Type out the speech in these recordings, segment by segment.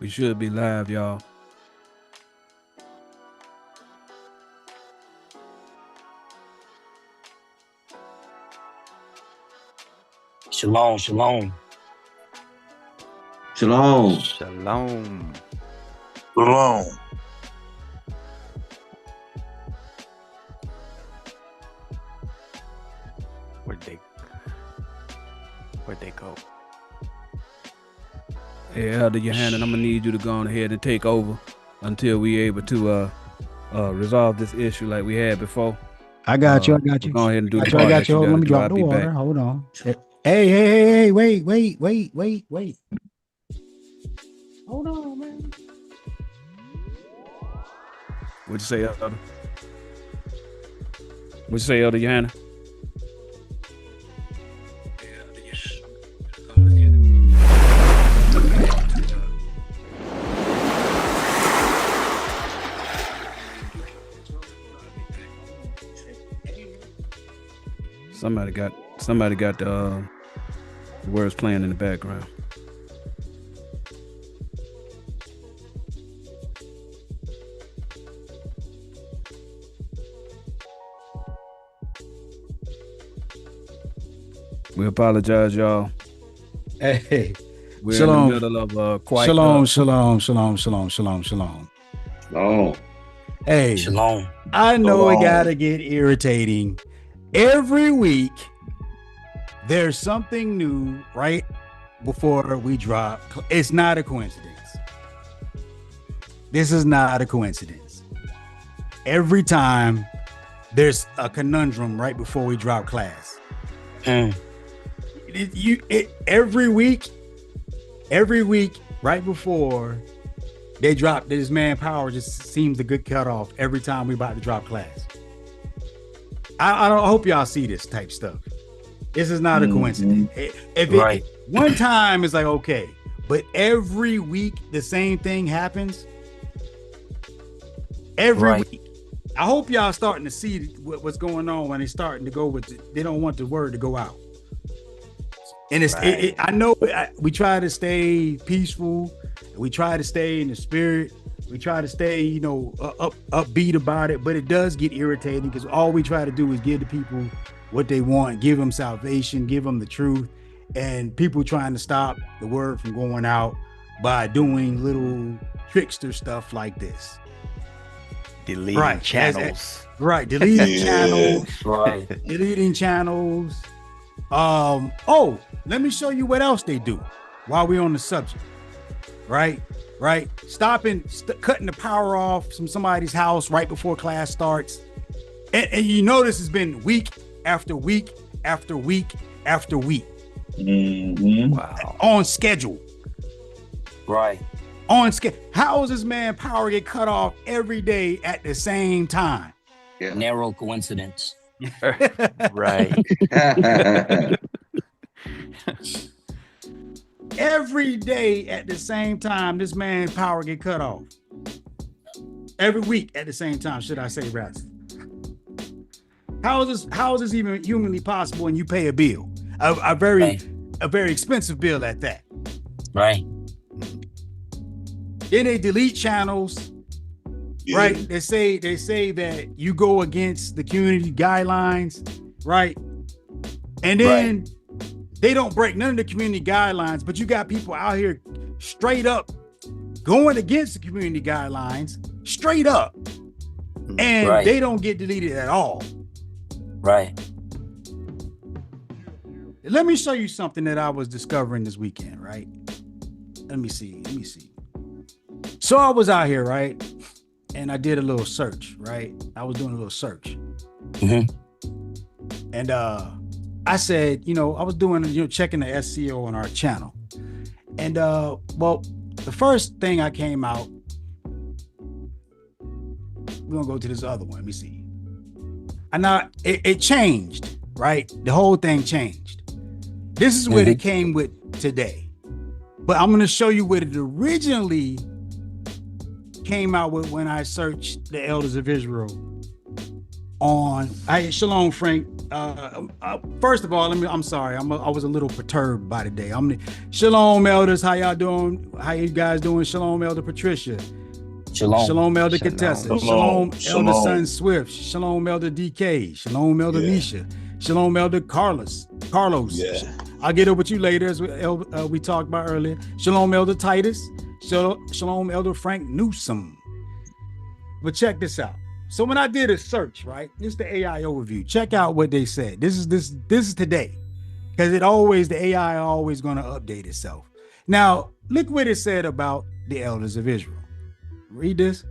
We should be live, y'all. Shalom, shalom. Shalom. Shalom. Shalom. Where'd they go? Hey, Elder Yohanan, I'm gonna need you to go on ahead and take over until we able to resolve this issue like we had before. I got you. I got you. Go ahead and do the I part got that you. you Let me gotta drop do. the I'll be water. back. Hold on. Hey, wait. Hold on, man. What'd you say, Elder? What'd you say, Elder Yohanan? Somebody got the words playing in the background. We apologize, y'all. Hey, We're shalom. in the middle of quite Shalom. Oh, Hey, Shalom. I know it Shalom. gotta get irritating. Every week, there's something new right before we drop. It's not a coincidence. This is not a coincidence. Every time there's a conundrum right before we drop class. Every week, right before they drop, this manpower just seems to get cut off every time we about to drop class. I hope y'all see this type stuff. This is not a coincidence. Right. One time it's like, okay, but every week the same thing happens. Every Right. week. I hope y'all starting to see what's going on when they starting to go with they don't want the word to go out. And it's Right. I know we try to stay peaceful. We try to stay in the spirit. We try to stay, upbeat about it, but it does get irritating because all we try to do is give the people what they want, give them salvation, give them the truth, and people trying to stop the word from going out by doing little trickster stuff like this. Deleting Right. channels. Right, deleting channels, Right. deleting channels. Oh, let me show you what else they do while we're on the subject. Right, cutting the power off from somebody's house right before class starts, and you know this has been week after week after week after week Wow. on schedule. Right. On schedule. How does this man power get cut off every day at the same time? Narrow coincidence. Right. Every day at the same time, this man's power get cut off. Every week at the same time, should I say, rather? How is this even humanly possible? And you pay a bill, a very expensive bill at that. Right. Then they delete channels. Yeah. Right? They say that you go against the community guidelines, right? And then they don't break none of the community guidelines, but you got people out here straight up going against the community guidelines, straight up, and they don't get deleted at all. Right. Let me show you something that I was discovering this weekend, right? Let me see. So I was out here, right? And I did a little search, right? I was doing a little search. And I said, I was doing, checking the SEO on our channel. And well, the first thing I came out, we're gonna go to this other one. Let me see. And now it changed, right? The whole thing changed. This is what it came with today. But I'm gonna show you what it originally came out with when I searched the elders of Israel on Shalom Frank. First of all, I'm sorry. I was a little perturbed by the day. Shalom, elders. How y'all doing? How you guys doing? Shalom, Elder Patricia. Shalom. Shalom, Elder Shalom. Contessa. Shalom. Elder Son Swift. Shalom, Elder DK. Shalom, Elder Nisha. Shalom, Elder Carlos. Yeah. I'll get up with you later, as we talked about earlier. Shalom, Elder Titus. Shalom, Elder Frank Newsom. But check this out. So when I did a search, right, this is the AI overview. Check out what they said. This is today, because the AI always going to update itself. Now, look what it said about the elders of Israel. Read this,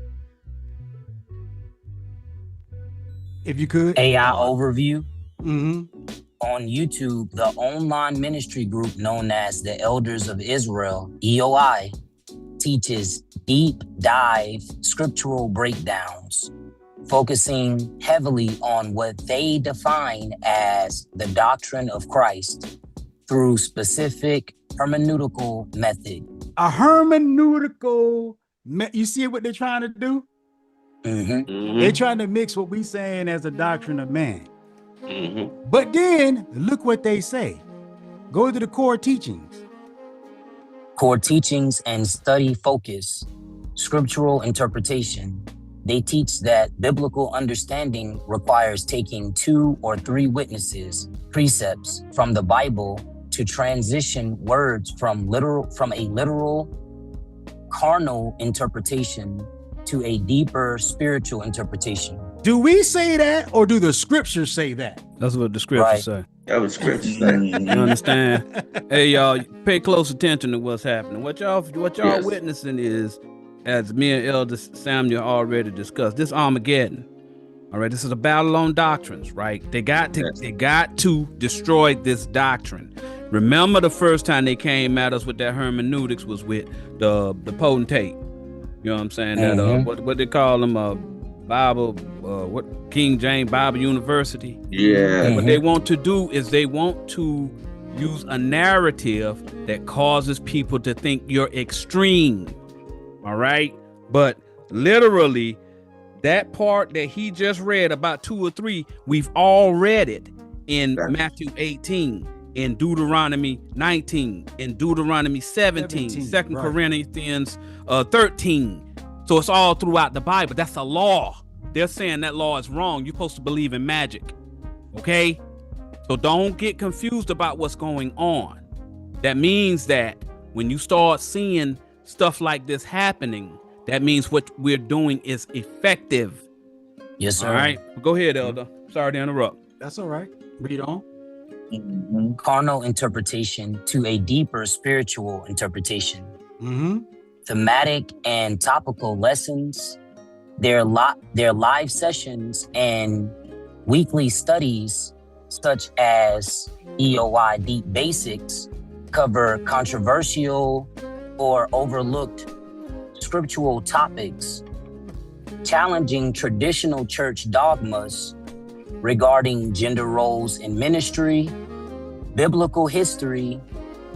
if you could. AI overview. Mm-hmm. On YouTube, the online ministry group known as the Elders of Israel, EOI, teaches deep dive scriptural breakdowns, focusing heavily on what they define as the doctrine of Christ through specific hermeneutical method. A hermeneutical, you see what they're trying to do? Mm-hmm. They're trying to mix what we saying as the doctrine of man. Mm-hmm. But then look what they say. Go to the core teachings. Core teachings and study focus, scriptural interpretation. They teach that biblical understanding requires taking 2 or 3 witnesses, precepts from the Bible to transition words from a literal carnal interpretation to a deeper spiritual interpretation. Do we say that, or do the scriptures say that? That's what the scriptures say. That was scripture saying. You understand? Hey, y'all, pay close attention to what's happening. What y'all Yes. witnessing is, as me and Elder Samuel already discussed, this Armageddon. All right, this is a battle on doctrines, right? They got to destroy this doctrine. Remember, the first time they came at us with that hermeneutics was with the potentate. You know what I'm saying? Mm-hmm. That what they call them, Bible, what King James Bible University. Yeah. And what they want to do is they want to use a narrative that causes people to think you're extreme. All right, but literally, that part that he just read about 2 or 3, we've all read it in Matthew 18, in Deuteronomy 19, in Deuteronomy 17, 2 right. Corinthians 13. So it's all throughout the Bible. That's a law. They're saying that law is wrong. You're supposed to believe in magic. Okay? So don't get confused about what's going on. That means that when you start seeing stuff like this happening, that means what we're doing is effective. Yes, sir. All right? Go ahead, Elder. Sorry to interrupt. That's all right. Read on. Carnal interpretation to a deeper spiritual interpretation. Mm-hmm. Thematic and topical lessons, their live sessions and weekly studies, such as EOI Deep Basics, cover controversial or overlooked scriptural topics, challenging traditional church dogmas regarding gender roles in ministry, biblical history,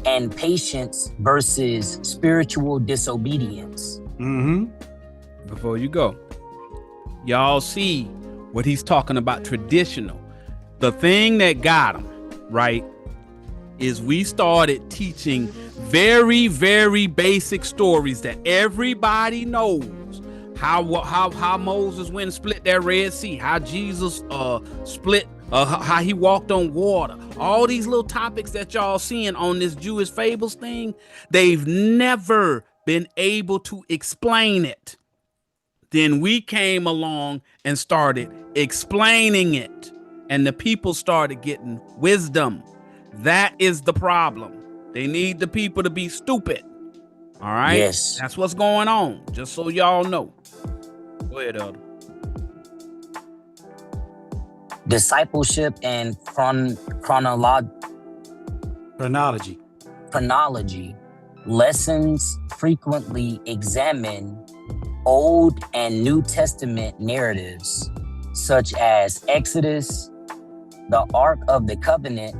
and patience versus spiritual disobedience. Mm-hmm. Before you go, y'all see what he's talking about, traditional. The thing that got him, right, is we started teaching very, very basic stories that everybody knows. How Moses went and split that Red Sea, how Jesus split, how he walked on water. All these little topics that y'all seeing on this Jewish fables thing, they've never been able to explain it. Then we came along and started explaining it, and the people started getting wisdom. That is the problem. They need the people to be stupid. All right? Yes. That's what's going on, just so y'all know. Go ahead, Elder. Discipleship and Chronology. Lessons frequently examine Old and New Testament narratives, such as Exodus, the Ark of the Covenant,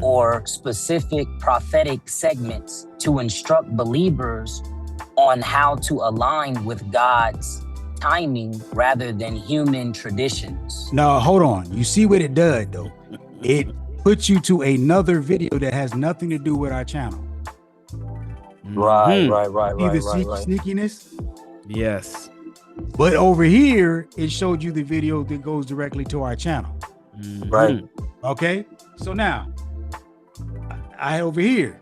or specific prophetic segments to instruct believers on how to align with God's timing rather than human traditions. Now, hold on. You see what it does, though. it puts you to another video that has nothing to do with our channel. Right. See the sneakiness? Yes. But over here, it showed you the video that goes directly to our channel. Right. Okay. So now, I over here,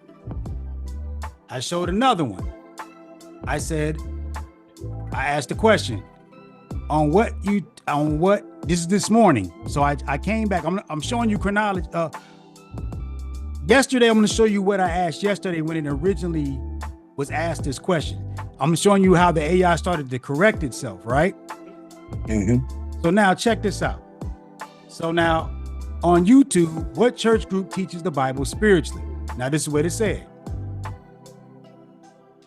I showed another one. I asked the question this is this morning. So I came back. I'm showing you chronology. Yesterday, I'm going to show you what I asked yesterday when it originally was asked this question. I'm showing you how the AI started to correct itself, right? So now check this out. So now on YouTube, what church group teaches the Bible spiritually? Now this is what it said.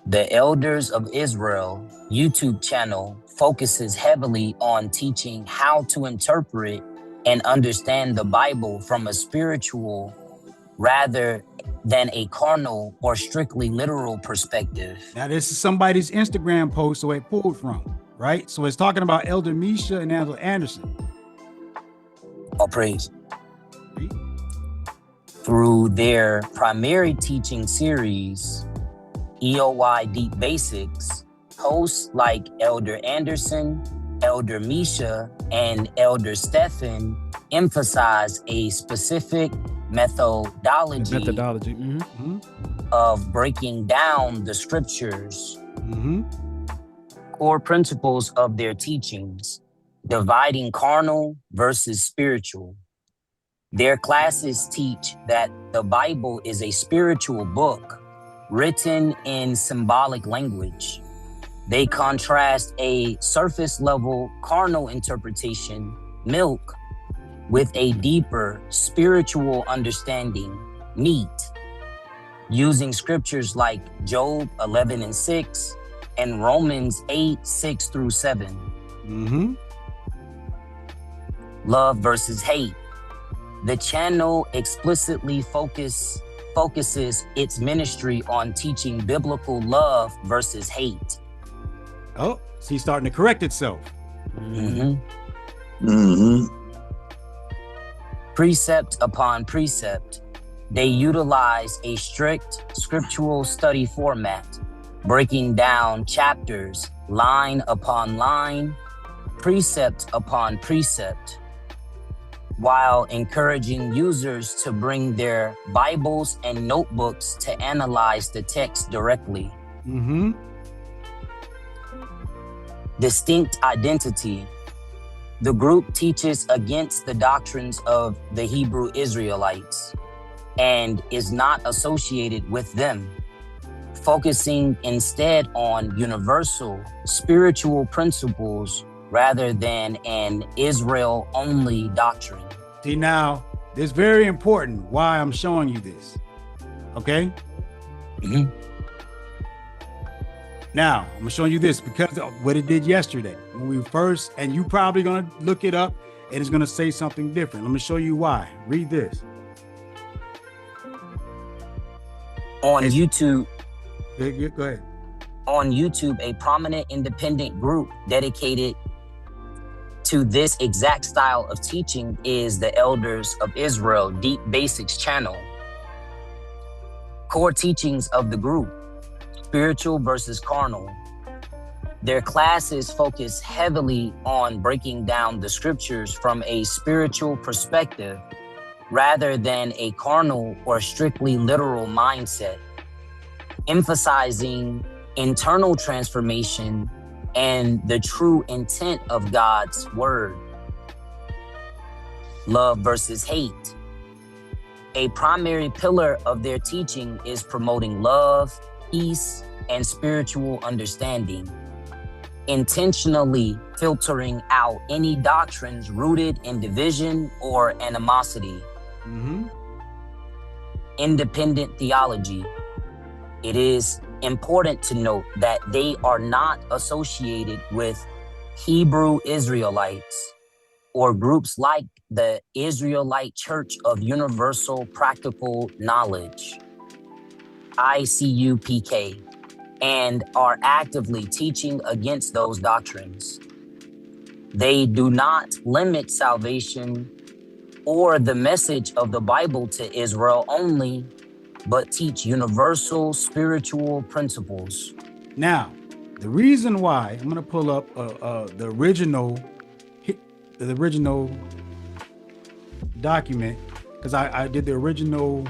The Elders of Israel YouTube channel focuses heavily on teaching how to interpret and understand the Bible from a spiritual rather than a carnal or strictly literal perspective. Now this is somebody's Instagram post, so it pulled from, right? So it's talking about Elder Misha and Elder Anderson. All praise. Through their primary teaching series, EOY Deep Basics, hosts like Elder Anderson, Elder Misha, and Elder Stephen emphasize a specific methodology of breaking down the scriptures, core principles of their teachings, dividing carnal versus spiritual. Their classes teach that the Bible is a spiritual book written in symbolic language. They contrast a surface level carnal interpretation, milk, with a deeper spiritual understanding, meat, using scriptures like Job 11:6 and Romans 8:6-7. Love versus hate. The channel explicitly focuses its ministry on teaching biblical love versus hate. Oh, so he's starting to correct itself. Precept upon precept, they utilize a strict scriptural study format, breaking down chapters line upon line, precept upon precept, while encouraging users to bring their Bibles and notebooks to analyze the text directly. Distinct identity. The group teaches against the doctrines of the Hebrew Israelites and is not associated with them, focusing instead on universal spiritual principles rather than an Israel-only doctrine. See, now, this is very important why I'm showing you this, okay? Now, I'm showing you this because of what it did yesterday. When we first, and you probably gonna look it up and it's gonna say something different. Let me show you why. Read this. On YouTube, go ahead. On YouTube, a prominent independent group dedicated to this exact style of teaching is the Elders of Israel Deep Basics channel. Core teachings of the group: spiritual versus carnal. Their classes focus heavily on breaking down the scriptures from a spiritual perspective rather than a carnal or strictly literal mindset, emphasizing internal transformation and the true intent of God's word. Love versus hate. A primary pillar of their teaching is promoting love, peace, and spiritual understanding, intentionally filtering out any doctrines rooted in division or animosity. Independent theology. It is important to note that they are not associated with Hebrew Israelites or groups like the Israelite Church of Universal Practical Knowledge, ICUPK, and are actively teaching against those doctrines. They do not limit salvation or the message of the Bible to Israel only, but teach universal spiritual principles. Now, the reason why I'm going to pull up the original document, because I did the original.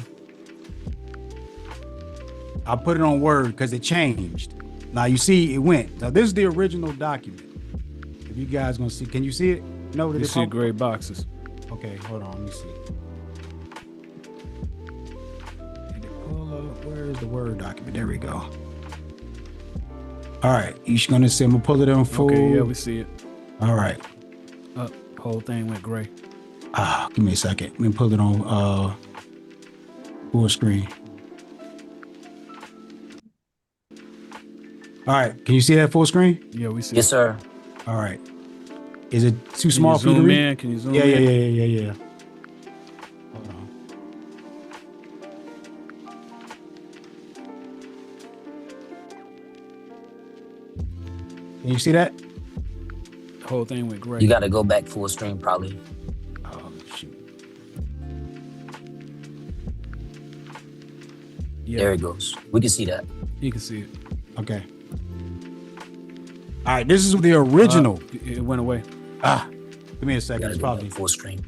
I put it on Word because it changed. Now you see it went. Now this is the original document. If you guys gonna see, can you see it? No, You see gray boxes. Okay, hold on. Let me see. Did it pull up? Where is the Word document? There we go. All right, you're gonna see. I'm gonna pull it on full. Okay, yeah, we see it. All right. Whole thing went gray. Give me a second. Let me pull it on full screen. All right, can you see that full screen? Yeah, we see Yes, it. sir. All right. Is it too Can small you for you to zoom read? in? Can you zoom Yeah. in? Hold on. Can you see that? The whole thing went gray. You got to go back full screen probably. Oh, shoot. Yeah, There it goes. We can see that. you can see it. Okay. All right, this is the original. It went away. Give me a You second. got to It's go probably back full screen.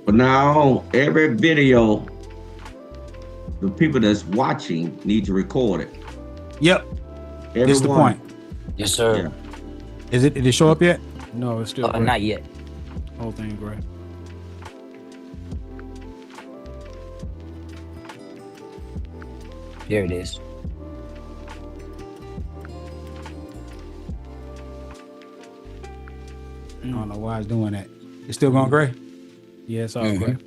But now every video, the people that's watching need to record it. Yep. Everyone. This is the point. Yes, sir. Did it show up yet? No, it's still gray. Not yet. Whole thing gray. There it is. I don't know why it's doing that. It's still going gray? Yeah, it's all Mhm. gray.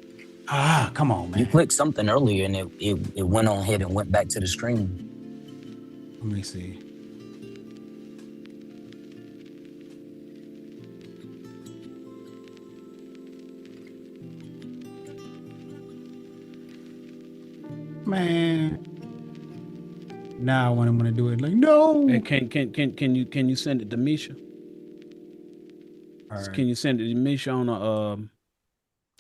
Come on, You man. clicked something earlier and it went on ahead and went back to the screen. Let me see. Man. Now when I'm gonna do it, like no. Hey, can you send it to Misha? All right. Can you send it to Misha on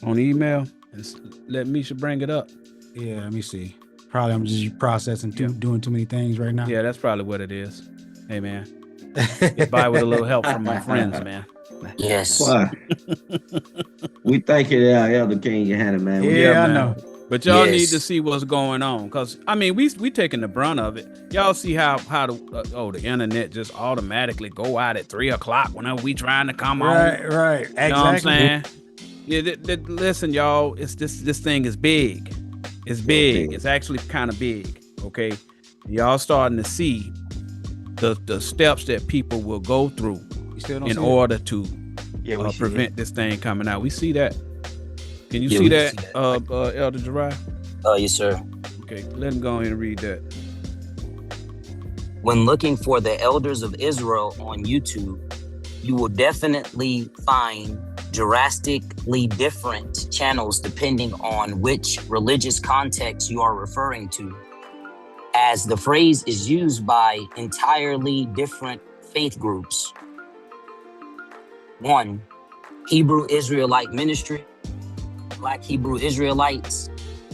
email and let Misha bring it up? Yeah, let me see. Probably I'm just processing doing too many things right now. Yeah, that's probably what it is. Hey man, get by with a little help from my friends, man. Yes. Why? We thank you there, Elder King Johanna, man. Yeah, I man. know. But y'all Yes. need to see what's going on, cause I mean we taking the brunt of it. Y'all see how the internet just automatically go out at 3:00 whenever we trying to come on. Right. Exactly. You know what I'm saying? Yeah, listen, y'all. It's this thing is big. It's big. It's actually kind of big. Okay, y'all starting to see the steps that people will go through You still don't in see it? order to Yeah, we see prevent this thing coming out. We see that. Can you Yeah, see we that, see that. Elder Jariah? Yes, sir. Okay, let him go ahead and read that. When looking for the elders of Israel on YouTube, you will definitely find drastically different channels depending on which religious context you are referring to, as the phrase is used by entirely different faith groups. 1. Hebrew Israelite Ministry, Black Hebrew Israelites.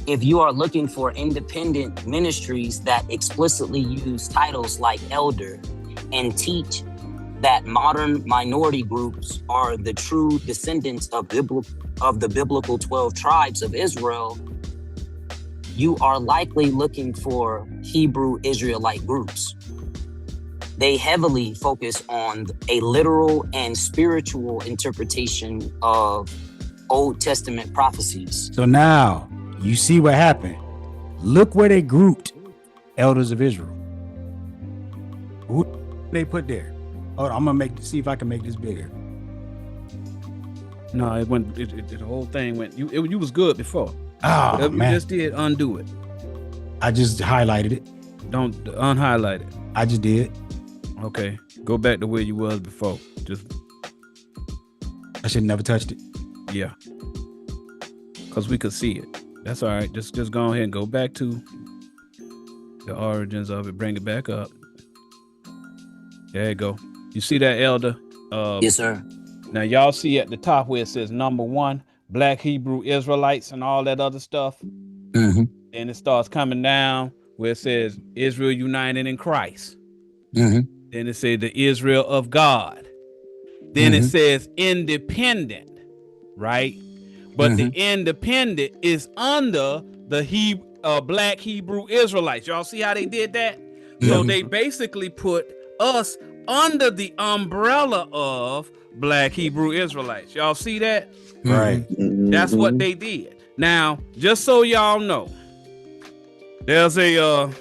If you are looking for independent ministries that explicitly use titles like elder and teach that modern minority groups are the true descendants of the biblical 12 tribes of Israel, you are likely looking for Hebrew Israelite groups. They heavily focus on a literal and spiritual interpretation of Old Testament prophecies. So now you see what happened. Look where they grouped elders of Israel. Who they put there? Hold on, I'm gonna see if I can make this bigger. No, it went. The whole thing went. You was good before. Oh Whatever man, you just did, undo it. I just highlighted it. Don't unhighlight it. I just did. Okay, go back to where you was before. Just I should never touched it. yeah, because we could see it. That's all right. Just go ahead and go back to the origins of it. Bring it back up. There you go. You see that, Elder? Yes, sir. Now, y'all see at the top where it says number 1, Black Hebrew Israelites and all that other stuff. Mm-hmm. And it starts coming down where it says Israel united in Christ. Mm-hmm. Then it says the Israel of God. Then it says independent, right? But the independent is under the Black Hebrew Israelites. Y'all see how they did that? So they basically put us under the umbrella of Black Hebrew Israelites. Y'all see that? Right. That's what they did. Now, just so y'all know, there's a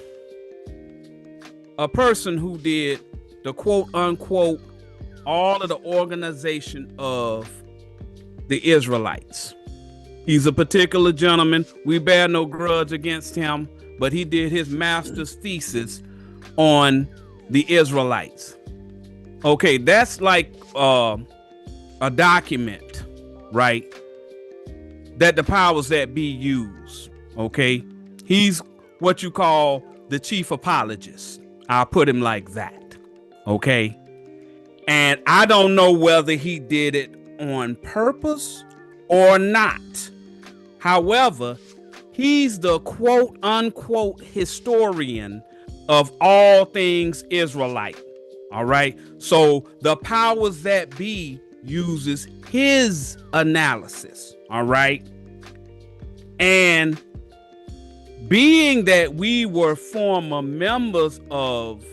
person who did the quote unquote all of the organization of the Israelites. He's a particular gentleman. We bear no grudge against him, but he did his master's thesis on the Israelites. Okay, that's like a document, right? That the powers that be use. Okay, he's what you call the chief apologist. I'll put him like that. Okay, and I don't know whether he did it on purpose or not. However, he's the quote unquote historian of all things Israelite. All right. So the powers that be uses his analysis. All right. And being that we were former members of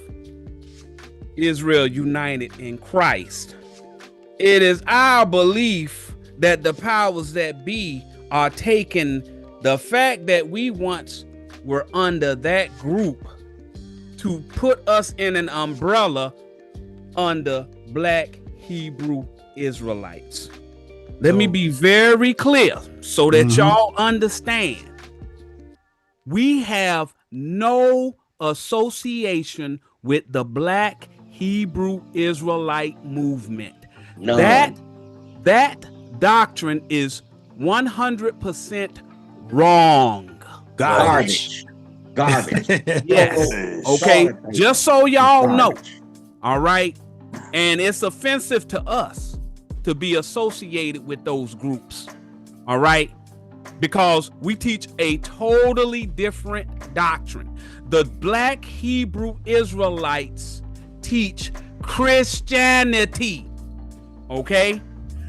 Israel United in Christ, it is our belief that the powers that be are taking the fact that we once were under that group to put us in an umbrella under Black Hebrew Israelites. Let me be very clear so that y'all understand. We have no association with the Black Hebrew Israelite movement. None. That doctrine is 100% wrong. Garbage. Yes. Okay. Just so y'all know. All right. And it's offensive to us to be associated with those groups. All right. Because we teach a totally different doctrine. The Black Hebrew Israelites teach Christianity. Okay.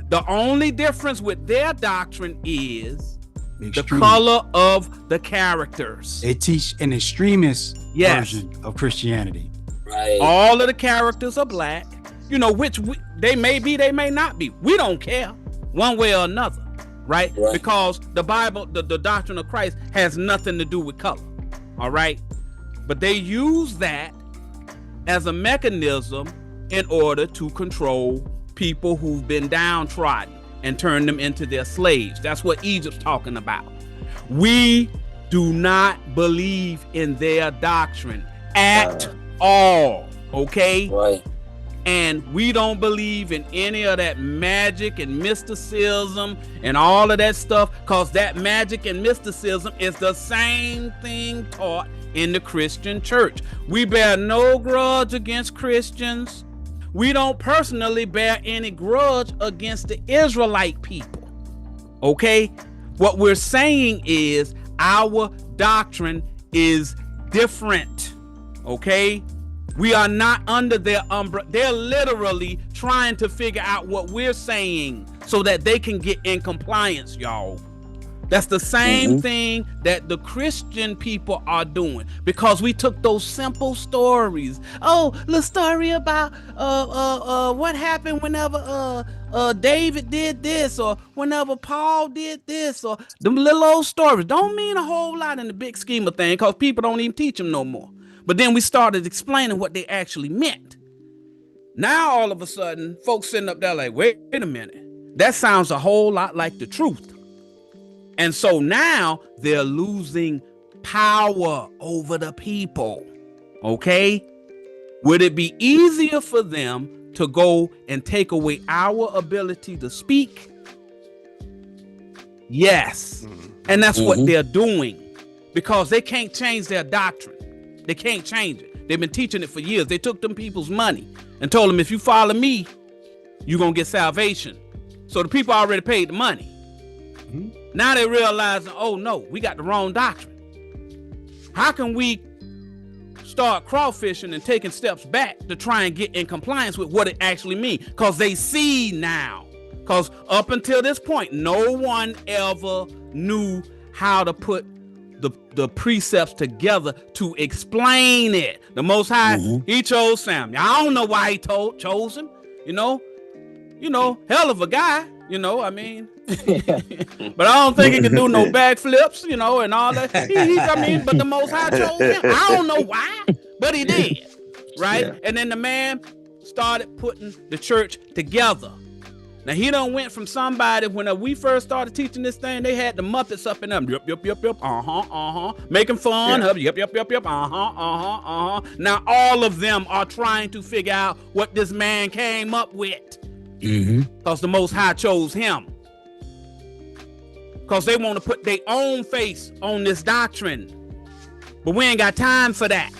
The only difference with their doctrine is the color of the characters. They teach an extremist version of Christianity. Right. All of the characters are black, which they may be, they may not be. We don't care one way or another, right? Because the Bible, the doctrine of Christ has nothing to do with color, all right? But they use that as a mechanism in order to control people who've been downtrodden and turn them into their slaves. That's what Egypt's talking about. We do not believe in their doctrine at all, okay? Right. And we don't believe in any of that magic and mysticism and all of that stuff, because that magic and mysticism is the same thing taught in the Christian church. We bear no grudge against Christians. We don't personally bear any grudge against the Israelite people. Okay? What we're saying is our doctrine is different. Okay? We are not under their umbrella. They're literally trying to figure out what we're saying so that they can get in compliance, y'all. That's the same thing that the Christian people are doing, because we took those simple stories. Oh, the story about what happened whenever David did this, or whenever Paul did this, or them little old stories don't mean a whole lot in the big scheme of things, because people don't even teach them no more. But then we started explaining what they actually meant. Now all of a sudden, folks sitting up there like, wait a minute, that sounds a whole lot like the truth. And so now they're losing power over the people. Okay? Would it be easier for them to go and take away our ability to speak? Yes. And that's what they're doing, because they can't change their doctrine. They can't change it. They've been teaching it for years. They took them people's money. and told them, if you follow me, you're going to get salvation. So the people already paid the money. Now they realize, oh no, we got the wrong doctrine. How can we start crawfishing and taking steps back to try and get in compliance with what it actually means? Because they see now. Because up until this point, no one ever knew how to put the precepts together to explain it. The Most High, he chose Samuel. I don't know why he chose him. You know, hell of a guy. You know, I mean, but I don't think he can do no backflips. You know, and all that. I mean, but the Most High chose him. I don't know why, but he did, right? Yeah. And then the man started putting the church together. Now he done went from somebody when we first started teaching this thing, they had the Muppets up in them. Yep. Making fun of yep. Now all of them are trying to figure out what this man came up with. Because the Most High chose him. Because they want to put their own face on this doctrine. But we ain't got time for that.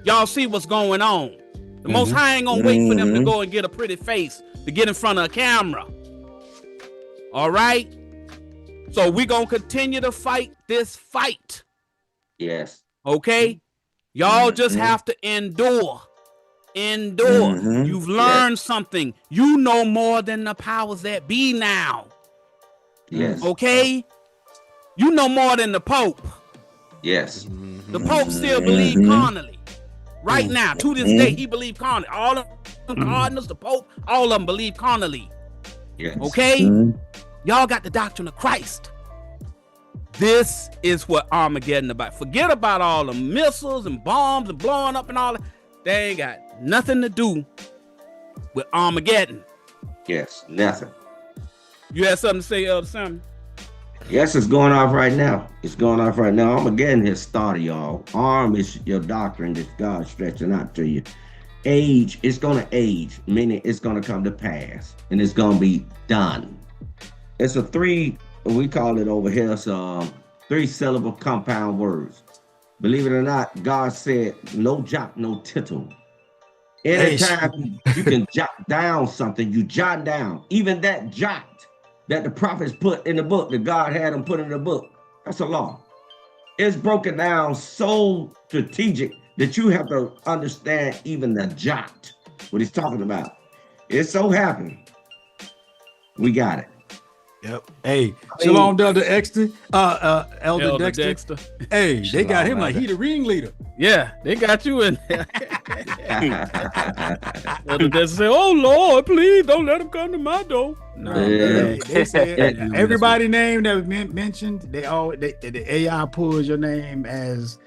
Y'all see what's going on. The Most High ain't gonna wait for them to go and get a pretty face to get in front of a camera. All right? So we're going to continue to fight this fight. Yes. Okay? Y'all just have to endure. You've learned something. You know more than the powers that be now. Yes. Okay? You know more than the Pope. Yes. The Pope still believes carnally. Right now, to this day, he believes carnally. All of the cardinals, the Pope, all of them believe carnally. Yes. Okay? Y'all got the doctrine of Christ. This is what Armageddon about. Forget about all the missiles and bombs and blowing up and all that. They ain't got nothing to do with Armageddon. Yes, nothing. You had something to say, Elder Samuel? Yes, it's going off right now. It's going off right now. Armageddon has started, y'all. Arm is your doctrine that God's stretching out to you. Age, it's going to age, meaning it's going to come to pass, and it's going to be done. It's we call it over here, so 3-syllable compound words. Believe it or not, God said, no jot, no tittle. Anytime you can jot down something, you jot down. Even that jot that the prophets put in the book, that God had them put in the book, that's a law. It's broken down so strategic that you have to understand even the jot, what he's talking about. It so happened, we got it. Yep. Hey, Shalom, Elder Dexter. Elder Dexter. Hey, Shalom, they got him like he the ringleader. Yeah, they got you in there. Elder Dexter say, "Oh Lord, please don't let him come to my door." No, they said everybody name that was mentioned. The AI pulls your name as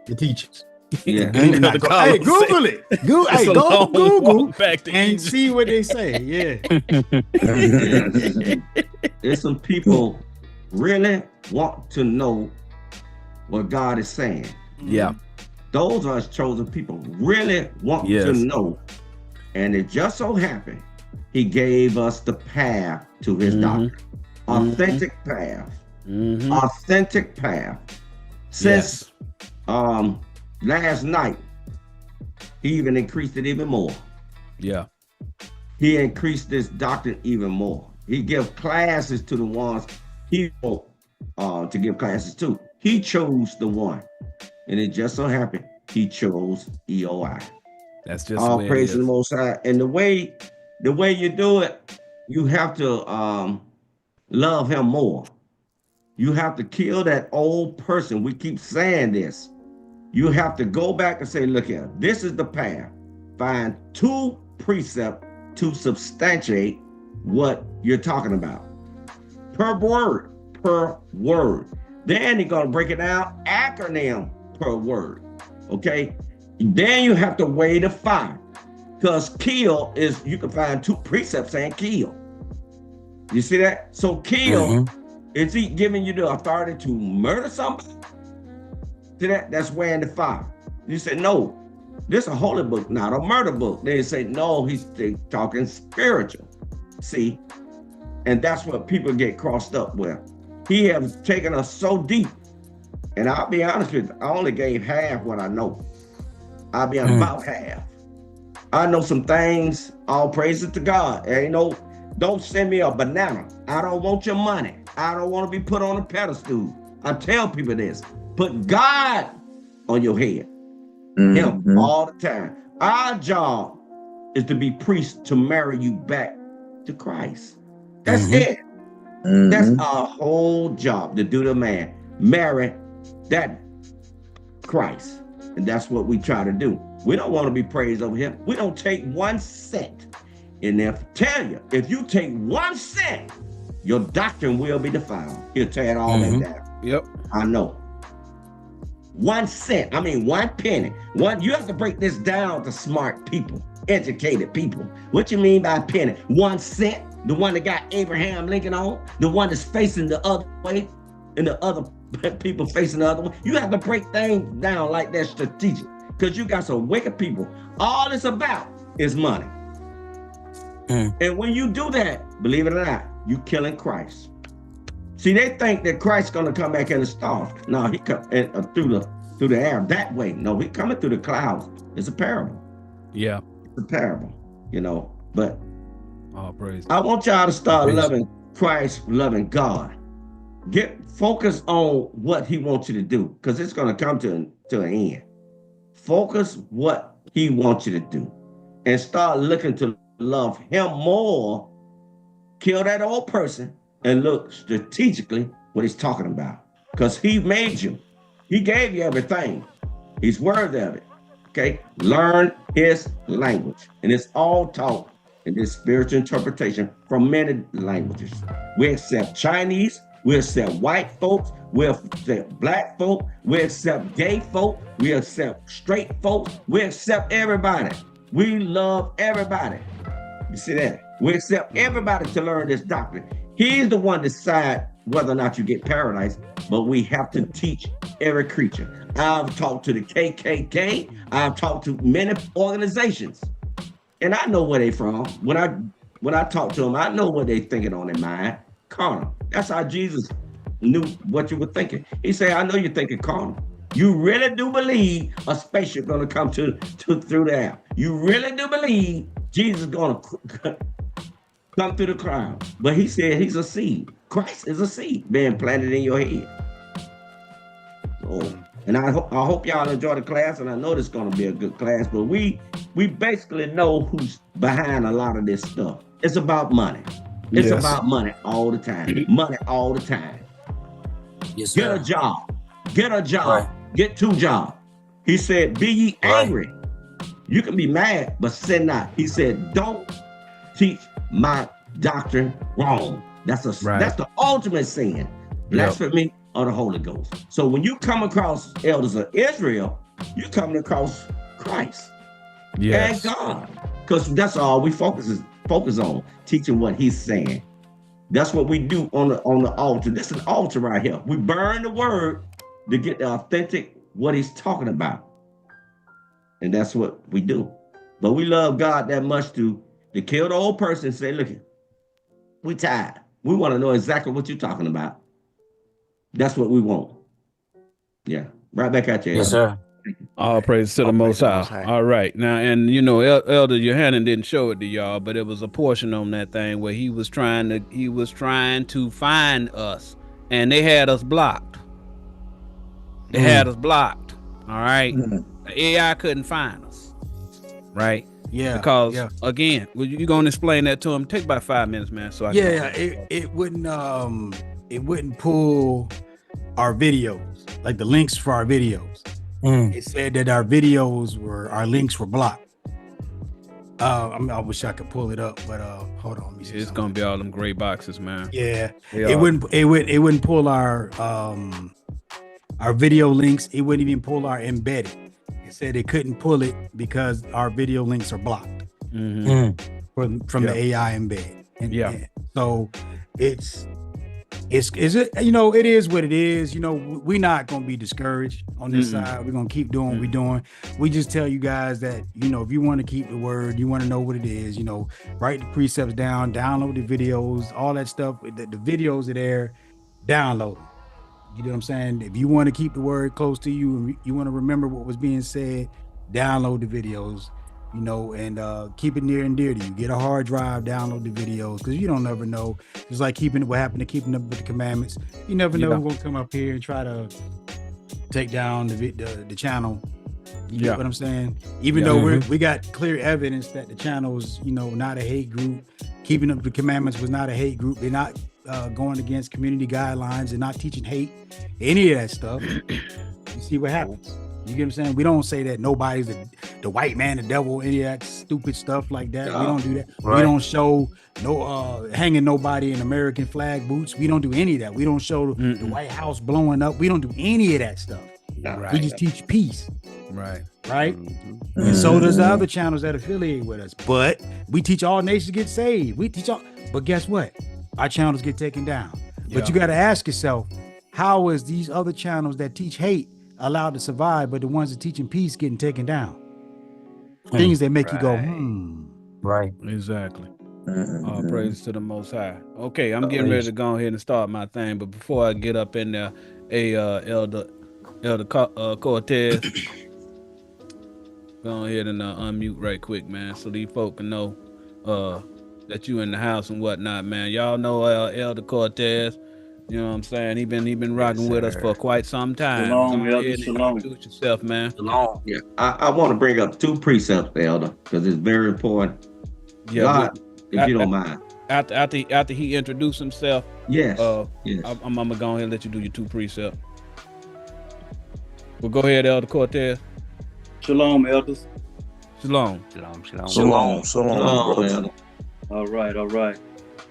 the teachers. Yeah. Hey, Google it. Go Google and see what they say. Yeah. There's some people really want to know what God is saying. Yeah. Those are his chosen people really want to know. And it just so happened, he gave us the path to his doctrine. Authentic path. Authentic path. Since last night, he even increased it even more. Yeah. He increased this doctrine even more. He gives classes to the ones he wants to give classes to. He chose the one. And it just so happened he chose EOI. That's just all praise to the Most High. And the way you do it, you have to love him more. You have to kill that old person. We keep saying this. You have to go back and say, look here, this is the path. Find 2 precepts to substantiate what you're talking about. Per word. Then you're going to break it down, acronym per word. Okay? Then you have to weigh the fire. Because kill is, you can find 2 precepts saying kill. You see that? So kill, is he giving you the authority to murder somebody? See that? That's weighing the fire. You say, no, this is a holy book, not a murder book. They say, no, he's talking spiritual. See? And that's what people get crossed up with. He has taken us so deep. And I'll be honest with you, I only gave half what I know. I'll be about half. I know some things. All praises to God. Ain't no, don't send me a banana. I don't want your money. I don't want to be put on a pedestal. I tell people this. Put God on your head. Him all the time. Our job is to be priests to marry you back to Christ. That's it. That's our whole job, to do the man. Marry that Christ. And that's what we try to do. We don't want to be praised over him. We don't take 1 cent. And tell you, if you take 1 cent, your doctrine will be defiled. He'll tear it all that down. Yep. I know. 1 cent. I mean, 1 penny. You have to break this down to smart people, educated people. What you mean by a penny? 1 cent? The one that got Abraham Lincoln on? The one that's facing the other way? And the other people facing the other way? You have to break things down like that strategic. Because you got some wicked people. All it's about is money. And when you do that, believe it or not, you killing Christ. See, they think that Christ's gonna come back in the stars. No, he come through the air that way. No, he coming through the clouds. It's a parable. Yeah, it's a parable. You know, but all praise. I want y'all to start loving Christ, loving God. Get focused on what he wants you to do, because it's gonna come to an end. Focus what he wants you to do, and start looking to love him more. Kill that old person and look strategically what he's talking about, because he made you. He gave you everything. He's worthy of it. Okay, learn his language, and it's all taught in this spiritual interpretation from many languages. We accept Chinese, we accept white folks, we accept black folk, we accept gay folk, we accept straight folks, we accept everybody. We love everybody. You see that? We accept everybody to learn this doctrine. He's the one to decide whether or not you get paradise, but we have to teach every creature. I've talked to the KKK. I've talked to many organizations, and I know where they from. When I talk to them, I know what they thinking on their mind. Carnal. That's how Jesus knew what you were thinking. He said, I know you're thinking carnal. You really do believe a spaceship gonna come through the air. You really do believe Jesus is gonna come through the crowd. But he said he's a seed. Christ is a seed being planted in your head. So, and I hope y'all enjoy the class, and I know this is gonna be a good class, but we basically know who's behind a lot of this stuff. It's about money. It's about money all the time. Money all the time. Yes, Get sir. a job. Get a job. Right. Get 2 jobs. He said, be ye angry. You can be mad, but sin not. He said, don't teach my doctrine wrong. That's the ultimate sin. Blasphemy of the Holy Ghost. So when you come across elders of Israel, you're coming across Christ and God. Because that's all we focus on, teaching what he's saying. That's what we do on the altar. This is an altar right here. We burn the word to get the authentic, what he's talking about. And that's what we do. But we love God that much to kill the old person and say, look, we tired. We want to know exactly what you're talking about. That's what we want. Yeah. Right back at you. Yes, sir. All praise to the Most High. All right. Now, and you know, Elder Yohanan didn't show it to y'all, but it was a portion on that thing where he was trying to find us, and they had us blocked. They had us blocked. All right. The AI couldn't find us. Right. Yeah. Because again, you gonna explain that to him? Take about 5 minutes, man. So it wouldn't pull our videos, like the links for our videos. It said that our links were blocked. I wish I could pull it up, but hold on. Let me see it's gonna be all them gray boxes, man. Yeah, it wouldn't pull our video links. It wouldn't even pull our embedded. It said it couldn't pull it because our video links are blocked from the AI embed. And so it's you know, it is what it is. You know, we're not going to be discouraged on this side. We're going to keep doing what we're doing. We just tell you guys that, you know, if you want to keep the word, you want to know what it is, you know, write the precepts down, download the videos, all that stuff. The videos are there, download them. You know what I'm saying? If you want to keep the word close to you and you want to remember what was being said, download the videos. you know, and keep it near and dear to you. Get a hard drive, download the videos, because you don't never know. It's like what happened to keeping up with the commandments. You never know who's gonna come up here and try to take down the channel. You get what I'm saying? Even though we got clear evidence that the channel was, you know, not a hate group. Keeping up the commandments was not a hate group. They're not going against community guidelines. They're not teaching hate, any of that stuff. You see what happens. You get what I'm saying? We don't say that nobody's the white man, the devil, any of that stupid stuff like that. We don't do that. Right. We don't show hanging nobody in American flag boots. We don't do any of that. We don't show the White House blowing up. We don't do any of that stuff. Right. We just teach peace. Right. And so does the other channels that affiliate with us. But we teach all nations get saved. But guess what? Our channels get taken down. But you got to ask yourself, how is these other channels that teach hate allowed to survive, but the ones that teaching peace getting taken down? Things that make you go, Right. Exactly. All praise to the Most High. Okay, I'm getting ready to go ahead and start my thing, but before I get up in there, Elder Cortez, go ahead and unmute right quick, man, so these folk can know that you in the house and whatnot, man. Y'all know Elder Cortez. You know what I'm saying? He been rocking with us for quite some time. Shalom, Elder. Shalom. Introduce yourself, man. Shalom. Yeah, I want to bring up 2 precepts, Elder, because it's very important. Yeah, God, if you don't mind. After he introduced himself, yes. I'm gonna go ahead and let you do your 2 precepts. Well, go ahead, Elder Cortez. Shalom, elders. Shalom. Shalom, Elder. All right.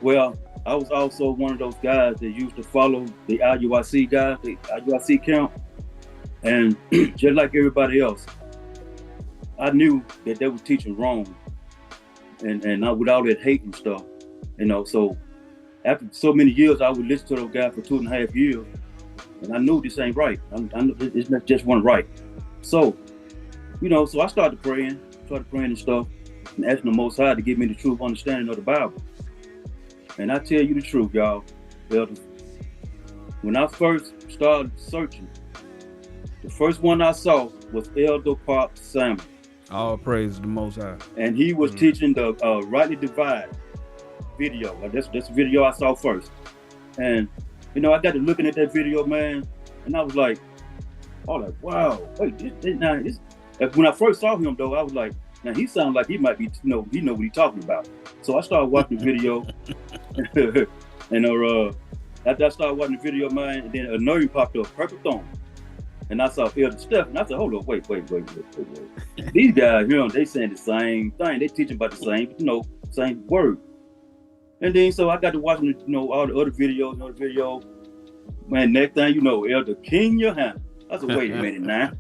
Well, I was also one of those guys that used to follow the IUIC guys, the IUIC count. And just like everybody else, I knew that they were teaching wrong. And not with all that hate and stuff, you know. So after so many years, I would listen to those guys for 2.5 years. And I knew this ain't right. I knew it's not just one right. So, you know, so I started praying and stuff, and asking the Most High to give me the truth understanding of the Bible. And I tell you the truth, y'all, elders. When I first started searching, the first one I saw was Elder Pop Samuel. All praise the Most High. And he was teaching the rightly divide video. That's the video I saw first. And, you know, I got to looking at that video, man, and I was like, wow, wait, this. When I first saw him, though, I was like, now he sounds like he might be, he know what he's talking about. So I started watching the video, and after I started watching the video, man, and then a nerve popped up, Purple Thorn. And I saw Elder Steph, and I said, hold on, wait. These guys, you know, they saying the same thing. They teaching about the same, same word. And then, so I got to watching, all the other videos, Man, next thing you know, Elder King Johanna. I said, wait a minute now.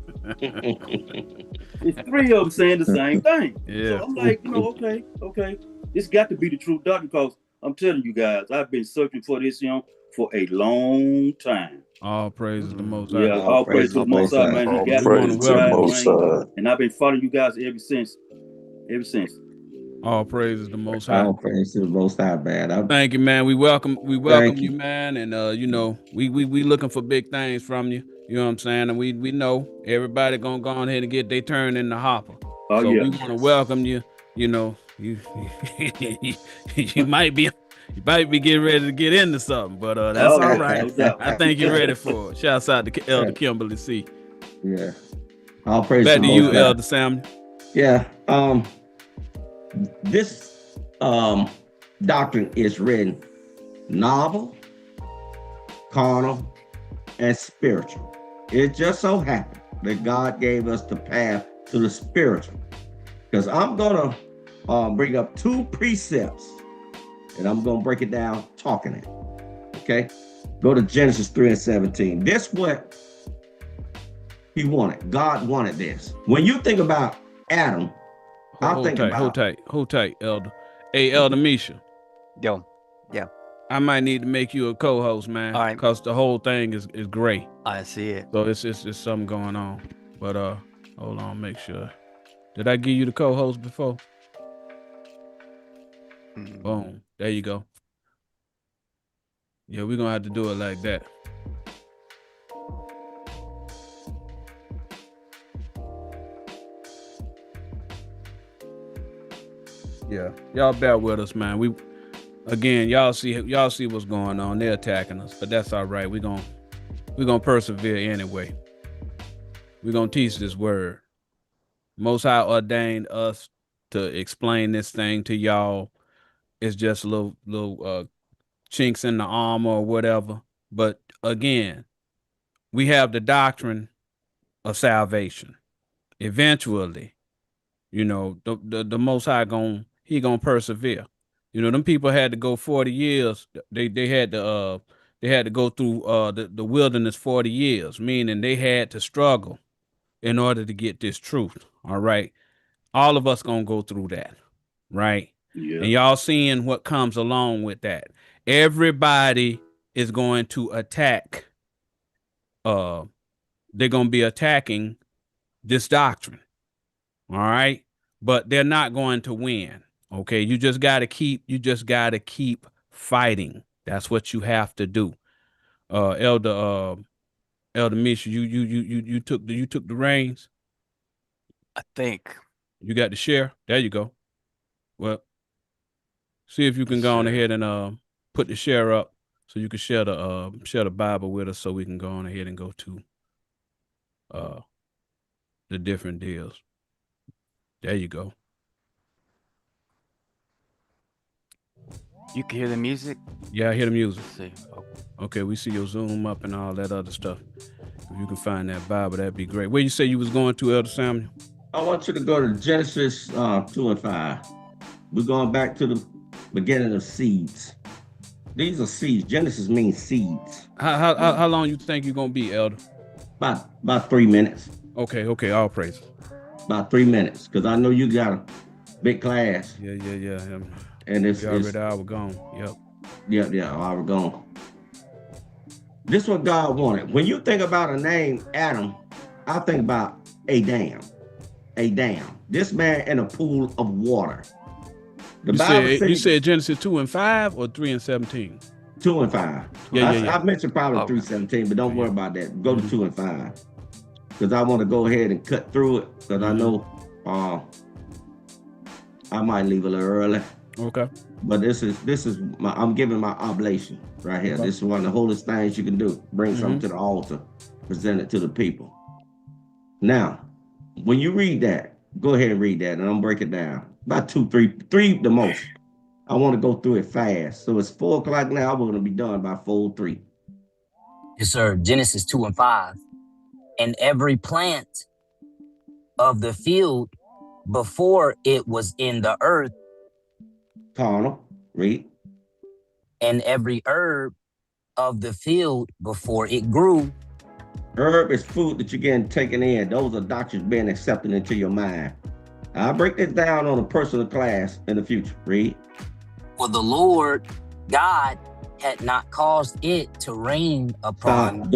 It's 3 of them saying the same thing. Yeah. So I'm like, okay. This got to be the true doctrine, because I'm telling you guys, I've been searching for this, for a long time. All praise to the Most High. Yeah, all praise to the Most High, man. All praise to the Most High. And I've been following you guys ever since. All praise to the Most High. All praise to the Most High, man. Thank you, man. We welcome you, man. And we looking for big things from you. You know what I'm saying? And we know everybody gonna go ahead and get their turn in the hopper. Oh, so yeah. we want to welcome you. You know, you might be getting ready to get into something, but that's all right. I think you're ready for it. Shouts out to Elder Kimberly C. Yeah. All praise back to the you, Most High. Elder Samuel. Yeah. This doctrine is written novel, carnal, and spiritual. It just so happened that God gave us the path to the spiritual. Because I'm gonna bring up 2 precepts, and I'm gonna break it down talking it. Okay? Go to Genesis 3:17. This what he wanted. God wanted this. When you think about Adam, Hold tight, Elder. Hey, Elder Misha. Yo, yeah. I might need to make you a co-host, man. All right. Because the whole thing is gray. I see it. So it's something going on. But hold on, make sure. Did I give you the co-host before? Boom. There you go. Yeah, we're gonna have to do it like that. Yeah, y'all bear with us, man. Y'all see what's going on. They're attacking us, but that's all right. We're gonna persevere anyway. We're gonna teach this word. Most High ordained us to explain this thing to y'all. It's just little chinks in the armor or whatever. But again, we have the doctrine of salvation. Eventually, you know, the Most High he gonna persevere. You know, them people had to go 40 years. They had to go through the wilderness 40 years, meaning they had to struggle in order to get this truth. All right. All of us gonna go through that, right? Yeah. And y'all seeing what comes along with that. Everybody is going to attack. They're gonna be attacking this doctrine. All right. But they're not going to win. Okay. You just gotta keep fighting. That's what you have to do. Elder Misha, you took the reins. I think. You got to share. There you go. Well, see if you can go on ahead and put the share up so you can share the Bible with us so we can go on ahead and go to the different deals. There you go. You can hear the music? Yeah, I hear the music. Let's see. Okay, we see your Zoom up and all that other stuff. If you can find that Bible, that'd be great. Where you say you was going to, Elder Samuel? I want you to go to Genesis 2 and 5. We're going back to the beginning of seeds. These are seeds. Genesis means seeds. How long you think you're gonna be, Elder? About 3 minutes. Okay, all praise. About 3 minutes, because I know you got a big class. Yeah. And it's already hour gone. Yep. Yeah, hour gone. This is what God wanted. When you think about a name, Adam, I think about a dam. This man in a pool of water. You said Genesis 2 and 5 or 3 and 17? 2 and 5. Yeah. I mentioned probably 3:17, but don't worry about that. Go to 2 and 5. Because I want to go ahead and cut through it. Because I know I might leave a little early. Okay. But this is I'm giving my oblation right here. Okay. This is one of the holiest things you can do. Bring something to the altar, present it to the people. Now, when you read that, go ahead and read that, and I'm break it down. About 2, 3 the most. I want to go through it fast. So it's 4 o'clock now. I'm going to be done by 4:03. Yes, sir. Genesis 2 and 5. And every plant of the field before it was in the earth. Carnal, read. And every herb of the field before it grew. Herb is food that you're getting taken in. Those are doctrines being accepted into your mind. I'll break this down on a personal class in the future. Read. For the Lord God had not caused it to rain upon.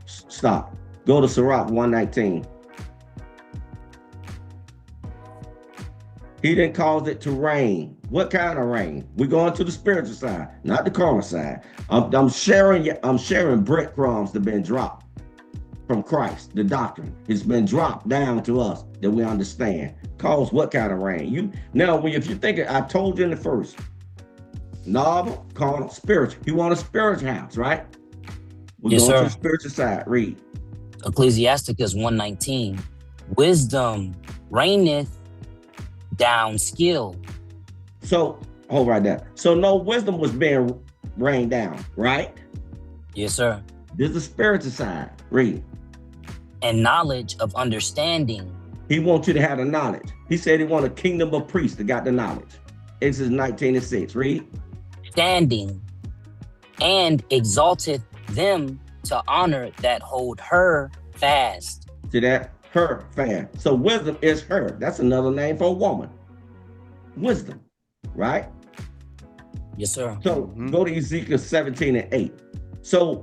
Stop. Go to Sirach 119. He didn't cause it to rain. What kind of rain? We're going to the spiritual side, not the carnal side. I'm sharing breadcrumbs that have been dropped from Christ. The doctrine has been dropped down to us that we understand. Cause what kind of rain? If you think it, I told you in the first. Novel, carnal, spiritual. You want a spiritual house, right? We're going to the spiritual side. Read. Ecclesiasticus 1:19. Wisdom reigneth down skill. So hold right there. So no wisdom was being rained down, right? Yes, sir. This is the spiritual side. Read. And knowledge of understanding. He wants you to have the knowledge. He said he want a kingdom of priests that got the knowledge. Exodus 19 and 6. Read. Standing and exalteth them to honor that hold her fast. See that? Her fast. So wisdom is her. That's another name for a woman. Wisdom, right? Yes, sir. So go to Ezekiel 17 and 8. So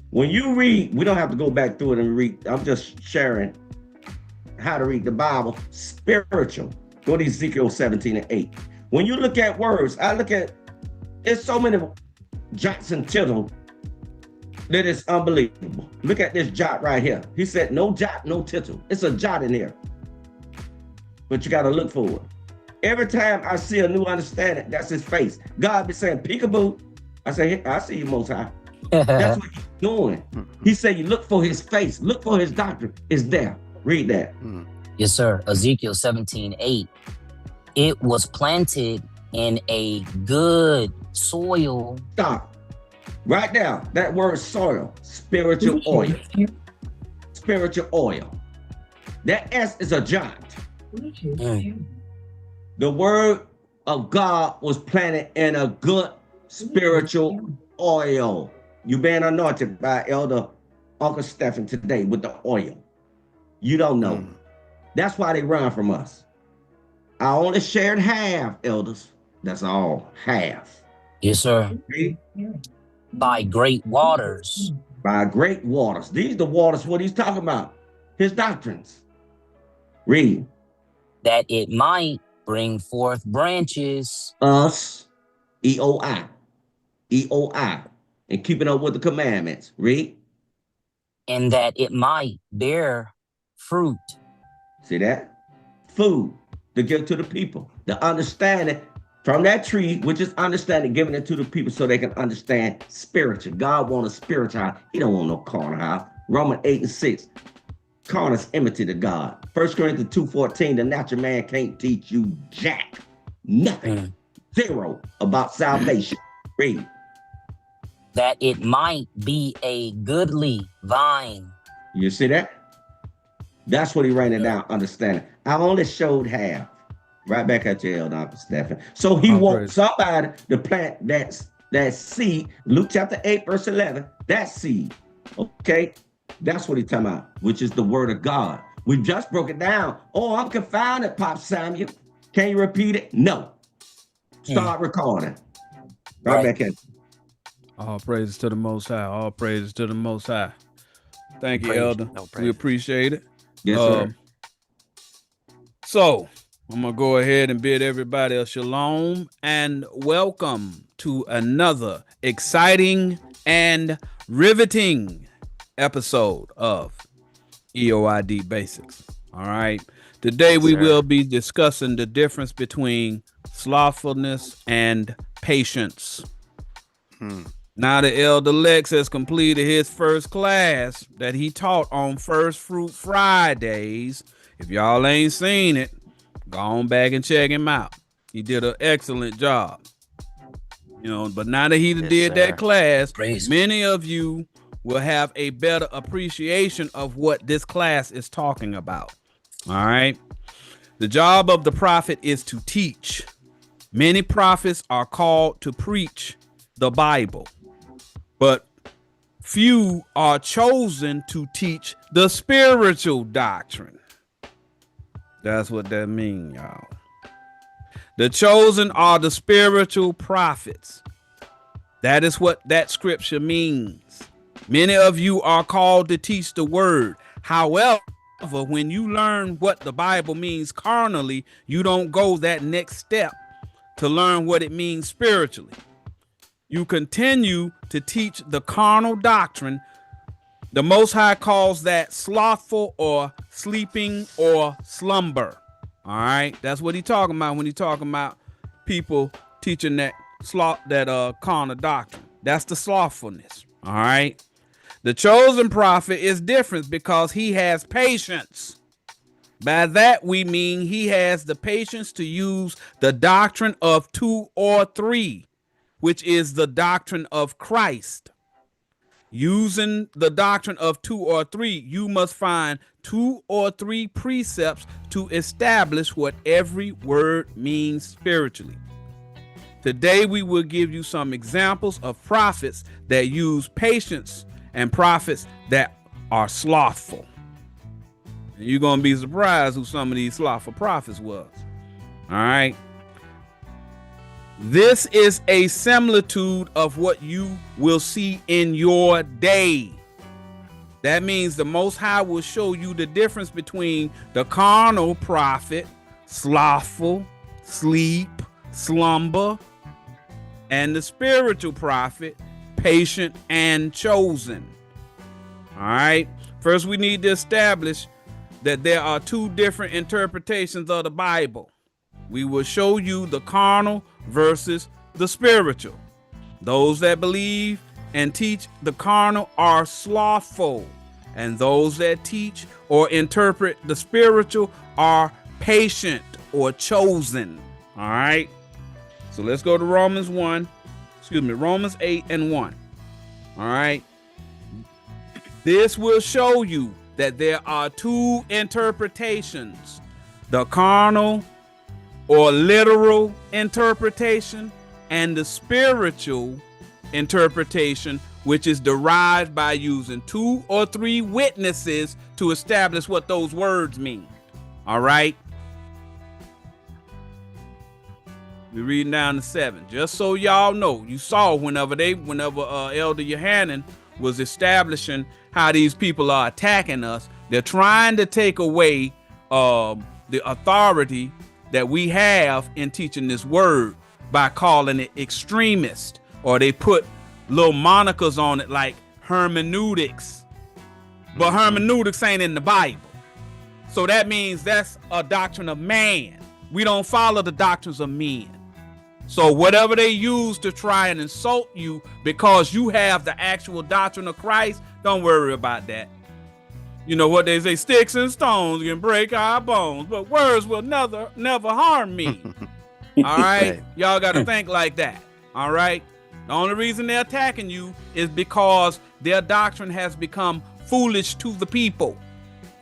when you read, we don't have to go back through it and read. I'm just sharing how to read the Bible spiritual. Go to Ezekiel 17 and 8. When you look at words, it's so many jots and tittles that is unbelievable. Look at this jot right here. He said, no jot, no tittle. It's a jot in here. But you got to look for it. Every time I see a new understanding, that's his face. God be saying, peekaboo. I say, hey, I see you, Most High. That's what he's doing. He said, you look for his face, look for his doctrine. It's there. Read that. Yes, sir. Ezekiel 17:8. It was planted in a good soil. Stop. Right now, that word soil, spiritual oil. Spiritual oil. That S is a giant. The word of God was planted in a good spiritual oil. You being anointed by Elder Uncle Stephen today with the oil. You don't know. That's why they run from us. I only shared half, elders. That's all, half. Yes, sir. Okay? By great waters. By great waters. These are the waters, what he's talking about. His doctrines. Read. That it might bring forth branches. Us, E-O-I. E-O-I. And keeping up with the commandments. Read. And that it might bear fruit. See that? Food to give to the people. The understanding from that tree, which is understanding, giving it to the people so they can understand spiritual. God wants a spiritual house. He don't want no carnal house. Romans 8:6. Carnal is enmity to God. 1 Corinthians 2:14. The natural man can't teach you jack. Nothing. Zero about salvation. Read. That it might be a goodly vine. You see that? That's what he writing down, understanding. I only showed half. Right back at you, Elder Uncle Stephen. So he wants somebody to plant that seed. Luke chapter 8, verse 11. That seed. Okay? That's what he's talking about, which is the word of God. We just broke it down. Oh, I'm confounded, Pop Samuel. Can you repeat it? No. Start recording. Right back at you. All praises to the Most High. All praises to the Most High. Thank you, Praise. Elder. No We praise. appreciate it. Yes, sir. So I'm going to go ahead and bid everybody a shalom and welcome to another exciting and riveting episode of EOID Basics. All right. Today we will be discussing the difference between slothfulness and patience. Now the Elder Lex has completed his first class that he taught on First Fruit Fridays. If y'all ain't seen it, go on back and check him out. He did an excellent job. You know, but now that he did that class, many of you will have a better appreciation of what this class is talking about. All right. The job of the prophet is to teach. Many prophets are called to preach the Bible, but few are chosen to teach the spiritual doctrine. That's what that means, y'all. The chosen are the spiritual prophets. That is what that scripture means. Many of you are called to teach the word. However, when you learn what the Bible means carnally, you don't go that next step to learn what it means spiritually. You continue to teach the carnal doctrine. The Most High calls that slothful or sleeping or slumber. All right, that's what he's talking about when he's talking about people teaching that carnal doctrine. That's the slothfulness. All right. The chosen prophet is different because he has patience. By that we mean he has the patience to use the doctrine of 2 or 3, which is the doctrine of Christ. Using the doctrine of 2 or 3, you must find 2 or 3 precepts to establish what every word means spiritually. Today we will give you some examples of prophets that use patience and prophets that are slothful. And you're going to be surprised who some of these slothful prophets was. All right. This is a similitude of what you will see in your day. That means the Most High will show you the difference between the carnal prophet, slothful, sleep, slumber, and the spiritual prophet, patient and chosen. All right. First, we need to establish that there are 2 different interpretations of the Bible. We will show you the carnal versus the spiritual. Those that believe and teach the carnal are slothful, and those that teach or interpret the spiritual are patient or chosen. All right. So let's go to Romans 8 and 1. All right. This will show you that there are two interpretations: the carnal or literal interpretation and the spiritual interpretation, which is derived by using 2 or 3 witnesses to establish what those words mean. All right. We're reading down to 7. Just so y'all know, you saw whenever Elder Yohanan was establishing how these people are attacking us, they're trying to take away the authority that we have in teaching this word by calling it extremist, or they put little monikers on it like hermeneutics. But hermeneutics ain't in the Bible. So that means that's a doctrine of man. We don't follow the doctrines of men. So whatever they use to try and insult you because you have the actual doctrine of Christ, don't worry about that. You know what they say, sticks and stones can break our bones, but words will never harm me. All right? Y'all got to think like that. All right? The only reason they're attacking you is because their doctrine has become foolish to the people.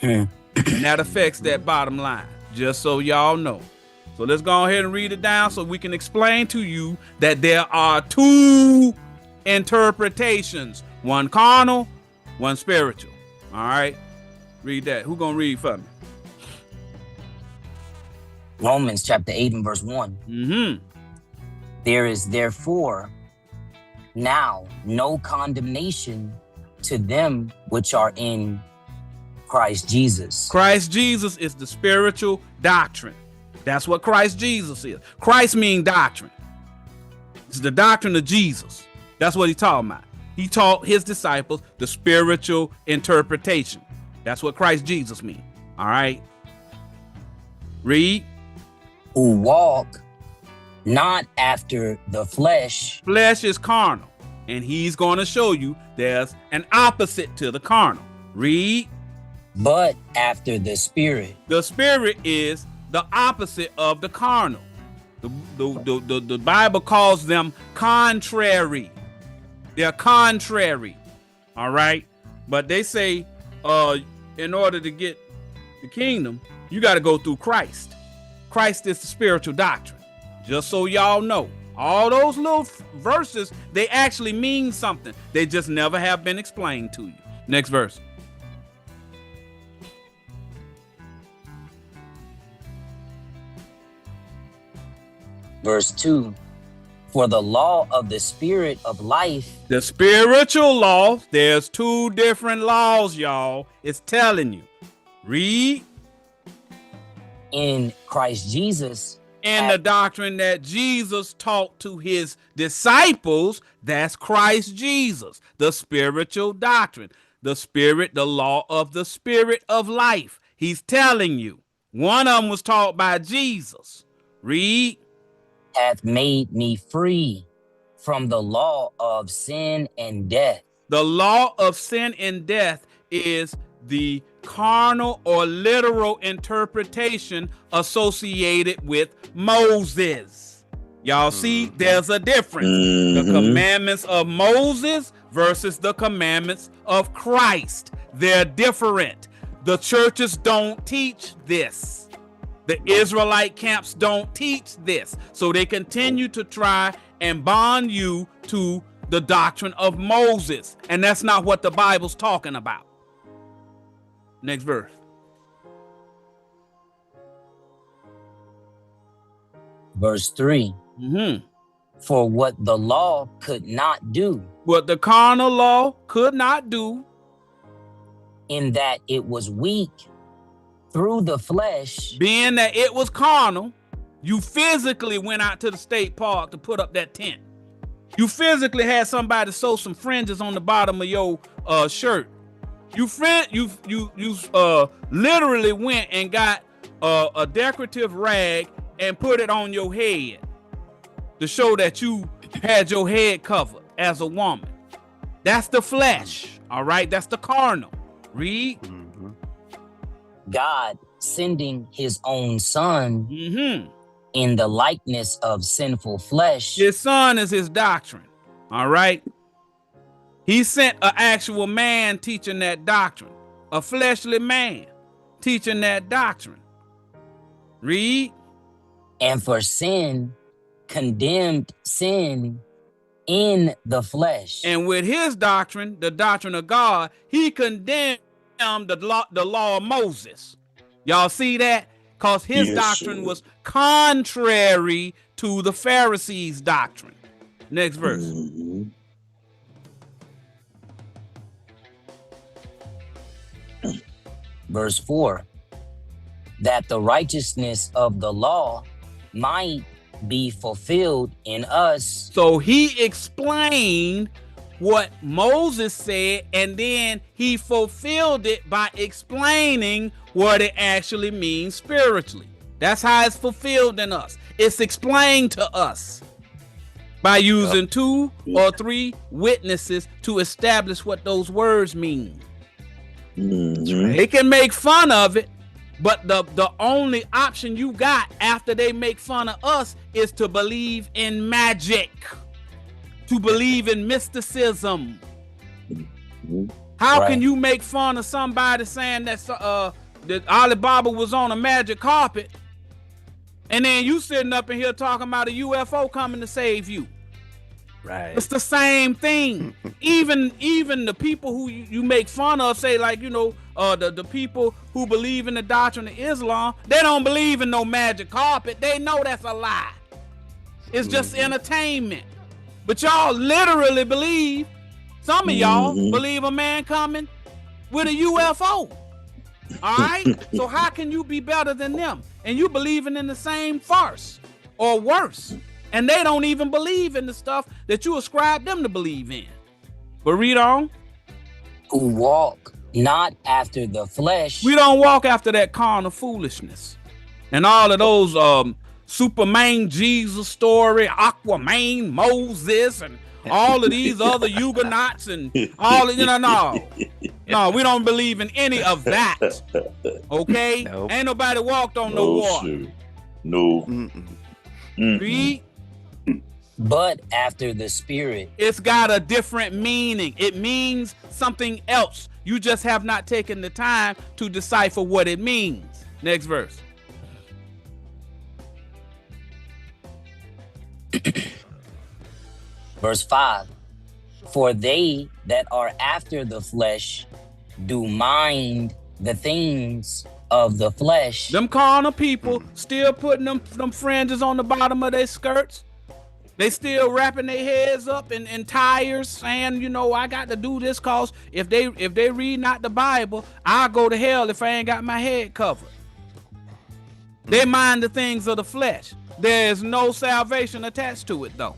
And that affects that bottom line, just so y'all know. So let's go ahead and read it down so we can explain to you that there are two interpretations, one carnal, one spiritual. All right, read that. Who gonna read for me? Romans chapter 8 and verse 1. There is therefore now no condemnation to them which are in Christ Jesus. Christ Jesus is the spiritual doctrine. That's what Christ Jesus is. Christ means doctrine. It's the doctrine of Jesus. That's what he's talking about. He taught his disciples the spiritual interpretation. That's what Christ Jesus means. All right. Read. Who walk not after the flesh. Flesh is carnal. And he's going to show you there's an opposite to the carnal. Read. But after the spirit. The spirit is the opposite of the carnal. The Bible calls them contrary. They're contrary. All right. But they say in order to get the kingdom, you got to go through Christ. Christ is the spiritual doctrine. Just so y'all know, all those little verses, they actually mean something. They just never have been explained to you. Next verse. Verse 2. For the law of the spirit of life. The spiritual law, there's two different laws, y'all. It's telling you. Read. In Christ Jesus. In the doctrine that Jesus taught to his disciples, that's Christ Jesus, the spiritual doctrine, the spirit, the law of the spirit of life. He's telling you. One of them was taught by Jesus. Read. Hath made me free from the law of sin and death. The law of sin and death is the carnal or literal interpretation associated with Moses. Y'all see, there's a difference. The commandments of Moses versus the commandments of Christ. They're different. The churches don't teach this. The Israelite camps don't teach this. So they continue to try and bond you to the doctrine of Moses. And that's not what the Bible's talking about. Next verse. Verse 3. For what the law could not do. What the carnal law could not do. In that it was weak through the flesh. Being that it was carnal, you physically went out to the state park to put up that tent. You physically had somebody sew some fringes on the bottom of your shirt. You literally went and got a decorative rag and put it on your head to show that you had your head covered as a woman. That's the flesh, all right? That's the carnal. Read. God sending his own son in the likeness of sinful flesh. His son is his doctrine, all right? He sent an actual man teaching that doctrine, a fleshly man teaching that doctrine. Read. And for sin, condemned sin in the flesh. And with his doctrine, the doctrine of God, he condemned the law of Moses. Y'all see that? Because his doctrine was contrary to the Pharisees' doctrine. Next verse. Verse 4, that the righteousness of the law might be fulfilled in us. So he explained what Moses said, and then he fulfilled it by explaining what it actually means spiritually. That's how it's fulfilled in us. It's explained to us by using 2 or 3 witnesses to establish what those words mean. They can make fun of it, but the only option you got after they make fun of us is to believe in magic, to believe in mysticism. How can you make fun of somebody saying that Alibaba was on a magic carpet, and then you sitting up in here talking about a UFO coming to save you? Right. It's the same thing. Even the people who you make fun of, say, like, you know, the people who believe in the doctrine of Islam, they don't believe in no magic carpet. They know that's a lie. It's just entertainment. But y'all literally believe, some of y'all believe a man coming with a UFO. All right? So how can you be better than them? And you believing in the same farce or worse. And they don't even believe in the stuff that you ascribe them to believe in. But read on. Who walk not after the flesh. We don't walk after that carnal foolishness. And all of those Superman Jesus story, Aquaman Moses, and all of these other Huguenots and all of, no, we don't believe in any of that. Okay? Nope. Ain't nobody walked on no water. Sir. No. Read. But after the spirit. It's got a different meaning. It means something else. You just have not taken the time to decipher what it means. Next verse. Verse 5. For they that are after the flesh do mind the things of the flesh. Them carnal people still putting them fringes on the bottom of their skirts. They still wrapping their heads up in tires, saying, you know, I got to do this cause if they read not the Bible, I'll go to hell if I ain't got my head covered. They mind the things of the flesh. There is no salvation attached to it, though.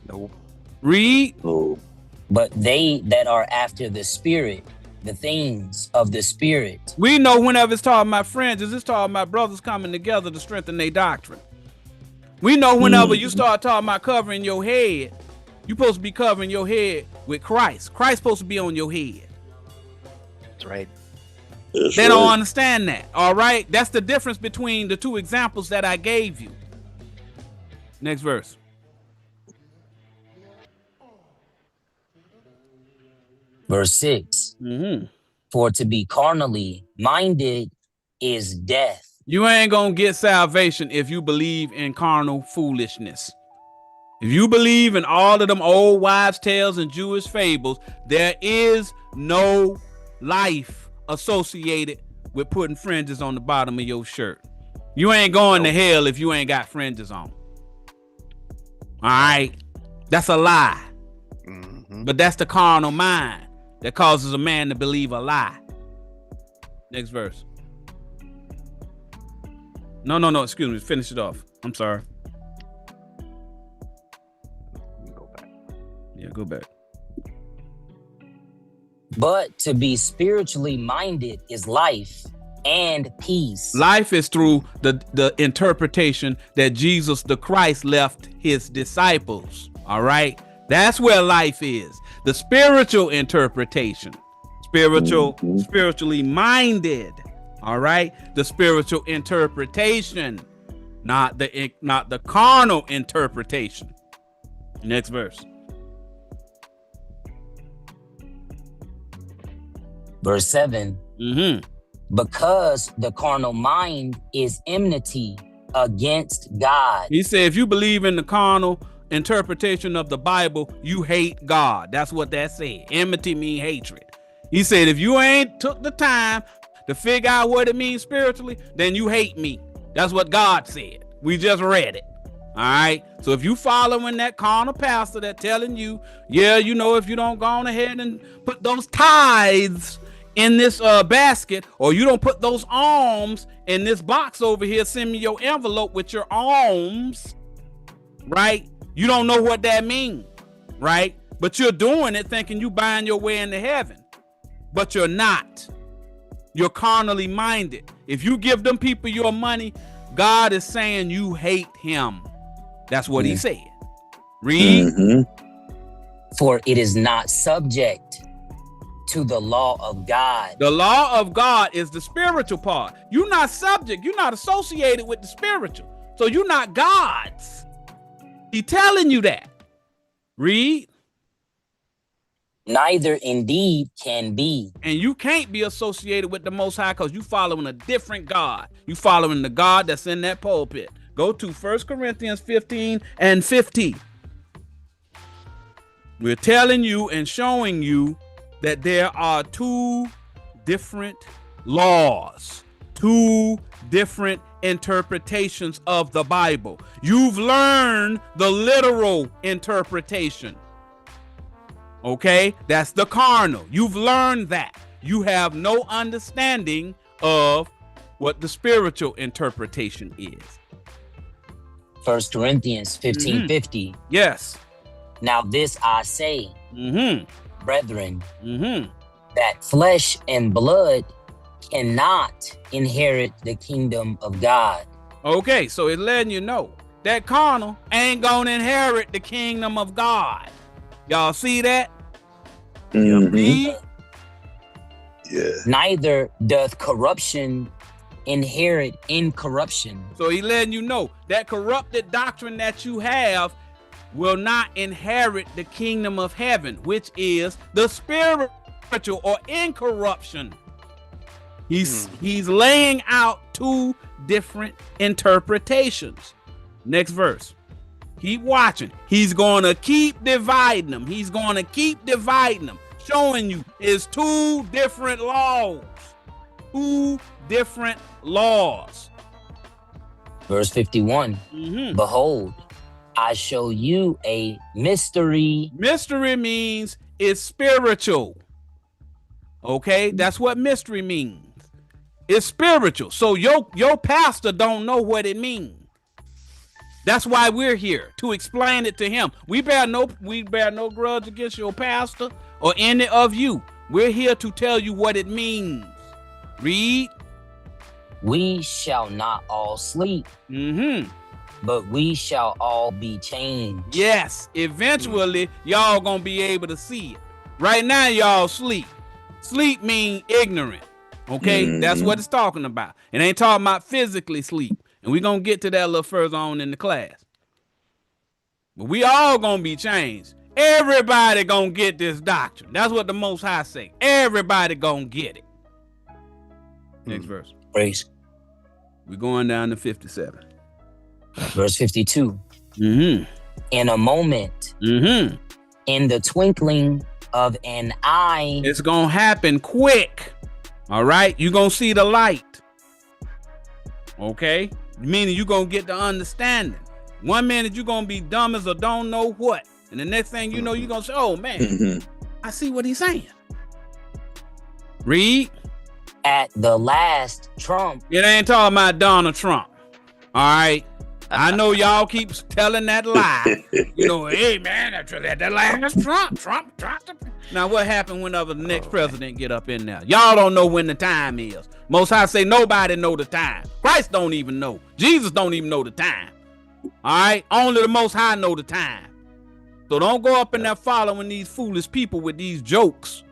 Nope. Read. No. But they that are after the spirit, the things of the spirit. We know whenever it's talking about fringes, it's talking about brothers coming together to strengthen their doctrine. We know whenever you start talking about covering your head, you're supposed to be covering your head with Christ. Christ's supposed to be on your head. That's right. They don't understand that. All right. That's the difference between the 2 examples that I gave you. Next verse. Verse 6. For to be carnally minded is death. You ain't gonna get salvation if you believe in carnal foolishness. If you believe in all of them old wives' tales and Jewish fables, there is no life associated with putting fringes on the bottom of your shirt. You ain't going to hell if you ain't got fringes on. All right? That's a lie. But that's the carnal mind that causes a man to believe a lie. Next verse. No, excuse me. Finish it off. I'm sorry. Go back. Yeah, go back. But to be spiritually minded is life, and peace. Life is through the interpretation that Jesus the Christ left his disciples. All right. That's where life is. The spiritual interpretation. Spiritually minded. All right. The spiritual interpretation, not the carnal interpretation. Next verse. Verse 7. Because the carnal mind is enmity against God. He said, if you believe in the carnal interpretation of the Bible, you hate God. That's what that said. Enmity means hatred. He said, if you ain't took the time to figure out what it means spiritually, then you hate me. That's what God said. We just read it. All right. So if you following that carnal pastor that telling you, yeah, you know, if you don't go on ahead and put those tithes in this basket, or you don't put those alms in this box over here, send me your envelope with your alms, right? You don't know what that means, right? But you're doing it thinking you buying your way into heaven, but you're not. You're carnally minded. If you give them people your money, God is saying you hate him. That's what he said. Read. For it is not subject to the law of God. The law of God is the spiritual part. You're not subject. You're not associated with the spiritual. So you're not God's. He's telling you that. Read. Neither indeed can be. And you can't be associated with the Most High because you following a different God. You following the God that's in that pulpit. Go to 1 Corinthians 15 and 15. We're telling you and showing you that there are two different laws, two different interpretations of the Bible. You've learned the literal interpretation. Okay, that's the carnal. You've learned that. You have no understanding of what the spiritual interpretation is. 1 Corinthians 15:50. Yes. Now this I say, brethren, Mm-hmm. that flesh and blood cannot inherit the kingdom of God. Okay, so it's letting you know that carnal ain't gonna inherit the kingdom of God. Y'all see that? Mm-hmm. Yeah. Neither doth corruption inherit incorruption. So he letting you know that corrupted doctrine that you have will not inherit the kingdom of heaven, which is the spiritual or incorruption. He's laying out two different interpretations. Next verse. Keep watching. He's going to keep dividing them. He's going to keep dividing them, showing you is two different laws. Two different laws. Verse 51. Behold, I show you a mystery. Mystery means it's spiritual. Okay, that's what mystery means. It's spiritual. So your pastor don't know what it means. That's why we're here, to explain it to him. We bear no grudge against your pastor or any of you. We're here to tell you what it means. Read. We shall not all sleep, but we shall all be changed. Yes, eventually y'all gonna be able to see it. Right now y'all sleep. Sleep mean ignorant. Okay, that's what it's talking about. It ain't talking about physically sleep. And we're gonna get to that a little further on in the class. But we all gonna be changed. Everybody gonna get this doctrine. That's what the Most High say. Everybody gonna get it. Next verse. Praise. We're going down to 57. Verse 52. In a moment, in the twinkling of an eye. It's gonna happen quick. All right, you're gonna see the light. Okay, meaning you're gonna get the understanding. 1 minute you're gonna be dumb as a don't know what, and the next thing you know, you're gonna say, oh man, I see what he's saying. Read. At the last trump. It ain't talking about Donald Trump. All right, I know y'all keep telling that lie. You know, hey man, that last Trump. Now what happened whenever the next president get up in there? Y'all don't know when the time is. Most High say nobody know the time. Christ don't even know. Jesus don't even know the time. All right, only the Most High know the time. So don't go up in there following these foolish people with these jokes.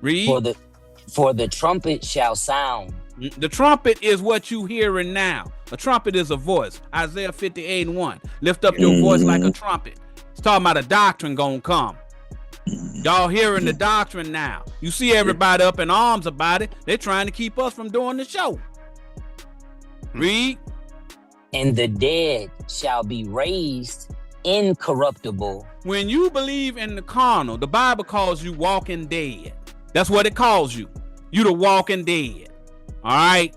Read. For the trumpet shall sound. The trumpet is what you hearing now. A trumpet is a voice. Isaiah 58:1. Lift up your voice like a trumpet. It's talking about a doctrine gonna come. Y'all hearing the doctrine now. You see everybody up in arms about it. They're trying to keep us from doing the show. Read. And the dead shall be raised incorruptible. When you believe in the carnal, the Bible calls you walking dead. That's what it calls you. You the walking dead. All right.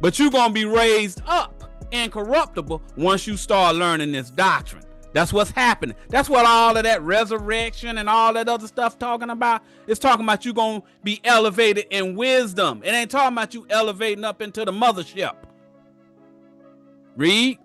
But you're going to be raised up incorruptible once you start learning this doctrine. That's what's happening. That's what all of that resurrection and all that other stuff talking about. It's talking about you going to be elevated in wisdom. It ain't talking about you elevating up into the mothership. Read.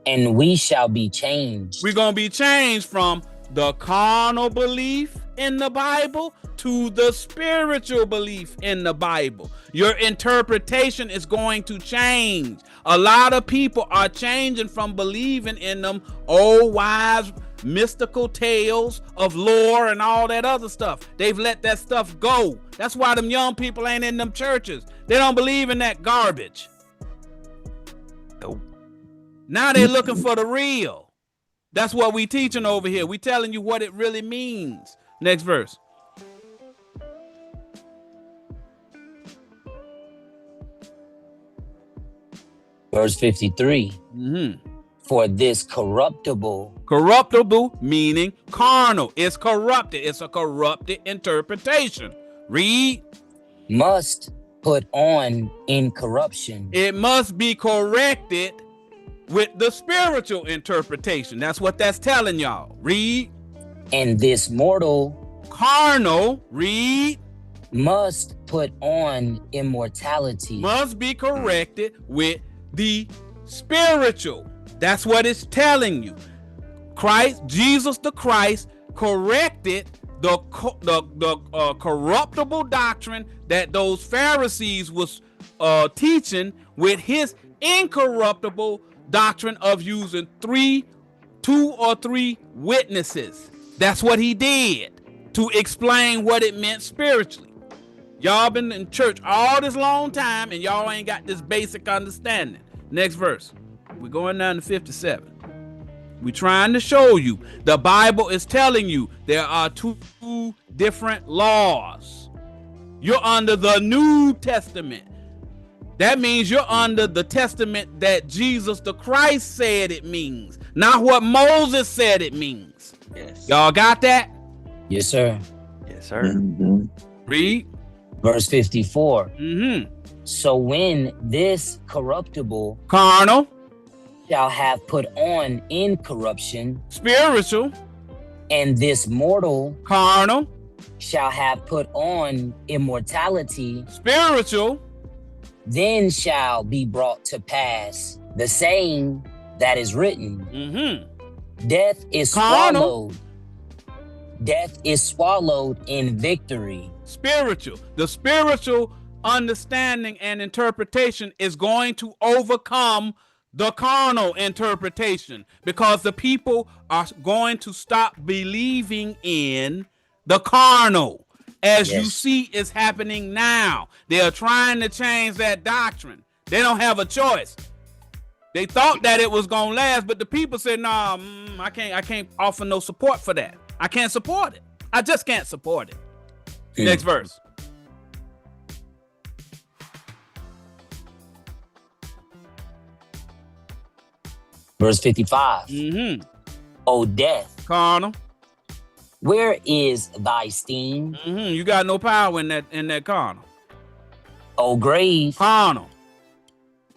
And we shall be changed. We're going to be changed from the carnal belief in the Bible to the spiritual belief in the Bible. Your interpretation is going to change. A lot of people are changing from believing in them old wise mystical tales of lore and all that other stuff. They've let that stuff go. That's why them young people ain't in them churches. They don't believe in that garbage. Now they're looking for the real. That's what we teaching over here. We telling you what it really means. Next verse. Verse 53. For this corruptible. Corruptible meaning carnal. It's corrupted. It's a corrupted interpretation. Read. Must put on incorruption. It must be corrected with the spiritual interpretation. That's what that's telling y'all. Read. And this mortal. Carnal. Read. Must put on immortality. Must be corrected with the spiritual. That's what it's telling you. Christ, Jesus the Christ, corrected the corruptible doctrine that those Pharisees was teaching with his incorruptible doctrine of using two or three witnesses. That's what he did to explain what it meant spiritually. Y'all been in church all this long time and y'all ain't got this basic understanding. Next verse. We're going down to 57. We're trying to show you the Bible is telling you there are two different laws. You're under the New Testament. That means you're under the testament that Jesus the Christ said it means, not what Moses said it means. Yes. Y'all got that? Yes, sir. Yes, sir. Read. Verse 54. So when this corruptible carnal shall have put on incorruption, spiritual, and this mortal carnal shall have put on immortality, spiritual, then shall be brought to pass the saying that is written. Death is carnal. swallowed. Death is swallowed in victory. Spiritual. The spiritual understanding and interpretation is going to overcome the carnal interpretation because the people are going to stop believing in the carnal, as you see is happening now. They are trying to change that doctrine. They don't have a choice. They thought that it was gonna last, but the people said, "Nah, I can't offer no support for that. I can't support it. I just can't support it." Next verse. Verse 55. O death, carnal, where is thy sting? You got no power in that carnal. O grave, carnal,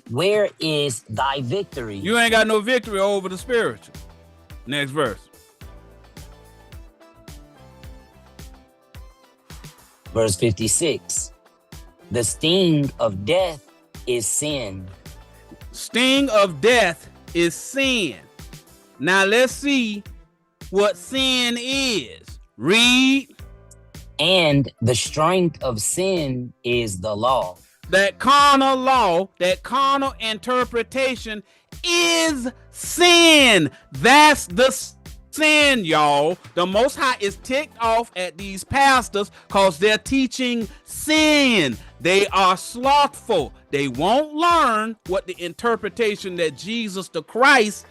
where is thy victory? You ain't got no victory over the spiritual. Next verse. Verse 56. The sting of death is sin. Sting of death is sin. Now let's see what sin is. Read. And the strength of sin is the law. That carnal law, that carnal interpretation is sin. That's the sin, y'all. The Most High is ticked off at these pastors because they're teaching sin. They are slothful. They won't learn what the interpretation that Jesus the Christ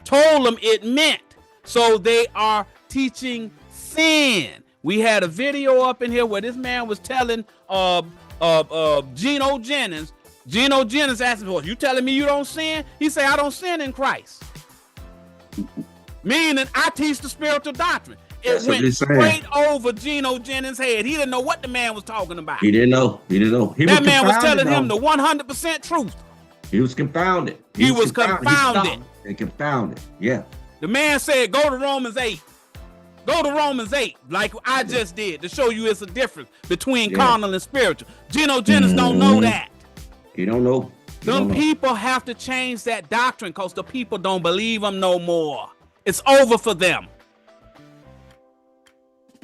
told them it meant. So they are teaching sin. We had a video up in here where this man was telling Geno Jennings. Geno Jennings asked him, you telling me you don't sin? He said, I don't sin in Christ. Meaning I teach the spiritual doctrine. It went straight over Geno Jennings' head. He didn't know what the man was talking about. He didn't know. That man was telling him the 100% truth. He was confounded. He was confounded. And confounded. Yeah. The man said, go to Romans 8. Go to Romans 8, like I just did, to show you it's a difference between carnal and spiritual. Geno Jennings don't know that. He don't know. Them people have to change that doctrine because the people don't believe them no more. It's over for them.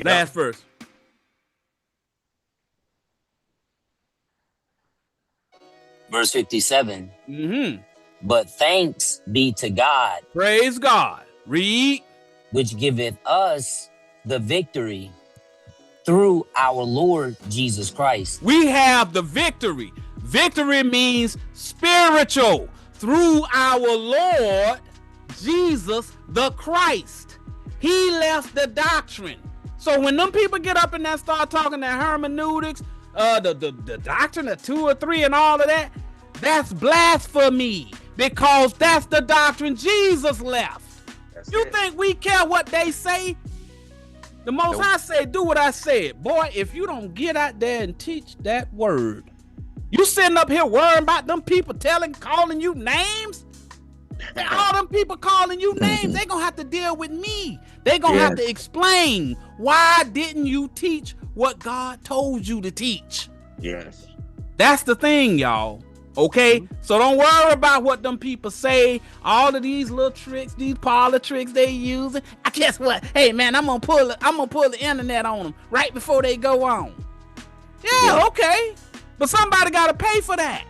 Last verse. Verse 57. But thanks be to God. Praise God. Read. Which giveth us the victory through our Lord Jesus Christ. We have the victory. Victory means spiritual. Through our Lord Jesus the Christ. He left the doctrine. So when them people get up and that start talking that hermeneutics, the doctrine of 2 or 3 and all of that, that's blasphemy because that's the doctrine Jesus left. You think we care what they say? The Most High say, do what I said. Boy, if you don't get out there and teach that word, you sitting up here worrying about them people calling you names? All them people calling you names, they gonna have to deal with me. They gonna have to explain, why didn't you teach what God told you to teach? Yes. That's the thing, y'all. Okay, so don't worry about what them people say. All of these little tricks, these parlor tricks they using. I guess what? Hey man, I'm gonna pull the internet on them right before they go on. Yeah, okay, but somebody gotta pay for that.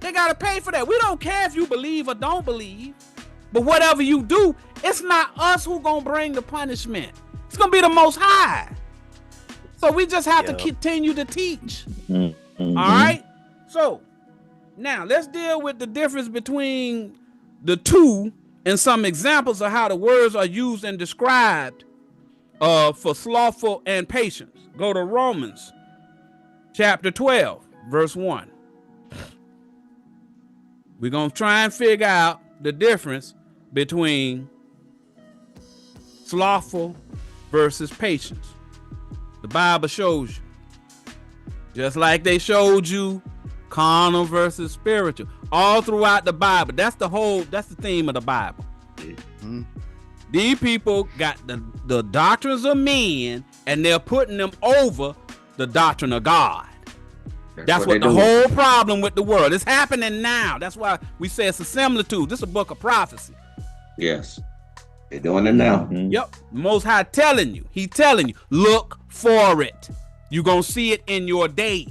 They gotta pay for that. We don't care if you believe or don't believe, but whatever you do, it's not us who gonna bring the punishment. It's gonna be the Most High. So we just have to continue to teach. All right. So now let's deal with the difference between the two and some examples of how the words are used and described for slothful and patience. Go to Romans chapter 12, verse 1. We're going to try and figure out the difference between slothful versus patience. The Bible shows you. Just like they showed you carnal versus spiritual, all throughout the Bible. That's the theme of the Bible. These people got the doctrines of men and they're putting them over the doctrine of God. That's what the whole problem with the world is happening now. That's why we say it's a similitude. This is a book of prophecy. Yes. They're doing it now. Yep. Most High He's telling you, look for it. You're going to see it in your day.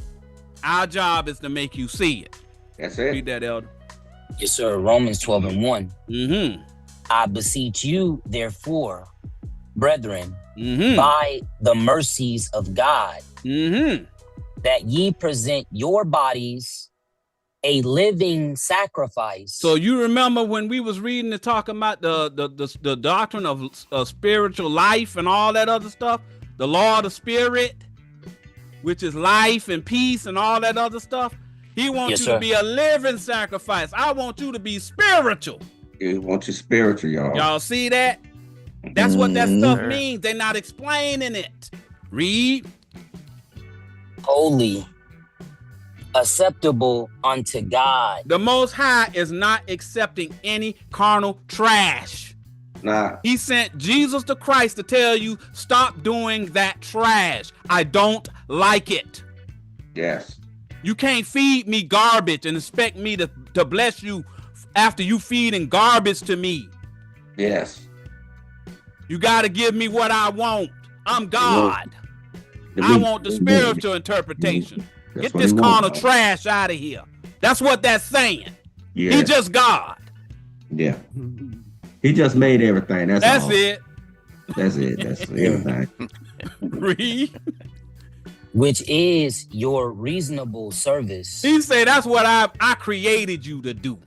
Our job is to make you see it. That's it. Read that, Elder. Yes, sir. Romans 12 and 1. I beseech you, therefore, brethren, by the mercies of God, that ye present your bodies a living sacrifice. So you remember when we was reading and talking about the doctrine of spiritual life and all that other stuff, the law of the spirit, which is life and peace and all that other stuff. He wants you to be a living sacrifice. I want you to be spiritual. He wants you spiritual, y'all. Y'all see that? That's what that stuff means. They're not explaining it. Read. Holy, acceptable unto God. The Most High is not accepting any carnal trash. Nah. He sent Jesus the Christ to tell you, stop doing that trash. I don't like it. Yes. You can't feed me garbage and expect me to bless you after you feeding garbage to me. Yes. You got to give me what I want. I'm God. I want the spiritual interpretation. Get this carnal trash out of here. That's what that's saying. Yeah. He just God. Yeah. He just made everything. That's all. It. That's it. That's everything. Read. Which is your reasonable service. He said that's what I created you to do.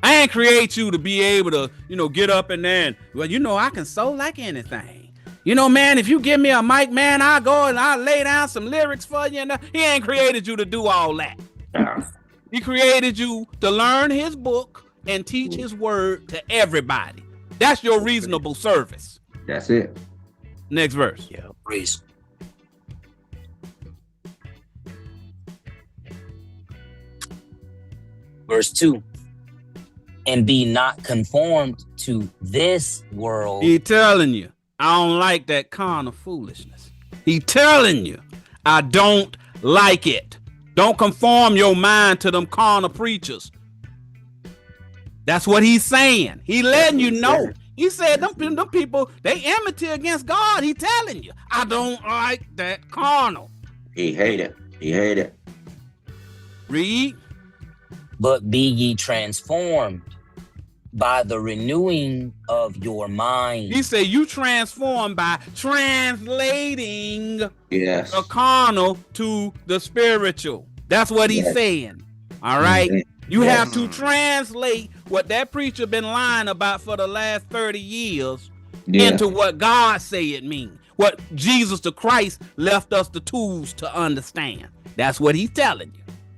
I ain't create you to be able to, get up and then, I can sew like anything. Man, if you give me a mic, man, I'll go and I'll lay down some lyrics for you. He ain't created you to do all that. He created you to learn his book and teach his word to everybody. That's your reasonable service. That's it. Next verse. Yeah, praise. Verse 2. And be not conformed to this world. He telling you, I don't like that carnal foolishness. He telling you, I don't like it. Don't conform your mind to them carnal preachers. That's what he's saying. He letting you know. He said them people, they enmity against God. He telling you, I don't like that carnal. He hate it. He hate it. Read. But be ye transformed by the renewing of your mind. He said you transformed by translating the carnal to the spiritual. That's what he's saying. All right. You have to translate what that preacher been lying about for the last 30 years into what God say it means. What Jesus the Christ left us the tools to understand. That's what he's telling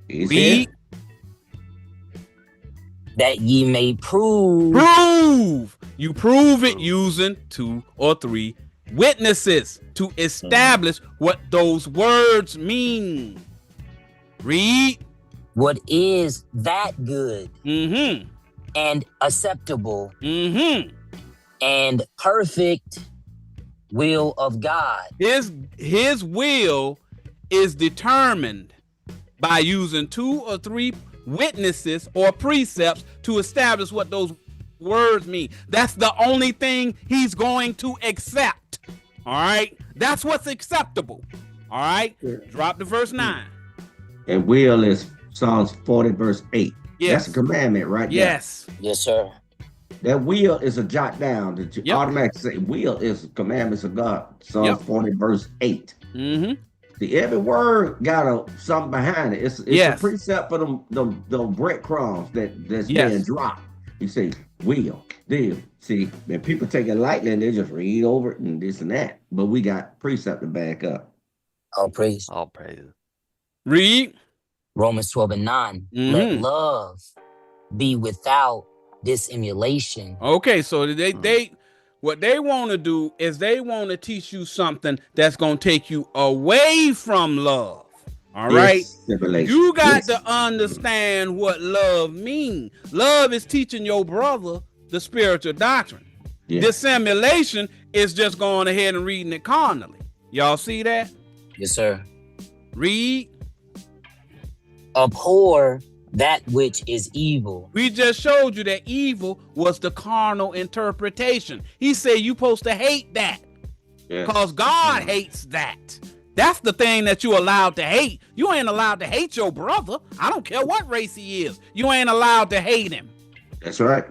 you. Read. That ye may prove. You prove it using 2 or 3 witnesses to establish what those words mean. Read. What is that good and acceptable and perfect will of God. His will is determined by using 2 or 3 witnesses or precepts to establish what those words mean. That's the only thing he's going to accept. All right. That's what's acceptable. All right. Drop to verse 9. And will is Psalms 40 verse 8. Yes. That's a commandment, right? Yes. There. Yes, sir. That will is a jot down that you automatically say will is commandments of God. Psalms 40 verse 8. See, every word got something behind it. It's a precept for them breadcrumbs that's being dropped. You say will, deal. See, when people take it lightly and they just read over it and this and that. But we got precept to back up. All praise. All praise. Read. Romans 12 and 9. Let love be without dissimulation. Okay, so they what they want to do is they want to teach you something that's going to take you away from love. All right. You got to understand what love means. Love is teaching your brother the spiritual doctrine. Dissimulation is just going ahead and reading it carnally. Y'all see that? Yes, sir. Read. Abhor that which is evil. We just showed you that evil was the carnal interpretation. He said you supposed to hate that because God hates that. That's the thing that you allowed to hate. You ain't allowed to hate your brother. I don't care what race he is. You ain't allowed to hate him. That's right.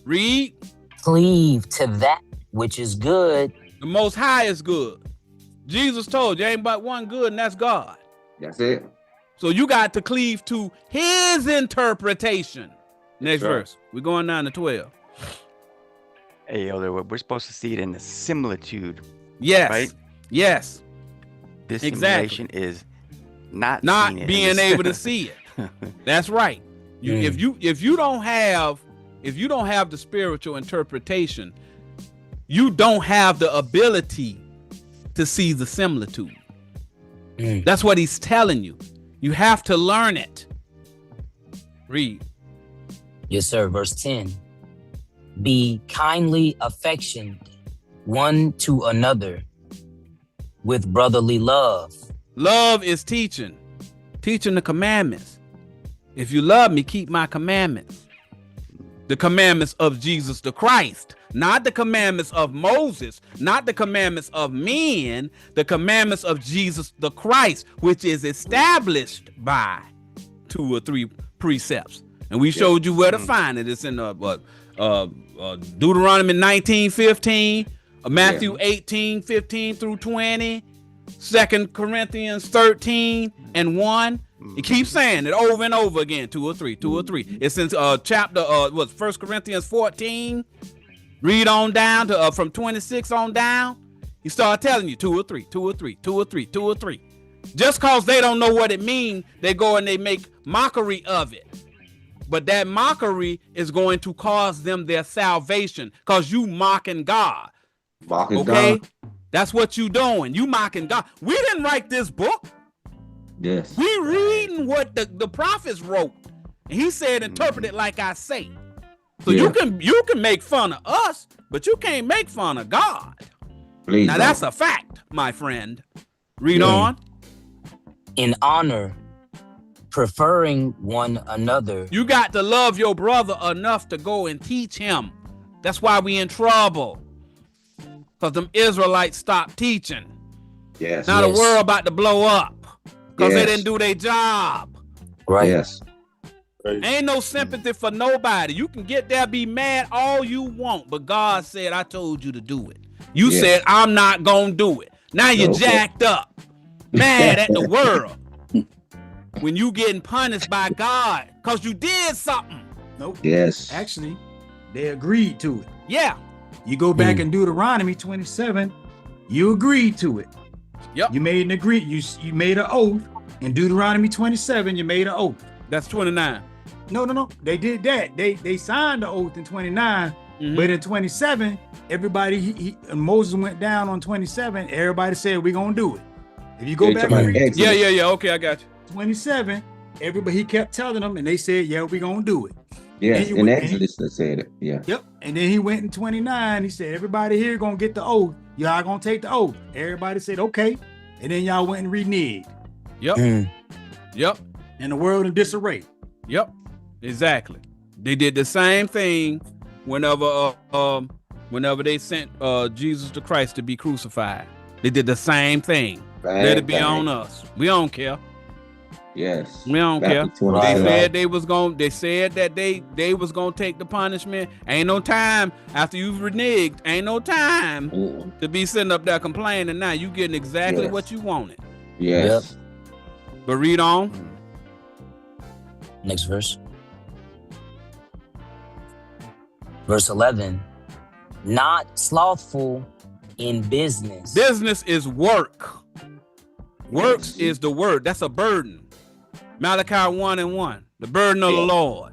Read. Cleave to that which is good. The Most High is good. Jesus told you ain't but one good, and that's God. That's it. So you got to cleave to his interpretation. Next verse. We're going down to 12. Hey, Elder, we're supposed to see it in the similitude. Yes. Right? Yes. This simulation is not being able to see it. That's right. If you don't have the spiritual interpretation, you don't have the ability to see the similitude. That's what he's telling you. You have to learn it. Read. Yes, sir. Verse 10. Be kindly affectioned one to another with brotherly love. Love is teaching. Teaching the commandments. If you love me, keep my commandments. The commandments of Jesus the Christ, not the commandments of Moses, not the commandments of men, the commandments of Jesus the Christ, which is established by 2 or 3 precepts. And we showed you where to find it. It's in Deuteronomy 19:15, Matthew 18:15 through 20, 2 Corinthians 13:1. It keeps saying it over and over again. 2 or 3. It's in chapter 1 Corinthians 14. Read on down to from 26 on down. He start telling you 2 or 3. Just cause they don't know what it means, they go and they make mockery of it. But that mockery is going to cause them their salvation, cause you mocking God. Okay, that's what you doing. You mocking God. We didn't write this book. Yes. We reading what the prophets wrote. And he said, interpret it like I say. So you can make fun of us, but you can't make fun of God. Please now don't. That's a fact, my friend. Read on. In honor, preferring one another. You got to love your brother enough to go and teach him. That's why we in trouble. Because them Israelites stopped teaching. Yes. Now the world about to blow up. Because they didn't do their job. Right. Yes. Ain't no sympathy for nobody. You can get there, be mad all you want, but God said, I told you to do it. You said, I'm not gonna do it. Now you're jacked up, mad at the world. When you getting punished by God because you did something. Nope. Yes. Actually, they agreed to it. Yeah. You go back in Deuteronomy 27, you agreed to it. Yep. You made an you made an oath. In Deuteronomy 27, you made an oath. That's 29. No. They did that. They signed the oath in 29, but in 27, everybody, Moses went down on 27. Everybody said, we're going to do it. If you go back and read Yeah. Okay, I got you. 27, everybody, he kept telling them, and they said, yeah, we're going to do it. Yes, in Exodus they said it. Yeah. Yep. And then he went in 29. He said, everybody here going to get the oath. Y'all going to take the oath. Everybody said, okay. And then y'all went and reneged. Yep. Yep. And the world in disarray. Yep. Exactly. They did the same thing whenever they sent Jesus the Christ to be crucified. They did the same thing. Let it be on us. We don't care. Yes. We don't care. They said they said that they was gonna take the punishment. Ain't no time after you've reneged. Ain't no time to be sitting up there complaining. Now you getting exactly what you wanted. Yes. But read on. Next verse. Verse 11. Not slothful in business. Business is work. Works is the word. That's a burden. Malachi 1:1. The burden of the Lord.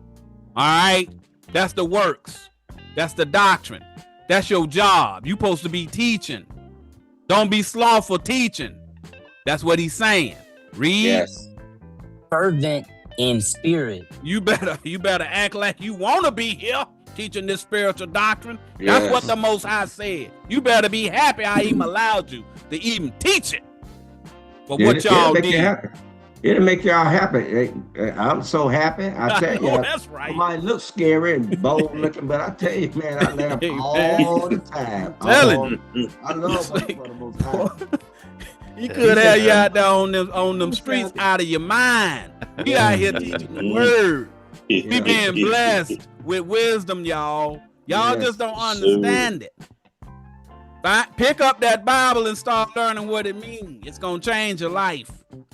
All right. That's the works. That's the doctrine. That's your job. You supposed to be teaching. Don't be slothful teaching. That's what he's saying. Read. Yes. Fervent in spirit. You better act like you want to be here teaching this spiritual doctrine. Yes. That's what the Most High said. You better be happy I even allowed you to even teach it. But what y'all did. It'll make y'all happy. I'm so happy. I tell you, that's right. It might look scary and bold looking, but I tell you, man, I laugh all the time. I love the Most High. He could have you out there on them streets out of your mind. He out here teaching the word. He being blessed with wisdom, y'all. Y'all just don't understand it. Pick up that Bible and start learning what it means. It's gonna change your life.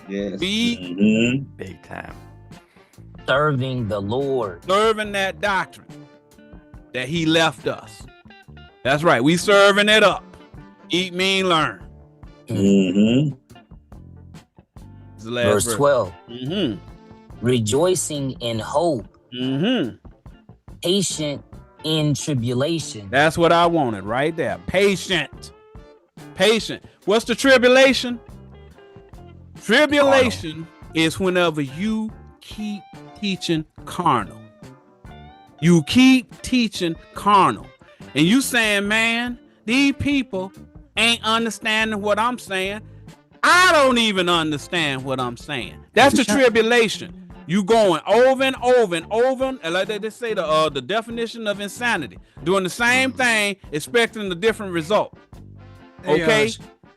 Yes. Big time. Serving the Lord. Serving that doctrine that he left us. That's right. We serving it up. Eat, mean, learn. Verse 12. Mm-hmm. Rejoicing in hope. Mm-hmm. Patient in tribulation. That's what I wanted right there. Patient. What's the tribulation? Tribulation is whenever you keep teaching carnal. You keep teaching carnal. And you saying, man, these people ain't understanding what I'm saying. I don't even understand what I'm saying. That's the tribulation. You going over and over and over, and like they say, the definition of insanity, doing the same thing, expecting a different result. Okay. Hey,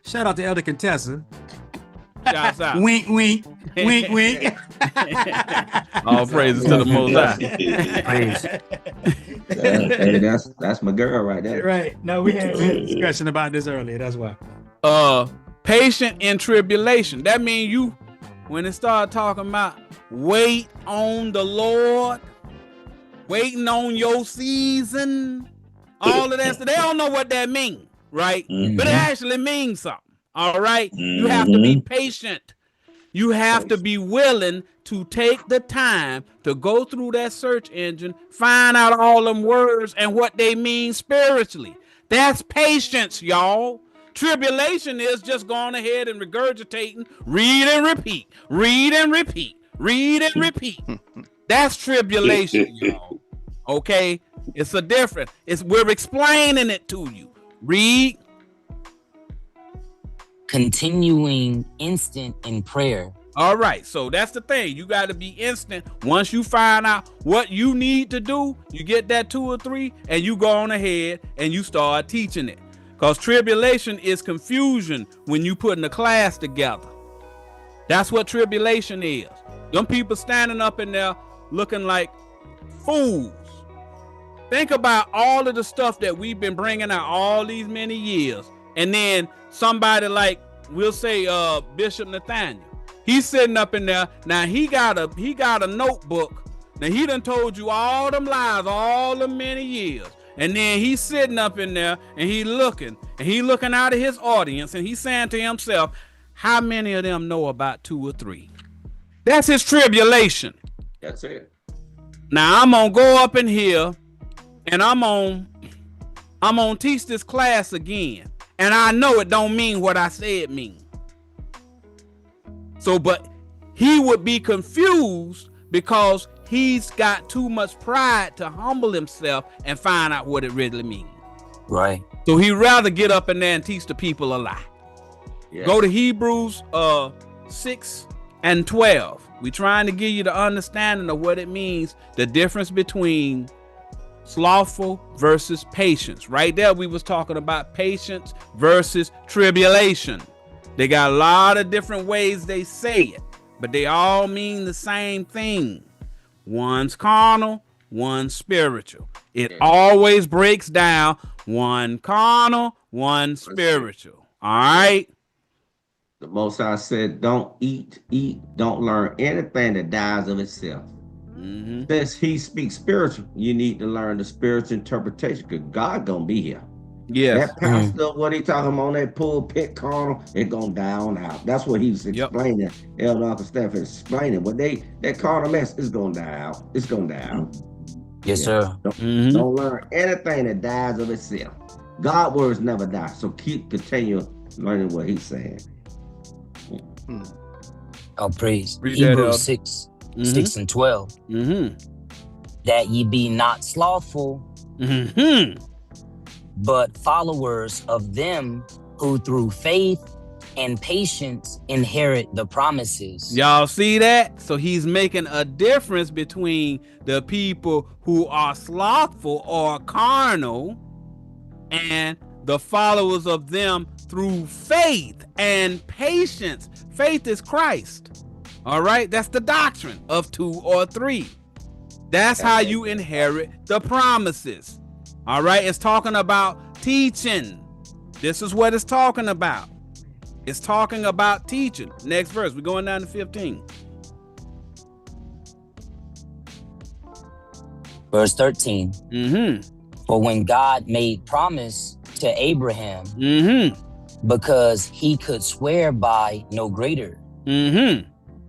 shout out to Elder Contessa. Shouts out. Wink, wink, wink, wink. All praises to the Most High. Praise. Hey, that's my girl right there. Right. No, we had a discussion about this earlier. That's why. Patient in tribulation. That means you, when it started talking about wait on the Lord, waiting on your season, all of that stuff, they don't know what that means, right? But it actually means something. All right. You have to be patient. You have to be willing to take the time to go through that search engine, find out all them words and what they mean spiritually. That's patience, y'all. Tribulation is just going ahead and regurgitating, read and repeat, read and repeat, read and repeat. That's tribulation, y'all. Okay? It's a difference. We're explaining it to you. Read. Continuing instant in prayer. All right, so that's the thing. You got to be instant. Once you find out what you need to do, you get that 2 or 3, and you go on ahead and you start teaching it. Because tribulation is confusion when you putting a class together. That's what tribulation is. Them people standing up in there looking like fools. Think about all of the stuff that we've been bringing out all these many years. And then somebody like, we'll say Bishop Nathaniel. He's sitting up in there. Now he got a notebook. Now he done told you all them lies all the many years. And then he's sitting up in there and he looking out of his audience and he's saying to himself, how many of them know about 2 or 3? That's his tribulation. That's it. Now I'm gonna go up in here and I'm gonna teach this class again. And I know it don't mean what I say it means. So, but he would be confused because he's got too much pride to humble himself and find out what it really means. Right. So he'd rather get up in there and teach the people a lie. Yes. Go to Hebrews 6 and 12. We're trying to give you the understanding of what it means, the difference between slothful versus patience. Right there, we was talking about patience versus tribulation. They got a lot of different ways they say it, but they all mean the same thing. One's carnal, one's spiritual. It always breaks down one carnal, one spiritual. All right? The Most High said, don't eat, don't learn anything that dies of itself. Since he speaks spiritual, you need to learn the spiritual interpretation because God gonna be here. Yes. That pastor, what he talking about on that pulpit carnal, it gonna die on out. That's what he was explaining. Elder Uncle Stafford explaining. But that carnal mess is gonna die out. It's gonna die out. Yes, sir. Don't learn anything that dies of itself. God's words never die. So continue learning what he's saying. Oh, praise. Appreciate Hebrews 6 and 12. That ye be not slothful, but followers of them who through faith and patience inherit the promises. Y'all see that? So he's making a difference between the people who are slothful or carnal and the followers of them through faith and patience. Faith is Christ. All right? That's the doctrine of 2 or 3. That's how you inherit the promises. All right? It's talking about teaching. This is what it's talking about. It's talking about teaching. Next verse. We're going down to 15. Verse 13. For when God made promise to Abraham, because he could swear by no greater,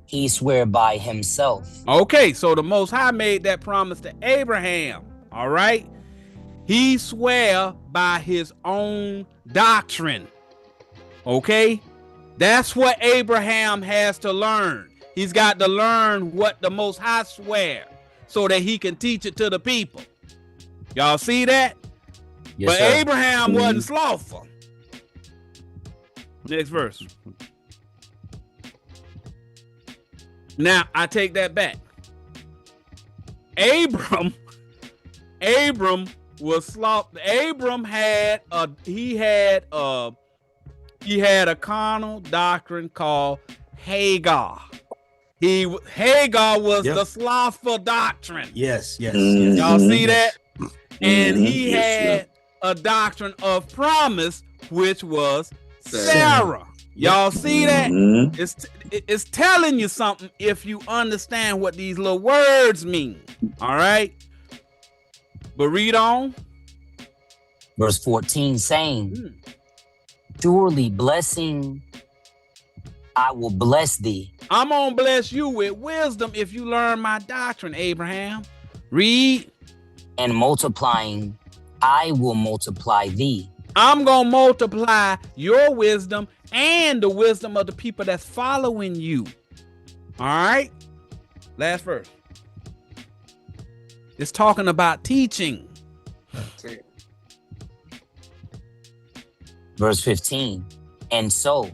he swear by himself. Okay, so the Most High made that promise to Abraham. All right? He swear by his own doctrine. Okay? That's what Abraham has to learn. He's got to learn what the Most High swear so that he can teach it to the people. Y'all see that? Yes, but sir. Abraham wasn't slothful. Next verse. Now I take that back. Abram was sloth. Abram had a carnal doctrine called Hagar. Hagar was the slothful doctrine. Yes. Y'all see that? And he Yes, had a doctrine of promise, which was Sarah. Y'all see that? It's telling you something if you understand what these little words mean. All right. But read on. Verse 14 saying, surely blessing, I will bless thee. I'm gonna bless you with wisdom if you learn my doctrine, Abraham. Read. And multiplying, I will multiply thee. I'm gonna multiply your wisdom and the wisdom of the people that's following you. All right. Last verse. It's talking about teaching. Verse 15. And so,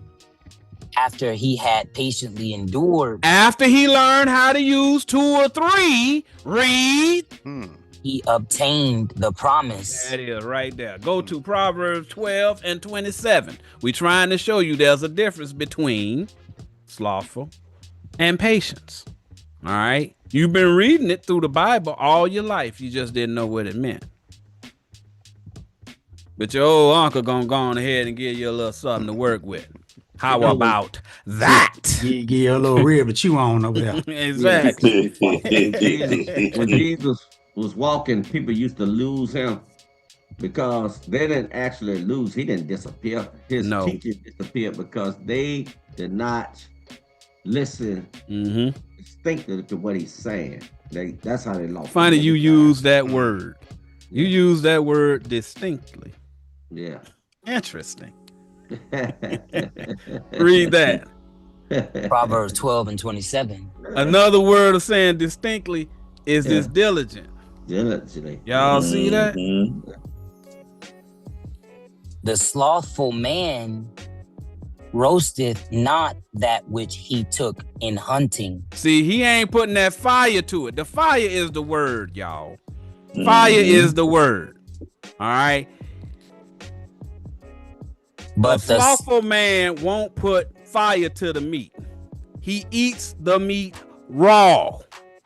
after he had patiently endured, After he learned how to use 2 or 3, read. he obtained the promise. That is right there. Go to Proverbs 12 and 27. We're trying to show you there's a difference between slothful and patience. All right. You've been reading it through the Bible all your life. You just didn't know what it meant. But your old uncle gonna go on ahead and give you a little something to work with. How about that? Give you a little rib to chew on over there. Exactly. When Jesus was walking, people used to lose him because they didn't actually lose. He didn't disappear. His teaching disappeared because they did not listen distinctly to what he's saying. That's how they lost. Funny you use that word. You use that word distinctly. Yeah. Interesting. Read that. Proverbs 12 and 27. Another word of saying distinctly is this diligent. Diligently. Y'all see that? The slothful man roasteth not that which he took in hunting. See, he ain't putting that fire to it. The fire is the word, y'all. Fire is the word. All right. But the slothful man won't put fire to the meat. He eats the meat raw.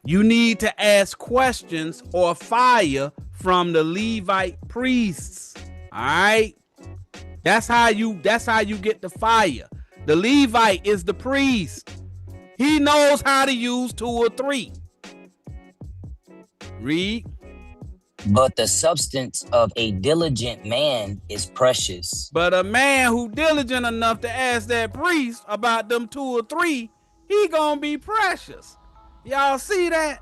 You need to ask questions or fire from the Levite priests. All right. That's how you get the fire. The Levite is the priest. He knows how to use 2 or 3. Read. But the substance of a diligent man is precious. But a man who diligent enough to ask that priest about them 2 or 3, he gonna be precious. Y'all see that?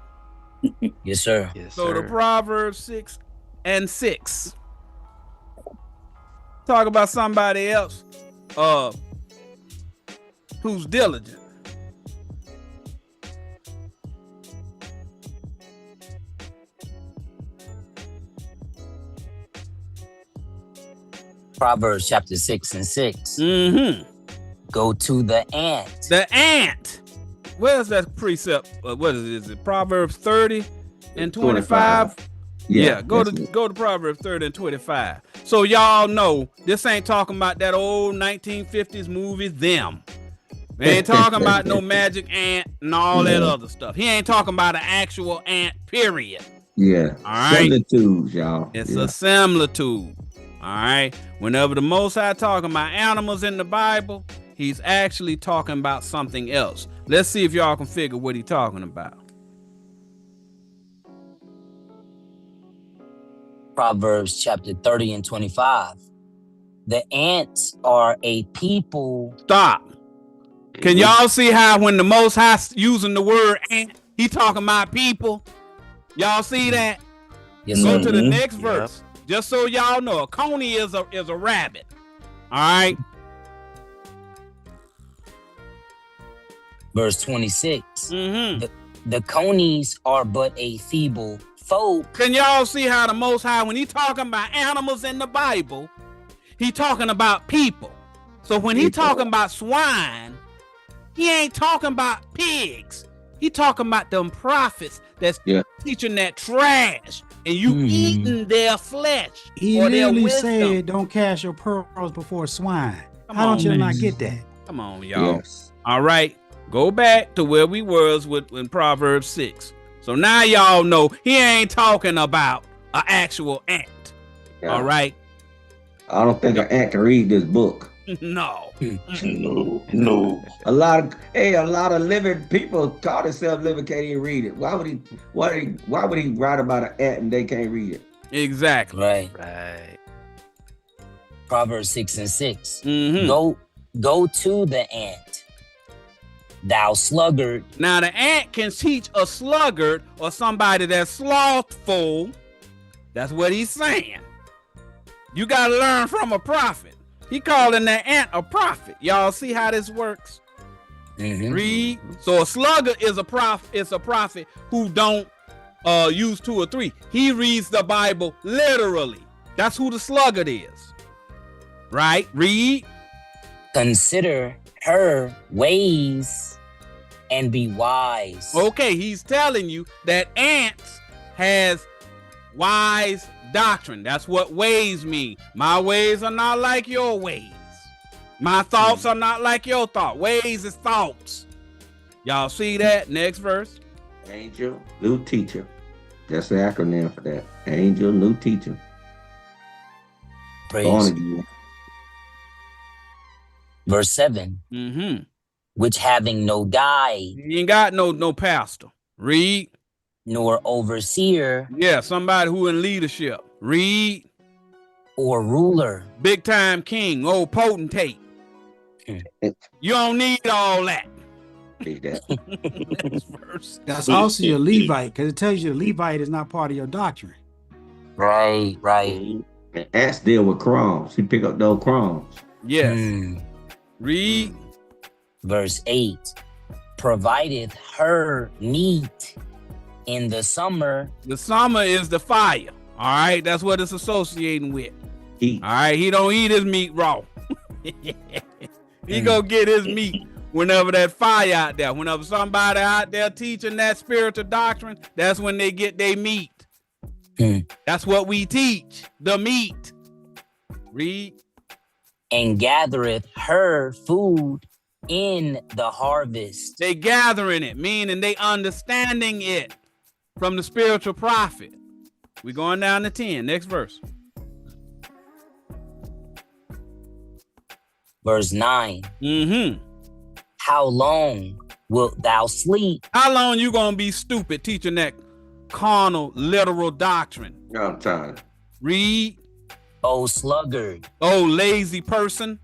Yes, sir. Yes, So sir. the Proverbs 6 and 6. Talk about somebody else who's diligent. Proverbs chapter 6 and 6. Go to the ant. The ant. Where's that precept? What is it? Is it Proverbs 30 and 25? Yeah, go to Proverbs 30 and 25. So y'all know this ain't talking about that old 1950s movie, Them. We ain't talking about no magic ant and all that other stuff. He ain't talking about an actual ant, period. Yeah. All right. Similitudes, y'all. It's a similitude. All right. Whenever the Most High talking about animals in the Bible, he's actually talking about something else. Let's see if y'all can figure what he's talking about. Proverbs chapter 30 and 25. The ants are a people. Stop. Can y'all see how when the Most High using the word ant, he talking about people? Y'all see that? Yes, Go sir. to the next verse. Just so y'all know, a coney is a rabbit. All right. Verse 26. Mm-hmm. The conies are but a feeble folk. Can y'all see how the Most High, when he talking about animals in the Bible, he talking about people. So when he talking about swine, he ain't talking about pigs. He talking about them prophets that's teaching that trash, and you eating their flesh. He or their literally wisdom. said, "Don't cast your pearls before swine." Come How on, don't you not man. get that? Come on, y'all. Yes. All right, go back to where we was in Proverbs 6. So now y'all know he ain't talking about an actual ant. Yeah. All right. I don't think an ant can read this book. No. No. A lot of living people call themselves living can't even read it. Why would he write about an ant and they can't read it? Exactly. Right. Proverbs 6 and 6. Mhm. Go to the ant, thou sluggard. Now the ant can teach a sluggard or somebody that's slothful. That's what he's saying. You got to learn from a prophet. He calling that ant a prophet. Y'all see how this works? Read. So a sluggard is a prophet. It's a prophet who don't use 2 or 3. He reads the Bible literally. That's who the sluggard is. Right? Read. Consider her ways and be wise. Okay, he's telling you that ants has wise doctrine. That's what ways mean. My ways are not like your ways. My thoughts are not like your thought. Ways is thoughts. Y'all see that? Next verse. Angel, new teacher. That's the acronym for that. Angel, new teacher. Praise. Verse 7. Which having no guide. You ain't got no pastor. Read. Nor overseer. Yeah, somebody who in leadership. Read. Or ruler. Big time king, old potentate. You don't need all that. Next verse. That's also your Levite, because it tells you the Levite is not part of your doctrine. Right. And ants deal with crumbs. He pick up those crumbs. Yes. Read. Verse 8. Provideth her meat in the summer. The summer is the fire. All right, that's what it's associating with. Eat. All right, he don't eat his meat raw. He go get his meat whenever that fire out there. Whenever somebody out there teaching that spiritual doctrine, that's when they get their meat. That's what we teach, the meat. Read. And gathereth her food in the harvest. They gathering it, meaning they understanding it from the spiritual prophet. We going down to 10. Next verse. Verse 9. How long wilt thou sleep? How long you gonna be stupid teaching that carnal, literal doctrine? I'm tired. Read. O sluggard. Oh, lazy person.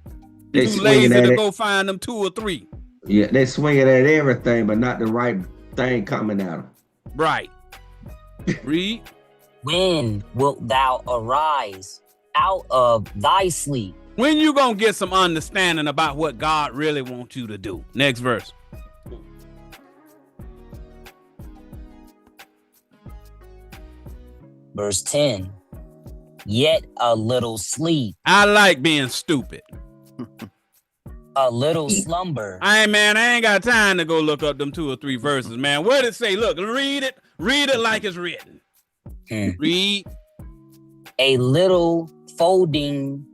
They Too lazy swinging at to it. go find them 2 or 3. Yeah, they swinging at everything, but not the right thing coming at them. Right. Read. When wilt thou arise out of thy sleep? When you gonna get some understanding about what God really wants you to do? Next verse. Verse 10. Yet a little sleep. I like being stupid. A little slumber. I ain't got time to go look up them 2 or 3 verses, man. What did it say? Look, read it like it's written. Read. A little folding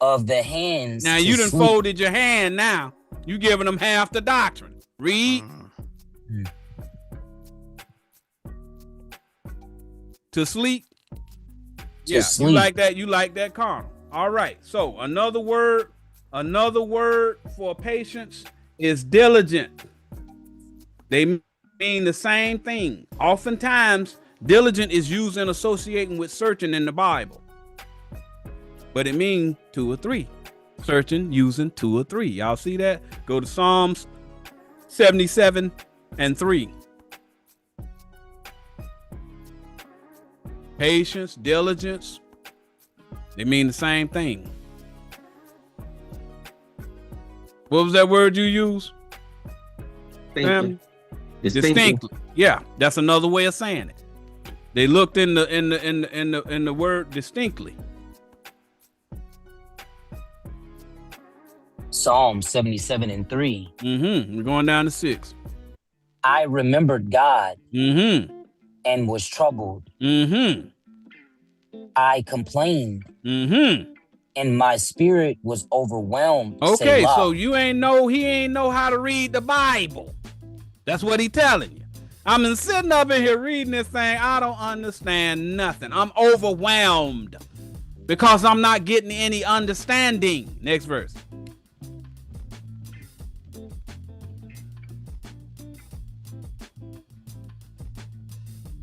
of the hands. Now you done folded your hand now. You giving them half the doctrine. Read. To sleep. Yeah, sleep. You like that carnal. All right. So another word for patience is diligent. They mean the same thing. Oftentimes, diligent is used in associating with searching in the Bible. But it means 2 or 3. Searching using 2 or 3. Y'all see that? Go to Psalms 77 and 3. Patience, diligence, they mean the same thing. What was that word you used? Distinctly. Yeah, that's another way of saying it. They looked in the word distinctly. Psalm 77 and 3. We're going down to 6. I remembered God Mm-hmm. and was troubled. Mm-hmm. I complained, Mm-hmm. and my spirit was overwhelmed. Okay, Selah. so he ain't know how to read the Bible. That's what he telling you. I'm sitting up in here reading this thing. I don't understand nothing. I'm overwhelmed because I'm not getting any understanding. Next verse.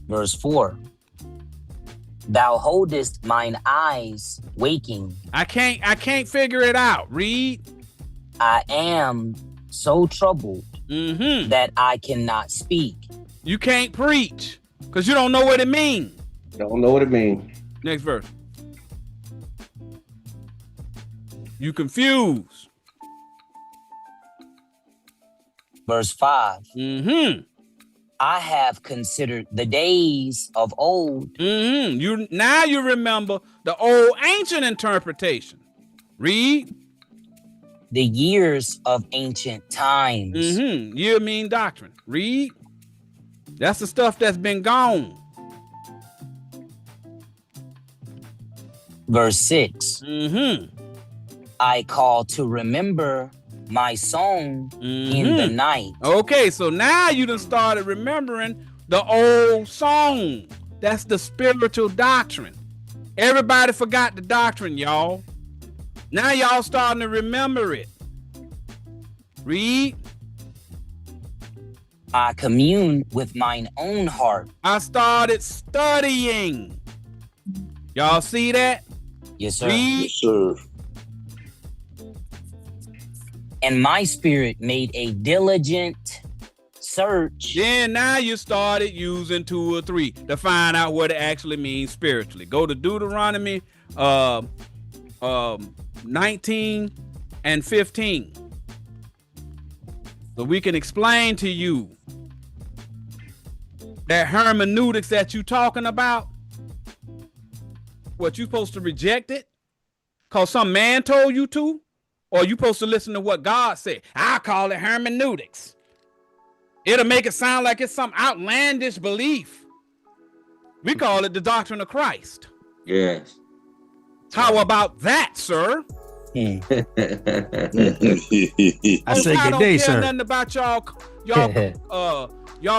Verse 4. Thou holdest mine eyes waking. I can't figure it out. Read. I am so troubled Mm-hmm. that I cannot speak. You can't preach because you don't know what it means. Don't know what it means. Next verse. You confused. Verse 5. Mm-hmm. I have considered the days of old. Mm-hmm. You remember the old ancient interpretation. Read. The years of ancient times. Mm-hmm. Year mean doctrine. Read. That's the stuff that's been gone. Verse 6. Mm-hmm. I call to remember my song in the night. Okay, so now you done started remembering the old song. That's the spiritual doctrine. Everybody forgot the doctrine, y'all. Now y'all starting to remember it. Read. I commune with mine own heart. I started studying. Y'all see that? Yes, sir. Read. Yes, sir. And my spirit made a diligent search. Then now you started using 2 or 3 to find out what it actually means spiritually. Go to Deuteronomy 19 and 15. So we can explain to you that hermeneutics that you talking about. What, you supposed to reject it? Cause some man told you to? Or you supposed to listen to what God said? I call it hermeneutics. It'll make it sound like it's some outlandish belief. We call it the doctrine of Christ. Yes. How about that, sir? I Oh, say I good don't day, care sir. nothing about y'all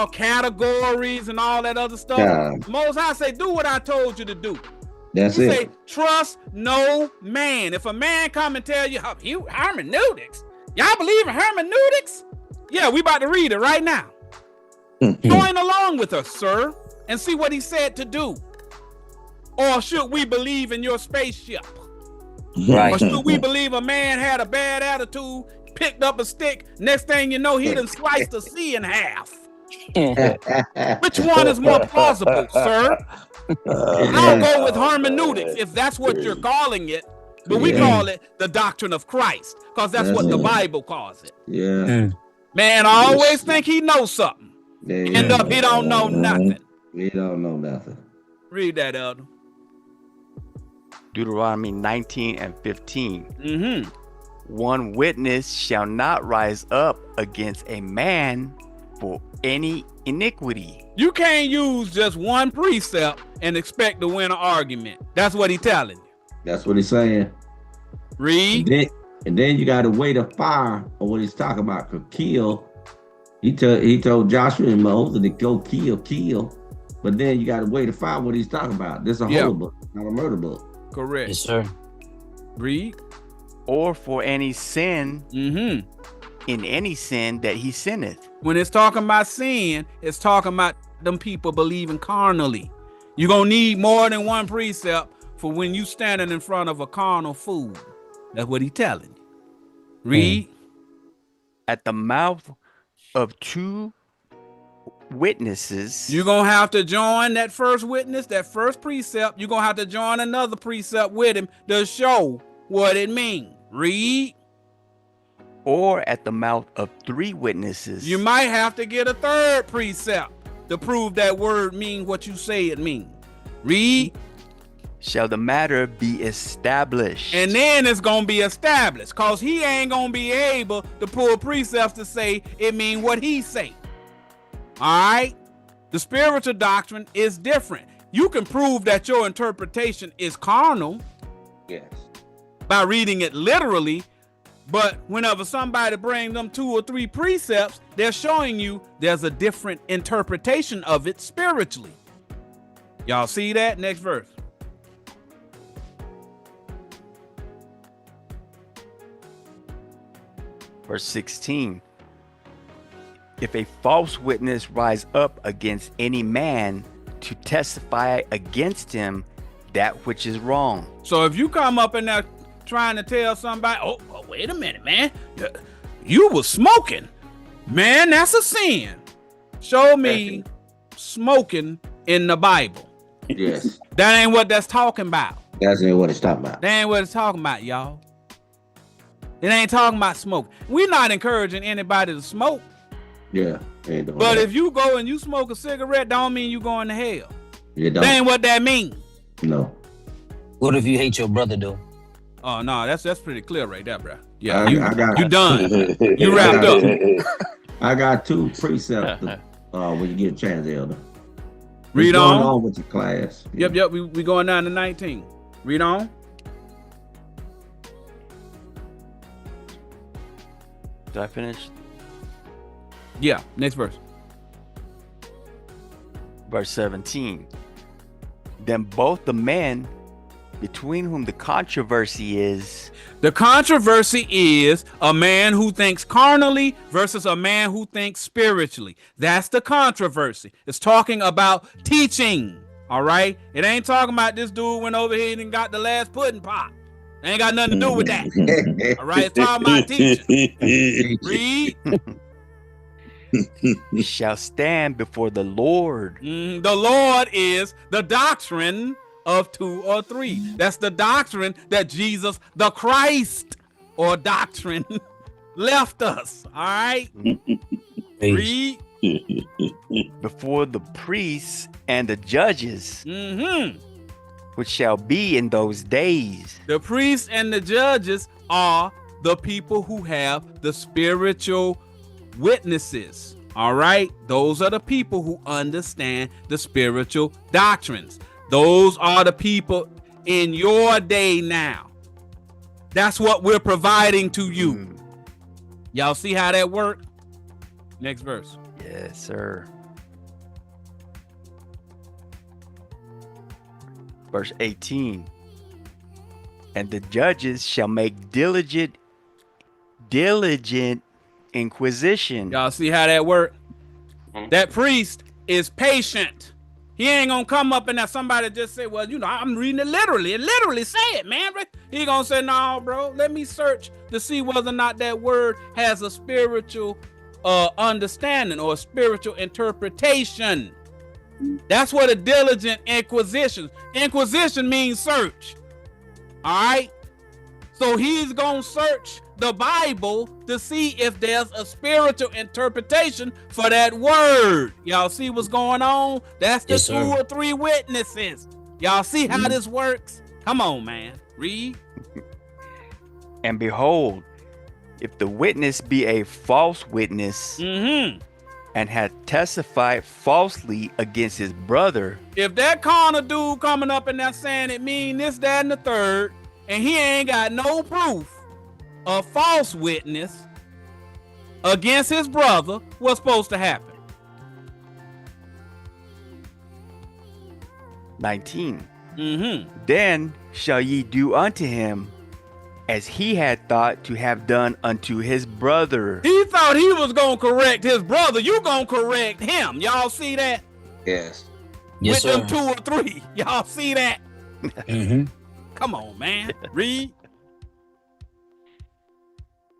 categories and all that other stuff. Yeah. Most High say, do what I told you to do. That's He it. say, trust no man. If a man come and tell you hermeneutics, y'all believe in hermeneutics? Yeah, we about to read it right now. Join along with us, sir, and see what he said to do. Or should we believe in your spaceship? Right. Or should we believe a man had a bad attitude, picked up a stick, next thing you know, he done sliced the sea in half? Which one is more plausible, sir? I'll go with hermeneutics if that's what you're calling it, but we call it the doctrine of Christ because that's what the Bible calls it. Yeah. Man, I always think he knows something. End up he don't know nothing. We don't know nothing. Read that, Elder. Deuteronomy 19 and 15. Mm-hmm. One witness shall not rise up against a man for any iniquity. You can't use just one precept and expect to win an argument. That's what he's telling you. That's what he's saying. Read. And then you got to wait a fire on what he's talking about. Cause kill. He told Joshua and Moses to go kill. But then you got to wait a fire what he's talking about. This is a holy book, not a murder book. Correct. Yes, sir. Read. Or for any sin Mm-hmm. in any sin that he sinneth. When it's talking about sin, it's talking about them people believing carnally. You're going to need more than one precept for when you standing in front of a carnal fool. That's what he's telling you. Read. At the mouth of 2 witnesses. You're going to have to join that first witness, that first precept. You're going to have to join another precept with him to show what it means. Read. Or at the mouth of 3 witnesses. You might have to get a third precept to prove that word means what you say it means. Read. Shall the matter be established. And then it's going to be established because he ain't going to be able to pull precepts to say it mean what he say. All right. The spiritual doctrine is different. You can prove that your interpretation is carnal Yes. by reading it literally, but whenever somebody brings them 2 or 3 precepts, they're showing you there's a different interpretation of it spiritually. Y'all see that? Next verse. Verse 16. If a false witness rise up against any man to testify against him that which is wrong. So if you come up in there trying to tell somebody, oh, wait a minute, man, you was smoking, man, that's a sin. Show me smoking in the Bible. Yes. That ain't what that's talking about. That's what it's talking about. That ain't what it's talking about, y'all. It ain't talking about smoke. We're not encouraging anybody to smoke. Yeah. Ain't doing But that. if you go and you smoke a cigarette, don't mean you going to hell. You That don't. ain't what that means. No. What if you hate your brother though? Oh no, that's pretty clear right there, bro. Yeah, I got you done. You wrapped up. I got 2 precepts when you get a chance, Elder. Read What's going on. with your class? Yep. We going down to 19. Read on. Did I finish? Yeah, next verse. Verse 17. Then both the men between whom the controversy is. The controversy is a man who thinks carnally versus a man who thinks spiritually. That's the controversy. It's talking about teaching. All right. It ain't talking about this dude went over here and got the last pudding pop. It ain't got nothing to do with that. All right. It's talking about teaching. Read. Shall stand before the Lord. The Lord is the doctrine of 2 or 3. That's the doctrine that Jesus, the Christ, or doctrine, left us. All right. Read. Before the priests and the judges, which shall be in those days. The priests and the judges are the people who have the spiritual witnesses. All right. Those are the people who understand the spiritual doctrines. Those are the people in your day now. That's what we're providing to you. Y'all see how that works? Next verse. Yes, sir. Verse 18. And the judges shall make diligent inquisition. Y'all see how that works? That priest is patient. He ain't gonna come up and that somebody just say, well, you know, I'm reading it literally. It literally say it, man. He gonna say, no, bro, let me search to see whether or not that word has a spiritual understanding or a spiritual interpretation. That's what a diligent inquisition. Inquisition means search. All right. So he's gonna search the Bible to see if there's a spiritual interpretation for that word. Y'all see what's going on? That's the Yes, 2 sir. or 3 witnesses. Y'all see how this works? Come on, man. Read. And behold, if the witness be a false witness and had testified falsely against his brother. If that carnal dude coming up and that saying it mean this, that, and the third, and he ain't got no proof of false witness against his brother, what's supposed to happen? 19. Then shall ye do unto him as he had thought to have done unto his brother. He thought he was gonna correct his brother. You gonna correct him. Y'all see that? Yes. Yes, With sir. them 2 or 3. Y'all see that? Come on, man. Read.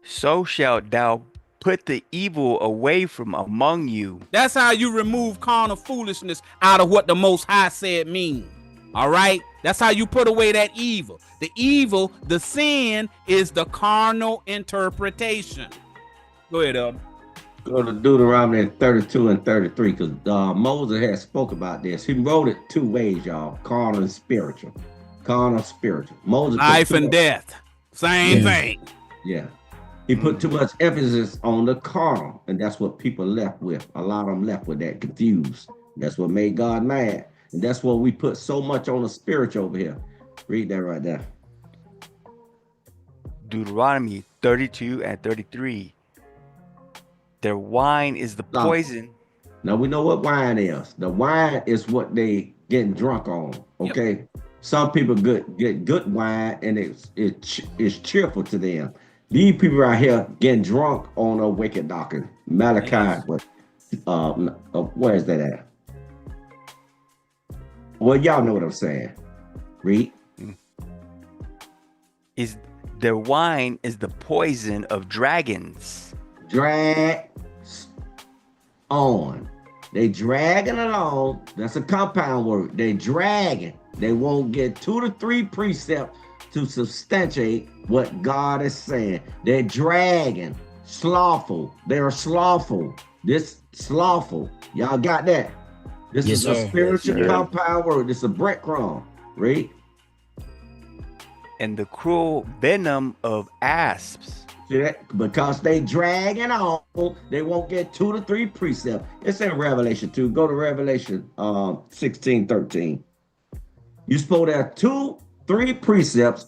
So shalt thou put the evil away from among you. That's how you remove carnal foolishness out of what the Most High said mean. All right? That's how you put away that evil. The evil, the sin, is the carnal interpretation. Go ahead, Elder. Go to Deuteronomy 32 and 33, because Moses has spoke about this. He wrote it 2 ways, y'all. Carnal and spiritual. Carnal, spiritual. Moses. Life and death. Same thing. Yeah. He put too much emphasis on the carnal, and that's what people left with. A lot of them left with that, confused. That's what made God mad. And that's what we put so much on the spiritual over here. Read that right there. Deuteronomy 32 and 33. Their wine is the Stop. poison. Now we know what wine is. The wine is what they getting drunk on. Okay. Some people get good wine and it's cheerful to them. These people right here getting drunk on a wicked doctrine. Malachi, where is that at? Well, y'all know what I'm saying. Read. Their wine is the poison of dragons. Drag on. They dragging along. That's a compound word. They dragging. They won't get 2 to 3 precepts to substantiate what God is saying. They're dragging. Slothful. They're slothful. This slothful. Y'all got that? This Yes, is sir. a spiritual Yes, sir. compound word. This is a breadcrumb. Read. And the cruel venom of asps. See that? Because they dragging on, they won't get 2 to 3 precepts. It's in Revelation 2. Go to Revelation 16:13. You're supposed to have 2, 3 precepts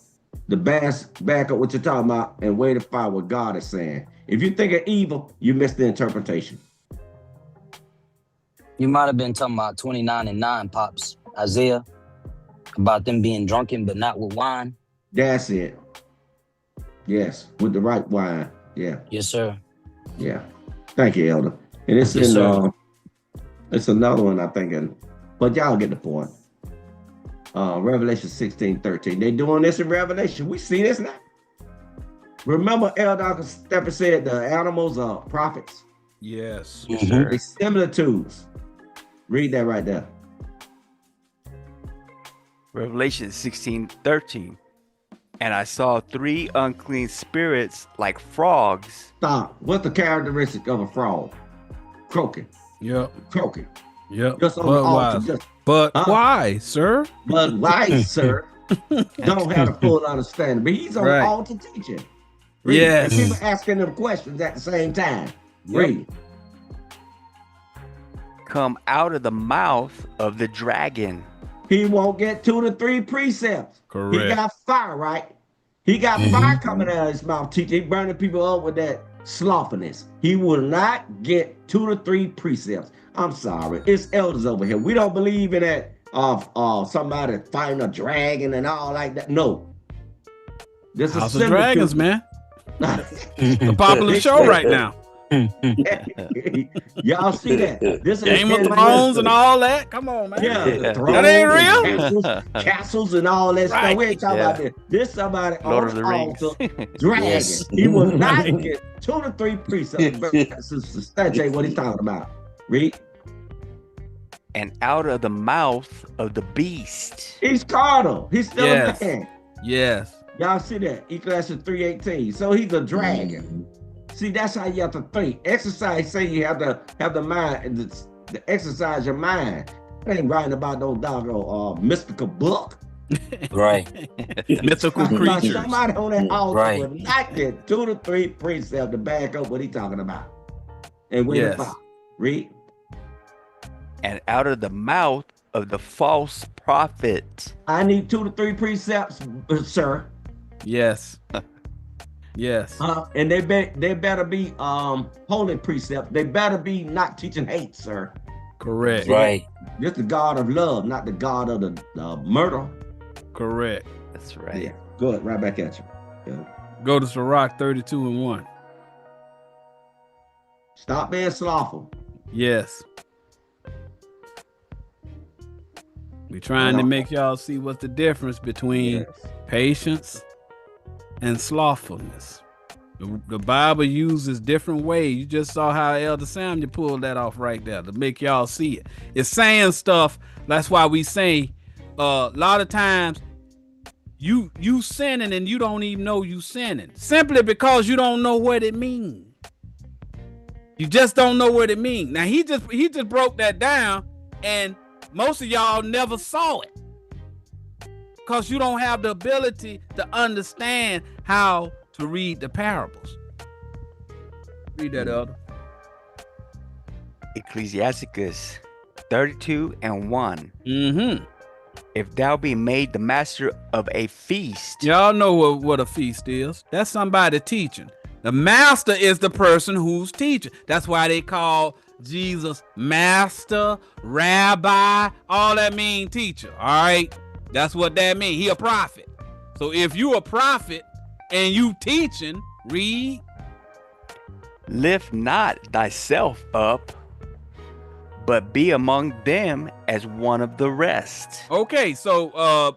to back up what you're talking about and wait to find what God is saying. If you think of evil, you miss the interpretation. You might have been talking about 29 and 9, Pops. Isaiah, about them being drunken, but not with wine. That's it. Yes, with the right wine. Yeah, Yes, sir. yeah. Thank you, Elder. And it's Yes, in sir. it's another one I think, but y'all get the point. Revelation 16:13. They doing this in Revelation. We see this now. Remember, Elder Stephen said the animals are prophets. Yes. Mhm. They similitudes. Read that right there. Revelation 16:13. And I saw 3 unclean spirits like frogs. Stop. What's the characteristic of a frog? Croaking. Yep. Croaking. Yep. Just on the But why? altar. But Huh? why, sir? But why, sir? Don't have a full understanding. But he's on Right. the altar teaching. Read. Yes. And people asking them questions at the same time. Yep. Read. Come out of the mouth of the dragon. He won't get 2 to 3 precepts. He Correct. got fire, right? He got fire coming out of his mouth teaching. He burning people up with that slothfulness. He will not get 2 to 3 precepts. I'm sorry. It's elders over here. We don't believe in that somebody fighting a dragon and all like that. No. This House is of Dragons, man. The popular They- show right now. Y'all see that? This is Game of his Thrones wisdom. and all that. Come on, man. Yeah, the That thrones ain't and real? castles and all that stuff. Right. We ain't talking Yeah. about this. This somebody Lord on of the the Rings. altar dragging. Yes. He will not get 2 to 3 precepts to substantiate what he's talking about. Read. And out of the mouth of the beast. He's carnal. He's still Yes. a man. Yes. Y'all see that? Ecclesiastes 3:18. So he's a dragon. See, that's how you have to think. Exercise say you have to have the mind, to exercise your mind. I ain't writing about no doggone mystical book. Right. Mythical Talking about creatures. somebody on that altar Right. will not get 2 to 3 precepts to back up what he's talking about. And wait Yes. about. Read. And out of the mouth of the false prophet. I need 2 to 3 precepts, sir. Yes. Yes. And they better be holy precepts. They better be not teaching hate, sir. Correct. Right. This the God of love, not the God of the murder. Correct. That's right. Yeah. Good. Right back at you. Yeah. Go to Sirach 32:1. Stop being slothful. Yes. We trying to make y'all see what's the difference between Yes. patience and slothfulness. The Bible uses different ways. You just saw how Elder Samuel pulled that off right there to make y'all see it. It's saying stuff. That's why we say a lot of times you sinning and you don't even know you sinning simply because you don't know what it means. You just don't know what it means. Now he just broke that down, and most of y'all never saw it because you don't have the ability to understand how to read the parables. Read that, Elder. Ecclesiasticus 32:1. Mm-hmm. If thou be made the master of a feast, Y'all know what a feast is. That's somebody teaching. The master is the person who's teaching. That's why they call Jesus master, rabbi, all that mean teacher. All right. That's what that means. He a prophet. So if you a prophet and you teaching, read. lift not thyself up, but be among them as one of the rest. Okay, so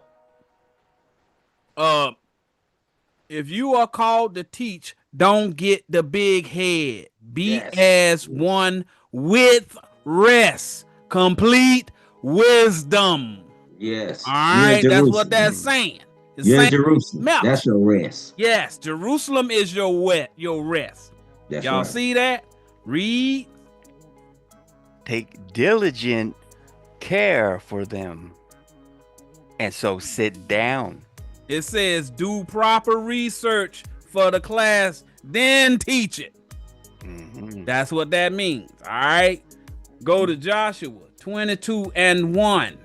if you are called to teach, don't get the big head. Be Yes. as one with rest, complete wisdom. Yes. All You're in right, that's what Jerusalem. that's saying. It's You're in saying Jerusalem. mouth. That's your rest. Yes, Jerusalem is your rest. That's Y'all right. see that? Read. Take diligent care for them, and so sit down. It says do proper research for the class, then teach it. Mhm. That's what that means. All right. Go to Joshua 22:1.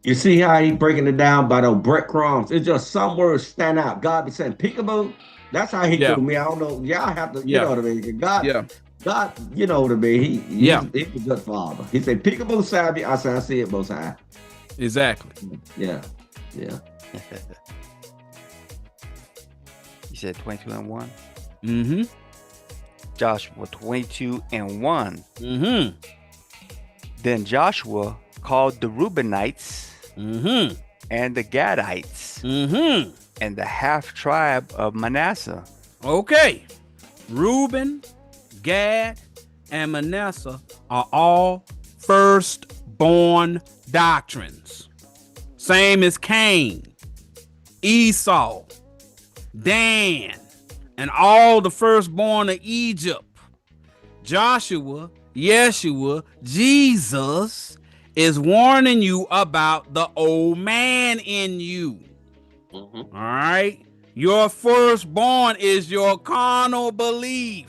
You see how he breaking it down by those breadcrumbs? It's just some words stand out. God be saying peekaboo. That's how he Yeah. do me. I don't know. Y'all have to, you Yeah. know what I mean? God, Yeah. God, you know what I mean? He's Yeah. a good father. He said peekaboo savvy. I said, I see it both sides. Exactly. Yeah. Yeah. You said 22:1. Mm-hmm. Joshua 22:1. Mm-hmm. Then Joshua called the Reubenites Mm-hmm. and the Gadites Mm-hmm. and the half tribe of Manasseh. Okay. Reuben, Gad, and Manasseh are all firstborn doctrines. Same as Cain, Esau, Dan, and all the firstborn of Egypt. Joshua, Yeshua, Jesus is warning you about the old man in you. All right. Your firstborn is your carnal belief.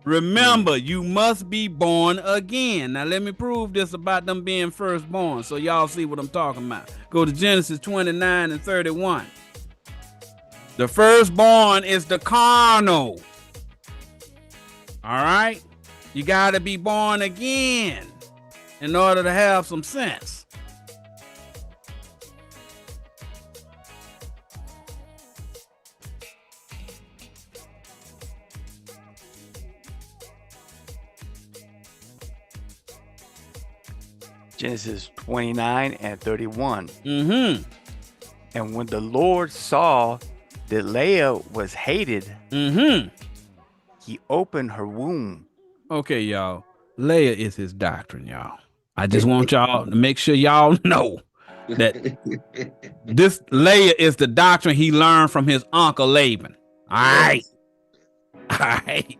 Remember, you must be born again. Now, let me prove this about them being firstborn so y'all see what I'm talking about. Go to Genesis 29:31. The firstborn is the carnal. All right. You got to be born again in order to have some sense. Genesis 29:31. Mm-hmm. And when the Lord saw that Leah was hated, Mm-hmm. he opened her womb. Okay, y'all. Leah is his doctrine, y'all. I just want y'all to make sure y'all know that this Leah is the doctrine he learned from his uncle Laban. All right. All right.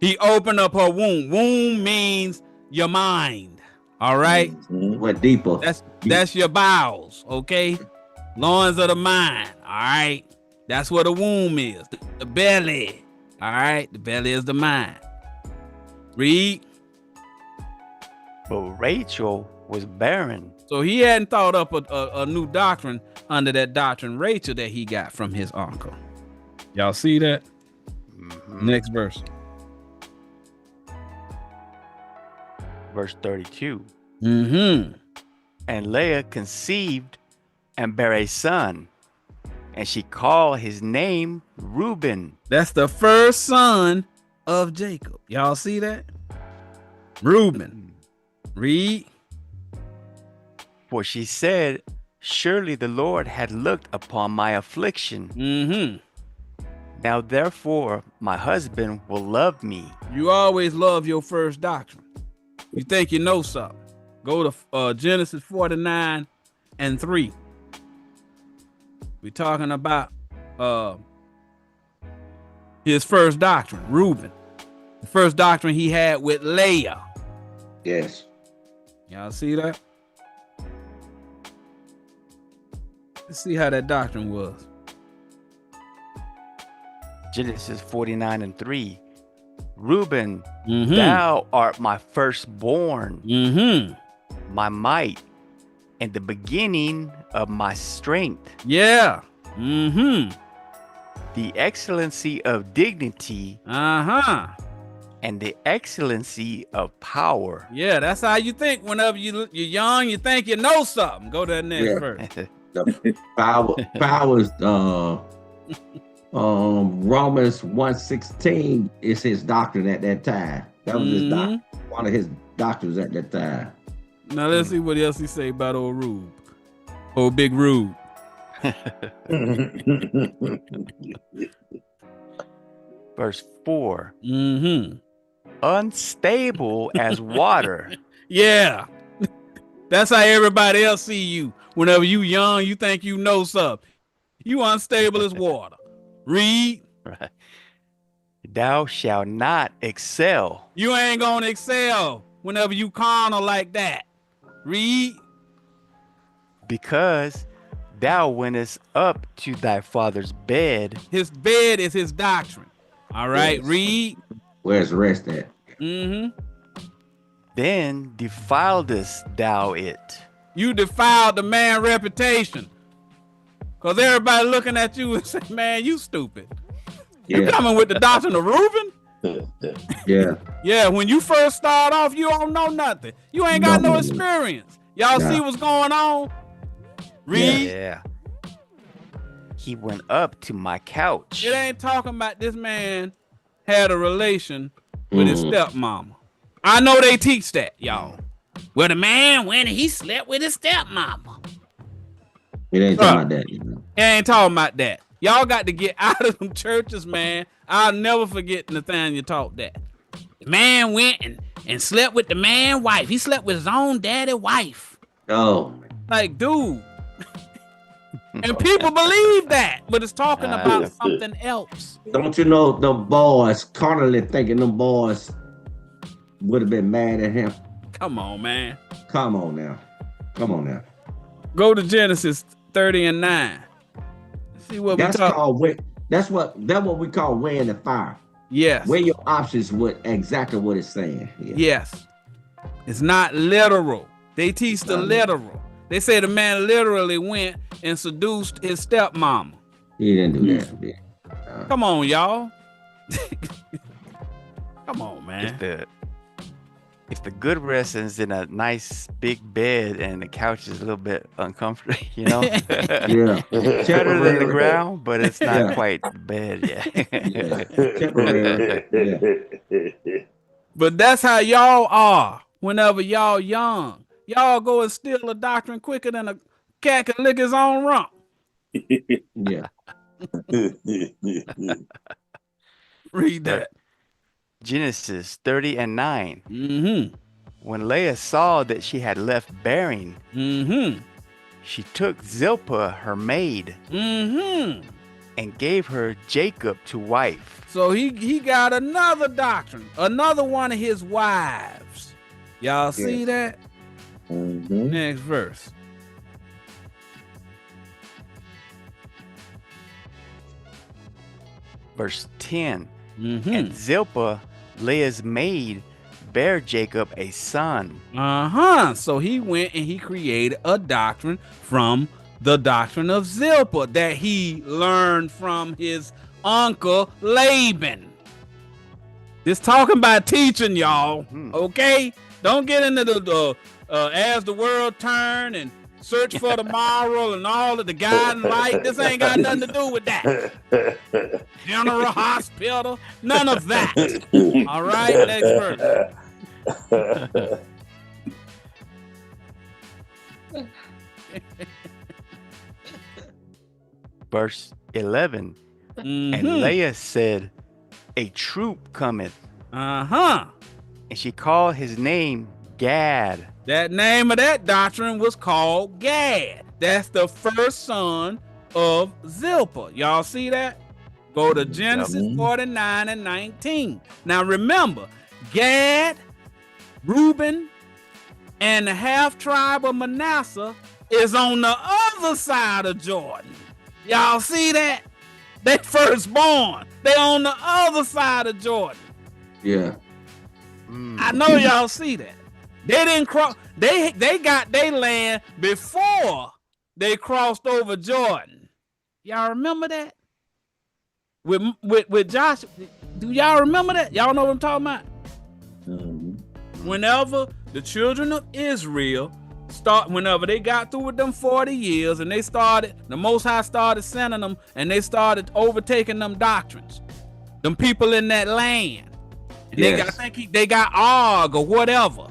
He opened up her womb. Womb means your mind. All right. Went deeper. That's your bowels, okay? Loins of the mind. All right. That's what a womb is. The belly. All right. The belly is the mind. Read. But Rachel was barren. So he hadn't thought up a new doctrine under that doctrine Rachel that he got from his uncle. Y'all see that? Mhm. Next verse. Verse 32. Mm-hmm. And Leah conceived and bare a son, and she called his name Reuben. That's the first son of Jacob. Y'all see that? Reuben. Read. For she said, surely the Lord had looked upon my affliction. Mm-hmm. Now therefore my husband will love me. You always love your first doctrine. You think you know something. Go to Genesis 49:3. We're talking about his first doctrine, Reuben. The first doctrine he had with Leah. Yes. Y'all see that? Let's see how that doctrine was. Genesis 49:3. Reuben, Mm-hmm. thou art my firstborn, Mm-hmm. my might, and the beginning of my strength, Yeah. Mm-hmm. the excellency of dignity, Uh-huh. and the excellency of power. Yeah, that's how you think whenever you're young, you think you know something. Go to the next Yeah. verse. The powers, Romans 1:16 is his doctrine at that time. That was his doctrine, one of his doctrines at that time. Now let's see what else he say about old Rube. Old Big Rube. Verse 4. Mm-hmm. Unstable as water. Yeah. That's how everybody else see you. Whenever you young, you think you know something. You unstable as water. Read. Right. Thou shalt not excel. You ain't gonna excel whenever you carnal like that. Read. Because thou wentest up to thy father's bed. His bed is his doctrine. All right, Yes. read. Where's the rest at? Mm-hmm. Then defiledest thou it. You defiled the man's reputation. Because everybody looking at you and say, man, you stupid. You Yeah, coming with the doctrine of Reuben? yeah. Yeah, when you first start off, you don't know nothing. You ain't got no experience. Y'all Nah. see what's going on? Read. Yeah. He went up to my couch. It ain't talking about this man had a relation with his stepmama. I know they teach that, y'all. Well, the man went and he slept with his stepmama. It ain't talking about that. You know? It ain't talking about that. Y'all got to get out of them churches, man. I'll never forget Nathaniel taught that. The man went and slept with the man's wife. He slept with his own daddy wife. Oh, Like, dude. And people believe that, but it's talking about something else. don't you know them boys carnally thinking them boys would have been mad at him? Come on, man. Come on now. Come on now. Go to Genesis 30:9. See what That's we talk. called that's what we call weighing the fire. Yes. Weigh your options with exactly what it's saying. Yeah. Yes. It's not literal. They teach the literal. They say the man literally went and seduced his stepmama. He didn't do that. Yeah. Come on, y'all. Come on, man. If the good residence in a nice big bed and the couch is a little bit uncomfortable, you know, Yeah. better than the ground, but it's not Yeah. quite the bed yet. Yeah. Temporary. Yeah. But that's how y'all are whenever y'all young. Y'all go and steal a doctrine quicker than a cat can lick his own rump. Yeah. Read that. Genesis 30:9. Mm-hmm. When Leah saw that she had left bearing, Mm-hmm. she took Zilpah, her maid, Mm-hmm. and gave her Jacob to wife. So he got another doctrine, another one of his wives. Y'all see that? Mhm. Next verse. Verse 10. Mm-hmm. And Zilpah, Leah's maid, bare Jacob a son. Uh-huh. So he went and he created a doctrine from the doctrine of Zilpah that he learned from his uncle Laban. This talking about teaching, y'all. Okay? Don't get into the as the world turn and search for the moral and all of the guiding light. This ain't got nothing to do with that. General Hospital, none of that. All right, next verse. Verse 11. Mhm. And Leah said, a troop cometh. Uh-huh. And she called his name Gad. That name of that doctrine was called Gad. That's the first son of Zilpah. Y'all see that? Go to Genesis 49 and 19. Now remember, Gad, Reuben, and the half tribe of Manasseh is on the other side of Jordan. Y'all see that? They firstborn. They on the other side of Jordan. Yeah. I know y'all see that. They didn't cross. They got their land before they crossed over Jordan. Y'all remember that? With Josh, do y'all remember that? Y'all know what I'm talking about? Whenever the children of Israel whenever they got through with them 40 years and the Most High started sending them and they started overtaking them doctrines, them people in that land. And Yes. they got Og or whatever.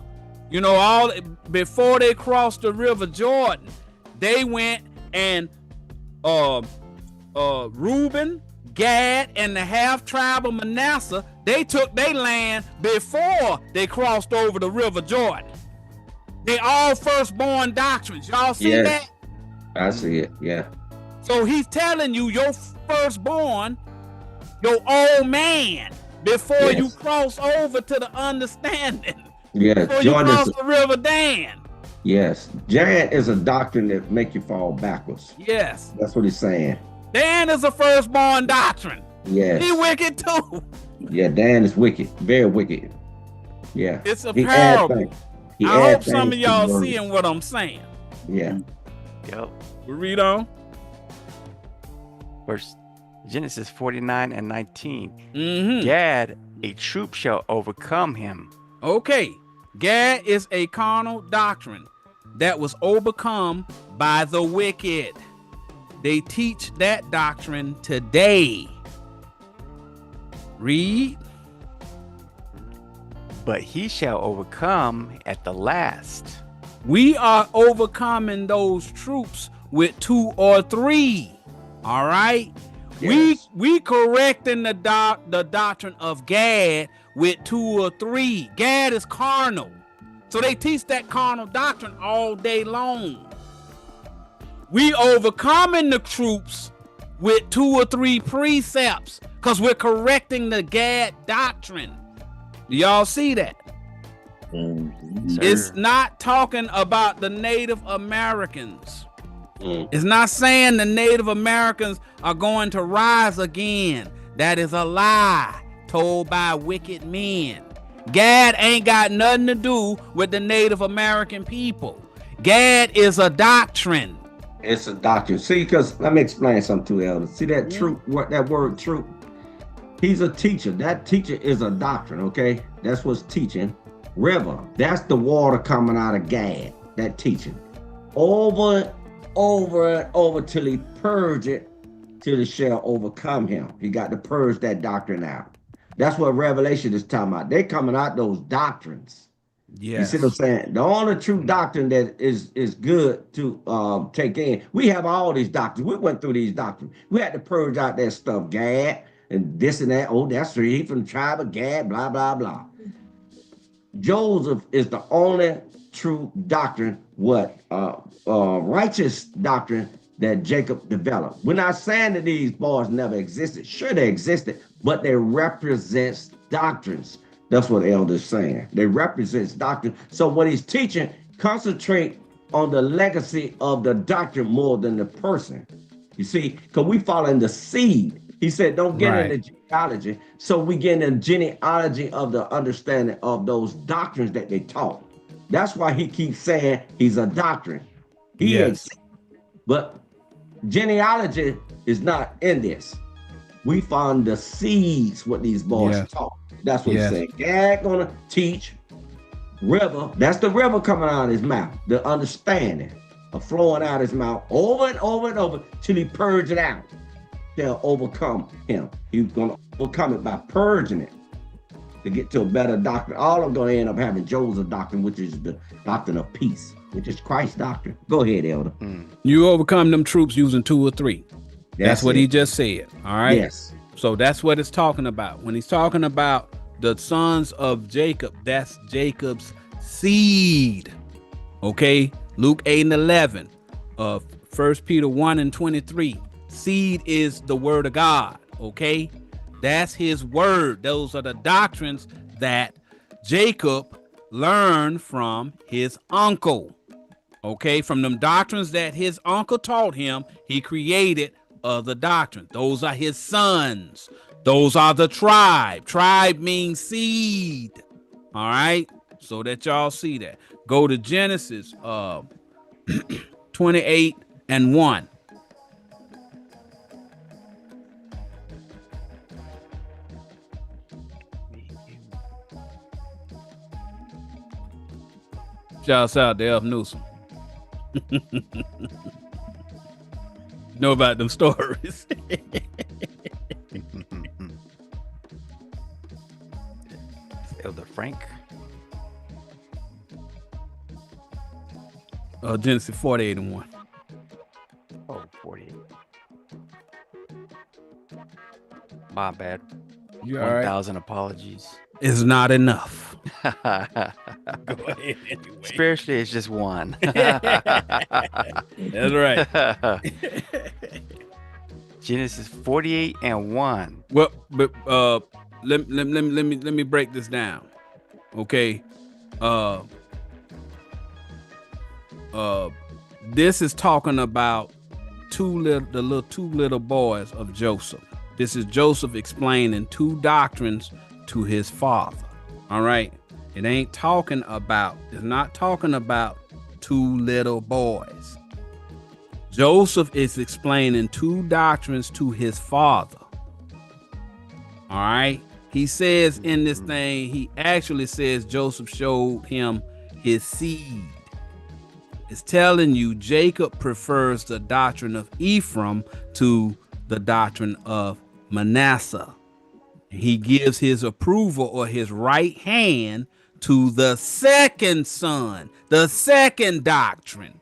You know, all before they crossed the river Jordan, they went and Reuben, Gad, and the half tribe of Manasseh, they took their land before they crossed over the river Jordan. They all firstborn doctrines. Y'all see that? I see it. Yeah. So he's telling you your firstborn, your old man, before you cross over to the understanding. Yes. Before you cross the river Dan. Yes. Jan is a doctrine that make you fall backwards. Yes. That's what he's saying. Dan is a firstborn doctrine. Yes. He wicked too. Yeah, Dan is wicked. Very wicked. Yeah. It's a He parable. I hope some of things y'all to the seeing what I'm saying. Yeah. Yep. We read on. Verse Genesis 49 and 19. Mm-hmm. Gad, a troop shall overcome him. Okay. Gad is a carnal doctrine that was overcome by the wicked. They teach that doctrine today. Read. But he shall overcome at the last. We are overcoming those troops with 2 or 3. All right. Yes. We correcting the doctrine of Gad with 2 or 3. Gad is carnal. So they teach that carnal doctrine all day long. We overcoming the troops with 2 or 3 precepts because we're correcting the Gad doctrine. Y'all see that? It's not talking about the Native Americans. It's not saying the Native Americans are going to rise again. That is a lie told by wicked men. Gad ain't got nothing to do with the Native American people. Gad is a doctrine. It's a doctrine. See, because let me explain something to you, Elder. See that truth, what that word truth? He's a teacher. That teacher is a doctrine, okay? That's what's teaching. River, that's the water coming out of Gad, that teaching. Over and over till he purge it, till it shall overcome him. He got to purge that doctrine out. That's what Revelation is talking about. They're coming out those doctrines. Yes. You see what I'm saying? The only true doctrine that is good to take in. We have all these doctrines. We went through these doctrines. We had to purge out that stuff, Gad, and this and that. Oh, that's right. He from the tribe of Gad, blah, blah, blah. Joseph is the only true doctrine, righteous doctrine that Jacob developed. We're not saying that these boys never existed. Sure, they existed, but they represent doctrines. That's what Elder's saying. They represent doctrine. So what he's teaching, concentrate on the legacy of the doctrine more than the person. You see, because we follow in the seed. He said, don't get into genealogy. So we get in the genealogy of the understanding of those doctrines that they taught. That's why he keeps saying he's a doctrine. He is. But genealogy is not in this. We found the seeds, what these boys taught. That's what he's saying. Gad gonna teach river. That's the river coming out of his mouth. The understanding of flowing out his mouth over and over and over till he purge it out. They'll overcome him. He's gonna overcome it by purging it to get to a better doctrine. All I'm gonna end up having Joseph's doctrine, which is the doctrine of peace, which is Christ's doctrine. Go ahead, Elder. You overcome them troops using 2 or 3. That's what he just said. All right. Yes. So that's what it's talking about. When he's talking about the sons of Jacob, that's Jacob's seed. Okay. Luke 8 and 11. 1 Peter 1 and 23. Seed is the word of God. Okay. That's his word. Those are the doctrines that Jacob learned from his uncle. Okay. From them doctrines that his uncle taught him, he created of the doctrine. Those are his sons. Those are the tribe. Tribe means seed. All right. So that y'all see that. Go to Genesis 28:1. Shouts out to Elf Newsom. Know about them stories. Elder Frank. Genesis 48:1. Oh, 48. My bad. You all right? 1,000 apologies. It's not enough. Go Spiritually, ahead anyway. it's just one. That's right. Genesis 48:1. Well, but let me break this down. Okay. This is talking about two little boys of Joseph. This is Joseph explaining two doctrines to his father. All right. It's not talking about two little boys. Joseph is explaining two doctrines to his father. All right. He says in this thing, he actually says Joseph showed him his seed. It's telling you Jacob prefers the doctrine of Ephraim to the doctrine of Manasseh. He gives his approval or his right hand to the second son, the second doctrine.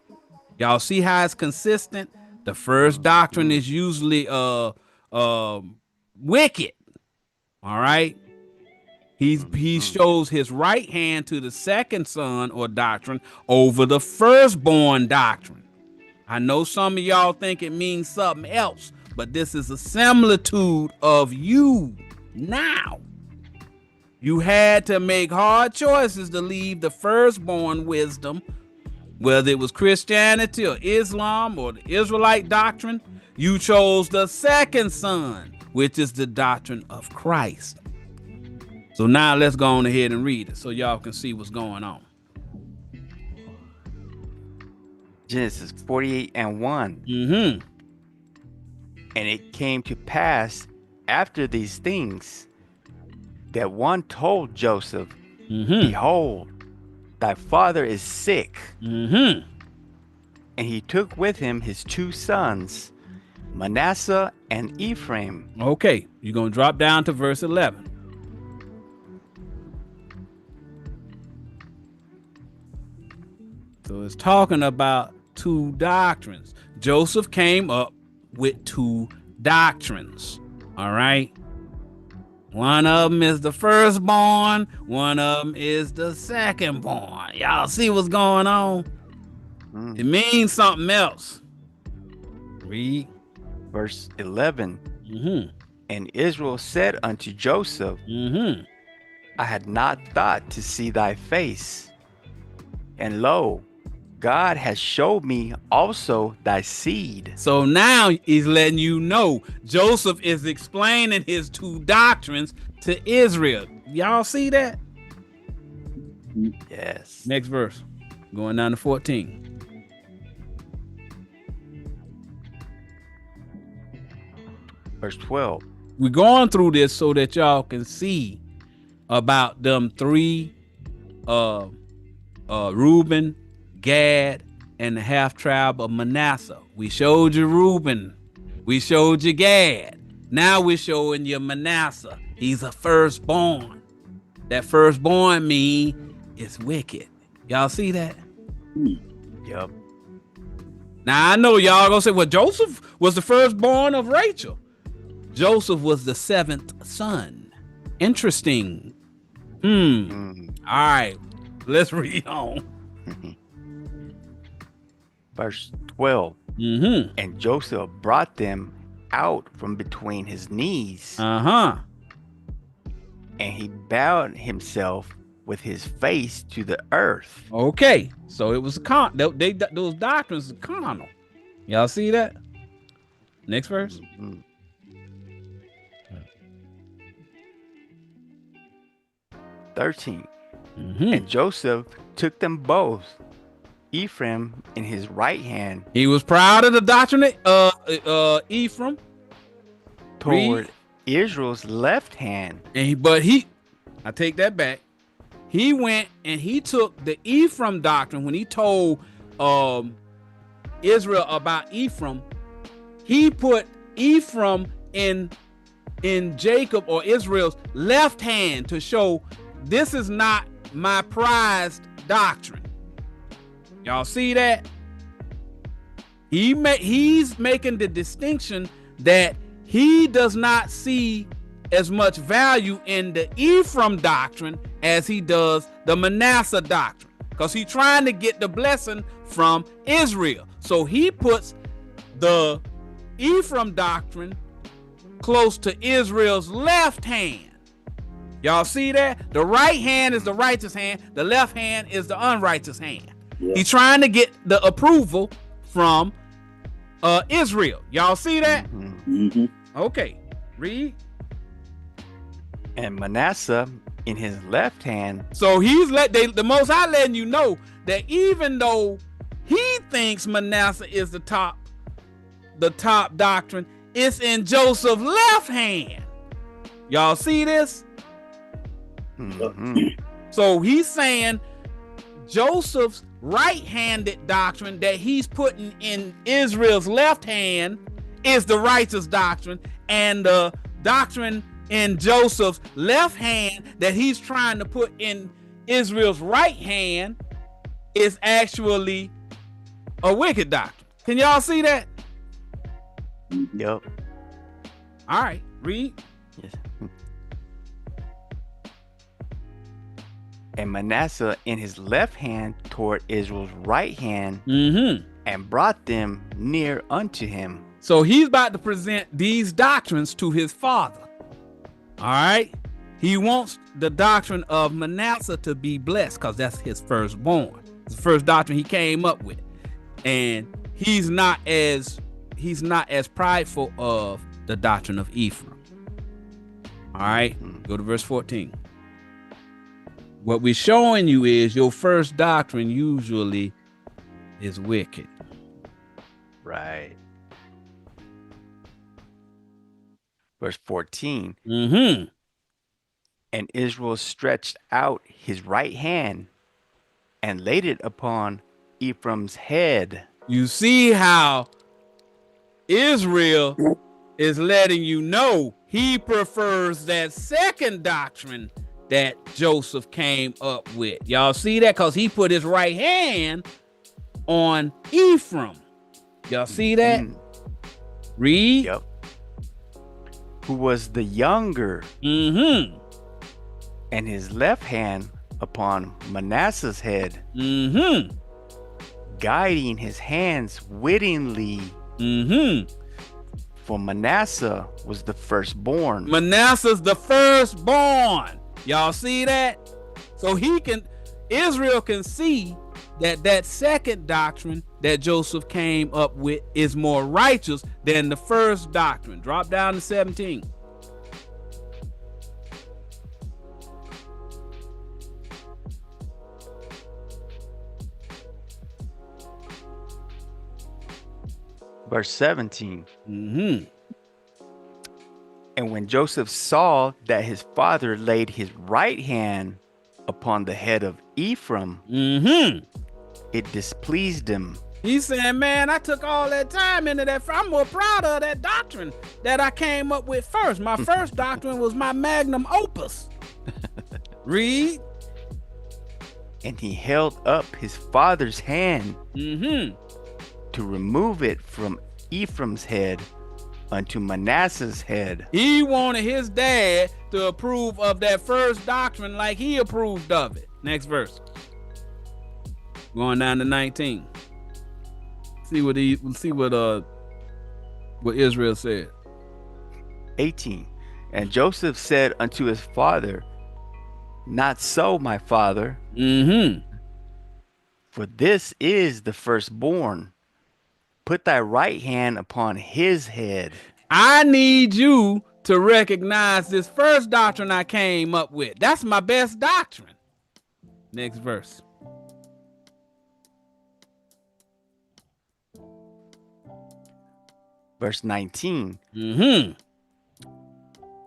Y'all see how it's consistent? The first doctrine is usually wicked. All right. He shows his right hand to the second son or doctrine over the firstborn doctrine. I know some of y'all think it means something else, but this is a similitude of you now. You had to make hard choices to leave the firstborn wisdom, whether it was Christianity or Islam or the Israelite doctrine. You chose the second son, which is the doctrine of Christ. So now let's go on ahead and read it so y'all can see what's going on. Genesis 48:1. Mm-hmm. And it came to pass after these things that one told Joseph, Behold, thy father is sick. And he took with him his two sons, Manasseh and Ephraim. Okay, you're going to drop down to verse 11. So it's talking about two doctrines. Joseph came up with two doctrines. All right. One of them is the firstborn. One of them is the secondborn. Y'all see what's going on? It means something else. Read. Verse 11. And Israel said unto Joseph, I had not thought to see thy face. And lo, God has showed me also thy seed. So now he's letting you know Joseph is explaining his two doctrines to Israel. Y'all see that? Yes. Next verse. Going down to 14. Verse 12. We're going through this so that y'all can see about them three Reuben, Gad, and the half tribe of Manasseh. We showed you Reuben. We showed you Gad. Now we're showing you Manasseh. He's a firstborn. That firstborn mean it's wicked. Y'all see that? Yep. Now I know y'all gonna say, well, Joseph was the firstborn of Rachel. Joseph was the seventh son. Interesting. All right, let's read on. Verse 12. And Joseph brought them out from between his knees. And he bowed himself with his face to the earth. Okay, so it was those doctrines are carnal. Y'all see that? Next verse. Mhm. 13. And Joseph took them both, Ephraim in his right hand, He was proud of the doctrine of Ephraim. toward Israel's left hand. But I take that back. He went and he took the Ephraim doctrine when he told Israel about Ephraim. He put Ephraim in Jacob or Israel's left hand to show this is not my prized doctrine. Y'all see that? He's making the distinction that he does not see as much value in the Ephraim doctrine as he does the Manasseh doctrine, because he's trying to get the blessing from Israel. So he puts the Ephraim doctrine close to Israel's left hand. Y'all see that? The right hand is the righteous hand. The left hand is the unrighteous hand. Yeah. He's trying to get the approval from Israel. Y'all see that? Mm-hmm. Okay, read. And Manasseh in his left hand. So the Most High letting you know that even though he thinks Manasseh is the top doctrine, it's in Joseph's left hand. Y'all see this? Mm-hmm. So he's saying Joseph's right-handed doctrine that he's putting in Israel's left hand is the righteous doctrine, and the doctrine in Joseph's left hand that he's trying to put in Israel's right hand is actually a wicked doctrine. Can y'all see that? Yep. All right, read. Yes. And Manasseh in his left hand toward Israel's right hand, and brought them near unto him. So he's about to present these doctrines to his father. All right. He wants the doctrine of Manasseh to be blessed because that's his firstborn. It's the first doctrine he came up with. And he's not as prideful of the doctrine of Ephraim. All right. Go to verse 14. What we're showing you is your first doctrine usually is wicked. Right. Verse 14. And Israel stretched out his right hand and laid it upon Ephraim's head. You see how Israel is letting you know he prefers that second doctrine that Joseph came up with. Y'all see that? Because he put his right hand on Ephraim. Y'all see that? Read. Yep. Who was the younger, and his left hand upon Manasseh's head, guiding his hands wittingly. For Manasseh was the firstborn. Manasseh's the firstborn. Y'all see that? So Israel can see that second doctrine that Joseph came up with is more righteous than the first doctrine. Drop down to 17. Verse 17. And when Joseph saw that his father laid his right hand upon the head of Ephraim, it displeased him. He's saying, man, I took all that time into that. I'm more proud of that doctrine that I came up with first. My first doctrine was my magnum opus. Read. And he held up his father's hand to remove it from Ephraim's head unto Manasseh's head. He wanted his dad to approve of that first doctrine like he approved of it. Next verse. Going down to 19. See what Israel said. 18. And Joseph said unto his father, not so, my father. For this is the firstborn. put thy right hand upon his head. I need you to recognize this first doctrine I came up with. That's my best doctrine. Next verse. Verse 19. Mm-hmm.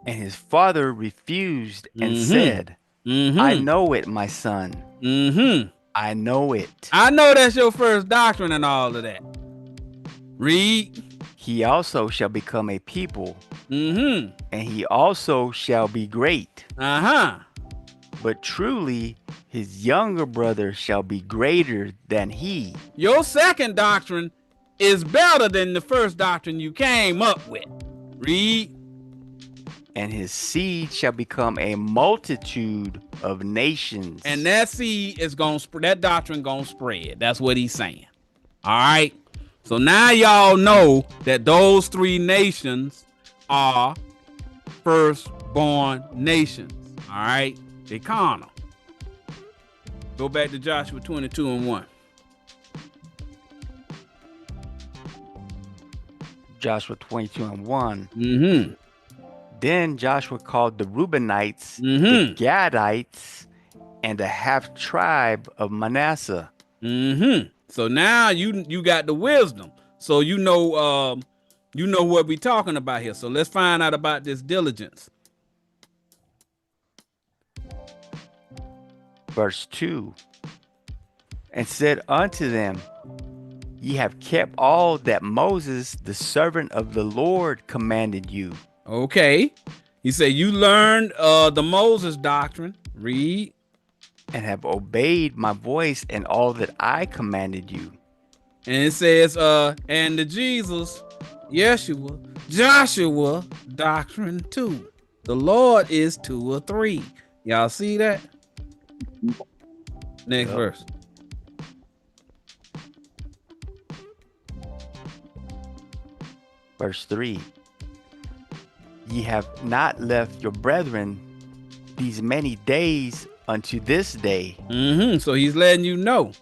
And his father refused and Mhm. said, Mm-hmm. I know it, my son. Mm-hmm. I know it. I know that's your first doctrine and all of that. Read. He also shall become a people, Mm-hmm. and he also shall be great. Uh-huh. But truly, his younger brother shall be greater than he. Your second doctrine is better than the first doctrine you came up with. Read. And his seed shall become a multitude of nations. And that seed is going to that doctrine going to spread. That's what he's saying. All right. So now y'all know that those three nations are firstborn nations. All right. They carnal. Go back to Joshua 22:1. Joshua 22:1. Mm-hmm. Then Joshua called the Reubenites, Mm-hmm. the Gadites, and the half tribe of Manasseh. Mm-hmm. So now you got the wisdom. So you know what we're talking about here. So let's find out about this diligence. Verse 2. And said unto them, Ye have kept all that Moses, the servant of the Lord, commanded you. Okay. He said you learned the Moses doctrine. Read. And have obeyed my voice and all that I commanded you. And it says, and the Jesus, Yeshua, Joshua doctrine 2. The Lord is 2 or 3. Y'all see that? Next Yep. verse. Verse 3. Ye have not left your brethren these many days unto this day. Mm-hmm. So he's letting you know.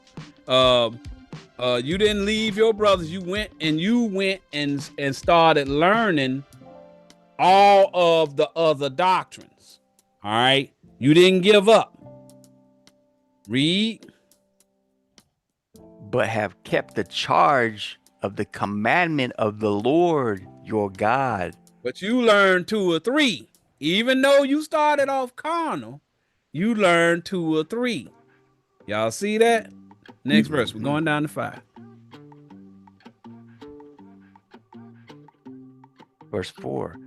You didn't leave your brothers. You went and started learning all of the other doctrines. All right. You didn't give up. Read. But have kept the charge of the commandment of the Lord your God. But you learned 2 or 3. Even though you started off carnal, you learned 2 or 3. Y'all see that? Next verse. We're going down to 5. Verse 4.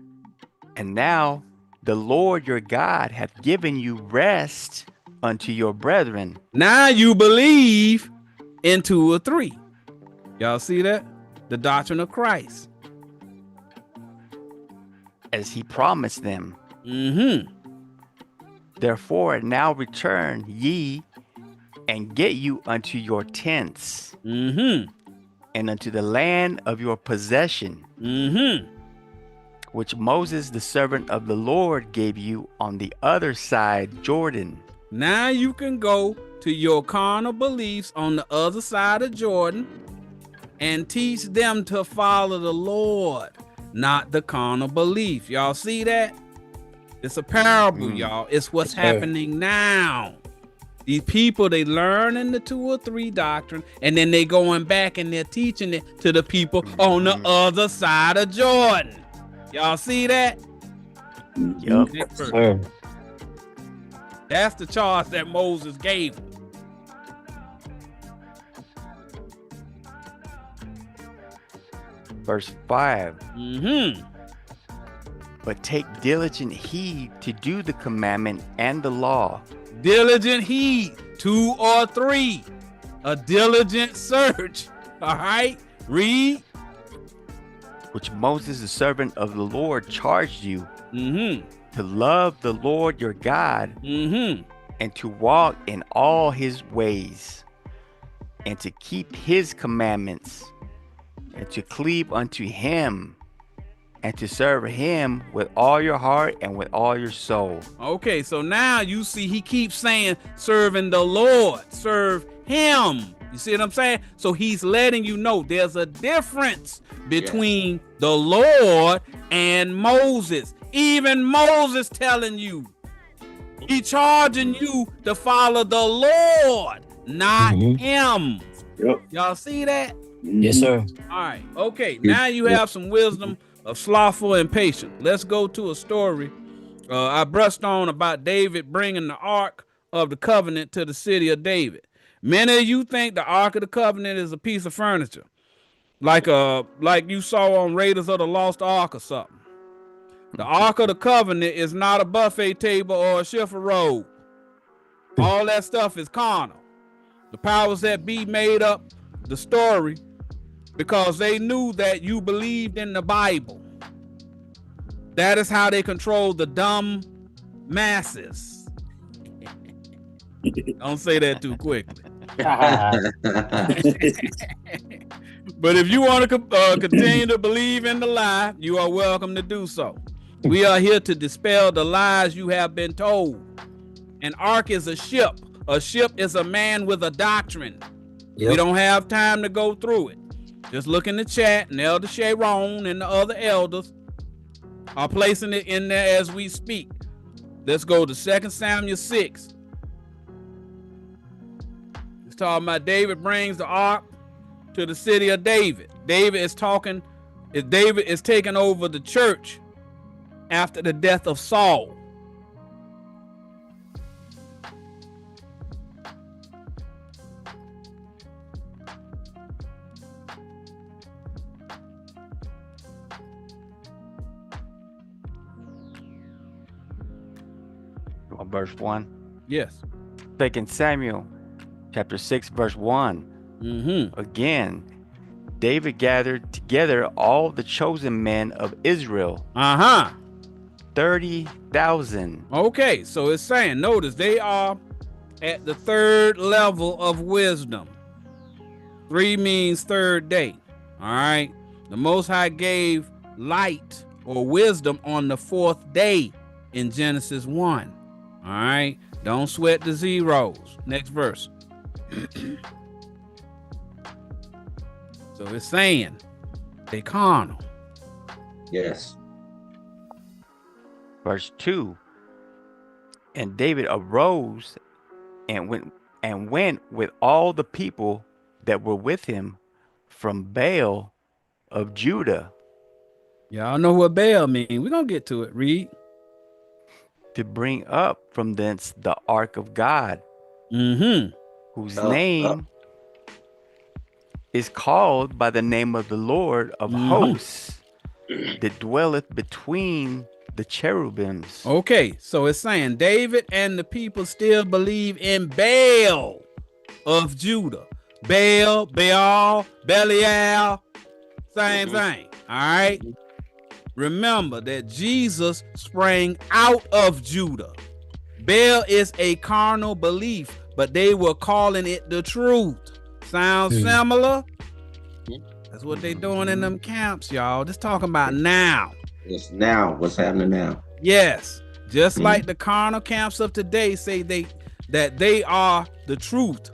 And now the Lord your God hath given you rest unto your brethren. Now you believe in 2 or 3. Y'all see that? The doctrine of Christ. As he promised them. Mm-hmm. Therefore now return ye and get you unto your tents. Mm-hmm. And unto the land of your possession. Mm-hmm. Which Moses the servant of the Lord gave you on the other side Jordan. Now you can go to your carnal beliefs on the other side of Jordan and teach them to follow the Lord, not the carnal belief. Y'all see that? It's a parable, y'all. It's what's happening now. These people, they learn in the 2 or 3 doctrine, and then they going back and they're teaching it to the people on the other side of Jordan. Y'all see that? Yup. That's the charge that Moses gave them. Verse 5. Mm-hmm. But take diligent heed to do the commandment and the law. Diligent heed, 2 or 3. A diligent search. All right. Read. Which Moses the servant of the Lord charged you. Mm-hmm. To love the Lord your God. Mm-hmm. And to walk in all his ways. And to keep his commandments. And to cleave unto him. And to serve him with all your heart and with all your soul. Okay, so now you see he keeps saying serving the Lord. Serve him. You see what I'm saying? So he's letting you know there's a difference between the Lord and Moses. Even Moses telling you, he charging you to follow the Lord, not him. Yep. Y'all see that? Yes, sir. All right. Okay. Now you have some wisdom of slothful and patient. Let's go to a story I brushed on about David bringing the Ark of the Covenant to the city of David. Many of you think the Ark of the Covenant is a piece of furniture, like you saw on Raiders of the Lost Ark or something. The Ark of the Covenant is not a buffet table or a shiffer robe. All that stuff is carnal. The powers that be made up the story because they knew that you believed in the Bible. That is how they control the dumb masses. Don't say that too quickly. But if you want to continue to believe in the lie, you are welcome to do so. We are here to dispel the lies you have been told. An ark is a ship. A ship is a man with a doctrine. We don't have time to go through it. Just look in the chat, and Elder Sharon and the other elders are placing it in there as we speak. Let's go to 2 Samuel 6. It's talking about David brings the ark to the city of David. David is taking over the church after the death of Saul. Verse 1. Yes. 2 Samuel chapter 6 verse 1. Again, David gathered together all the chosen men of Israel. 30,000. Okay, so it's saying, notice they are at the third level of wisdom. 3 means third day. All right. The Most High gave light or wisdom on the 4th day in Genesis 1. All right. Don't sweat the zeros. Next verse. So it's saying they carnal. Yes. Verse 2. And David arose and went with all the people that were with him from Baal of Judah. Y'all know what Baal means. We're going to get to it. Read. To bring up from thence the ark of God, whose name is called by the name of the Lord of hosts, that dwelleth between the cherubims. Okay, so it's saying David and the people still believe in Baal of Judah. Baal, Belial, same thing. All right. Remember that Jesus sprang out of Judah. Baal is a carnal belief, but they were calling it the truth. Sounds similar? That's what they doing in them camps, y'all. Just talking about now. It's now. What's happening now? Yes. Just like the carnal camps of today say that they are the truth,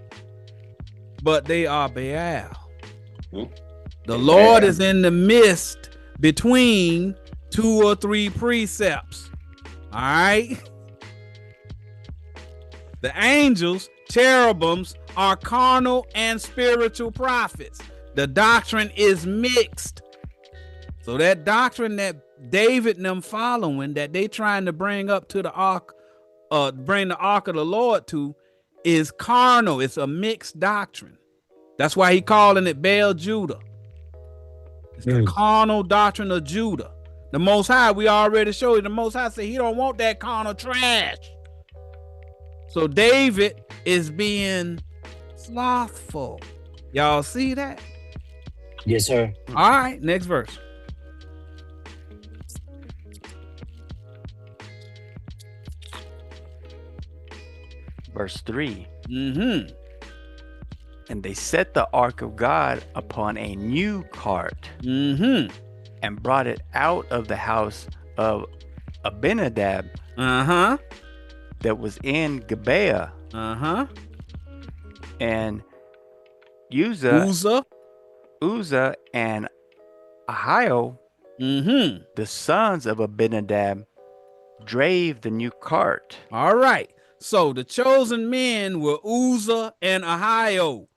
but they are Baal. The Lord is in the midst between 2 or 3 precepts. All right. The angels, cherubims, are carnal and spiritual prophets. The doctrine is mixed. So that doctrine that David and them following, that they trying to bring up to the ark, bring the ark of the Lord to, is carnal. It's a mixed doctrine. That's why he calling it Baal Judah. It's the carnal doctrine of Judah. The Most High, we already showed you, the Most High said he don't want that carnal trash. So David is being slothful. Y'all see that? Yes, sir. All right, next verse. Verse 3. And they set the ark of God upon a new cart and brought it out of the house of Abinadab that was in Gibeah. And Uzzah. Uzzah and Ahio, the sons of Abinadab, drave the new cart. All right. So the chosen men were Uzzah and Ahio,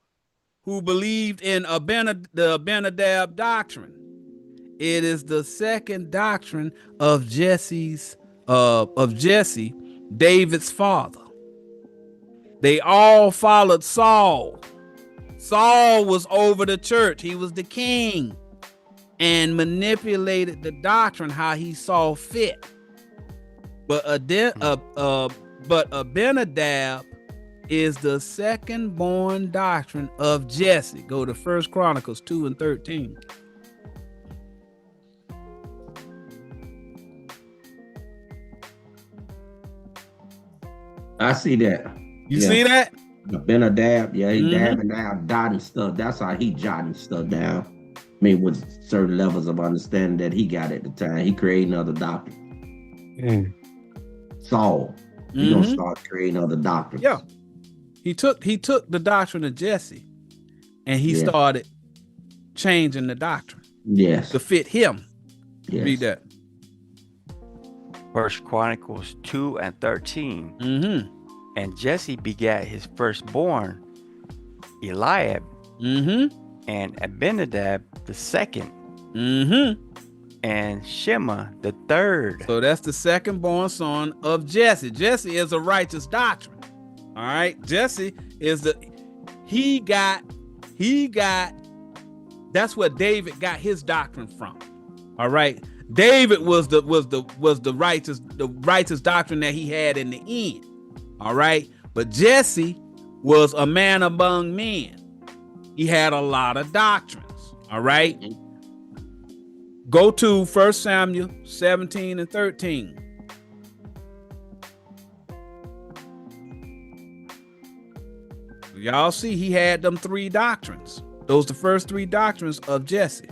who believed in the Abinadab doctrine. It is the second doctrine of Jesse, David's father. They all followed Saul. Saul was over the church. He was the king and manipulated the doctrine how he saw fit. But Abinadab is the second born doctrine of Jesse. Go to 1 Chronicles 2 and 13. I see that. You see that? Abinadab, yeah, he dabbing down, dotting stuff. That's how he jotting stuff down. I mean, with certain levels of understanding that he got at the time. He created another doctrine. Saul, he gonna start creating other doctrines. Yeah. He took the doctrine of Jesse and he started changing the doctrine. Yes. To fit him. Yes. Read that. 1 Chronicles 2 and 13. And Jesse begat his firstborn, Eliab, and Abinadab the second, and Shema the third. So that's the second born son of Jesse. Jesse is a righteous doctrine. All right. Jesse is he got, that's where David got his doctrine from. All right. David was the righteous doctrine that he had in the end. All right. But Jesse was a man among men. He had a lot of doctrines. All right. Go to 1 Samuel 17 and 13. Y'all see he had them three doctrines. Those the first three doctrines of Jesse.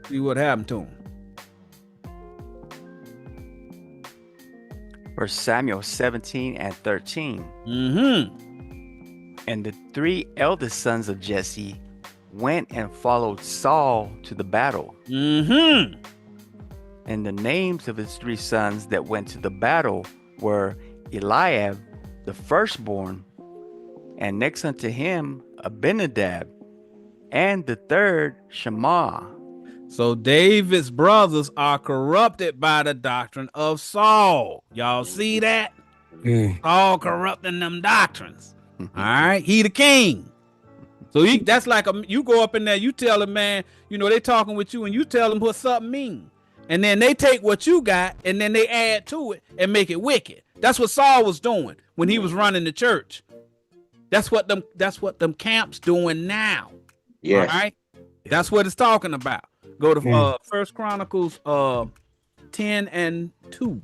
See what happened to him. 1 Samuel 17 and 13. And the three eldest sons of Jesse went and followed Saul to the battle. And the names of his three sons that went to the battle were Eliab, the firstborn, and next unto him Abinadab, and the third Shema. So David's brothers are corrupted by the doctrine of Saul. Y'all see that? Saul corrupting them doctrines. All right, he the king. So that's like you go up in there, you tell him, man, you know, they talking with you and you tell them what something mean. And then they take what you got and then they add to it and make it wicked. That's what Saul was doing when he was running the church. That's what them camps doing now. Yes. All right. That's what it's talking about. Go to 1 Chronicles 10 and 2.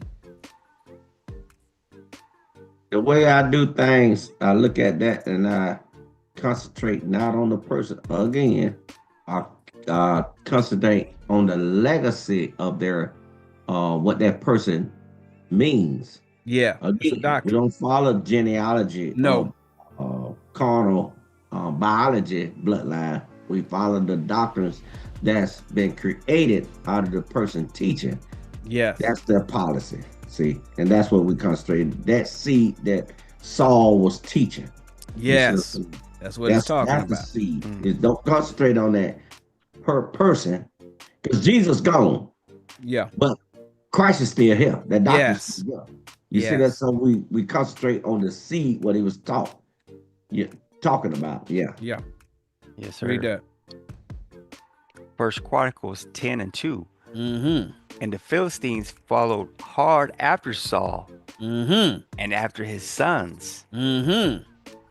The way I do things, I look at that and I concentrate not on the person again. I concentrate on the legacy of their what that person means. Yeah. Again, we don't follow genealogy. No. Carnal biology bloodline. We follow the doctrines that's been created out of the person teaching. Yes. That's their policy. See, and that's what we concentrate. That seed that Saul was teaching. Yes. That's what it's talking about. That's the seed. Don't concentrate on that per person, because Jesus gone. Yeah. But Christ is still here. That doctrine Yes. is still here. You see that? So we concentrate on the seed, what he was taught. Yeah, talking about. Yeah. Yeah. Yes, sir. Read that. 1 Chronicles 10 and 2. And the Philistines followed hard after Saul and after his sons. And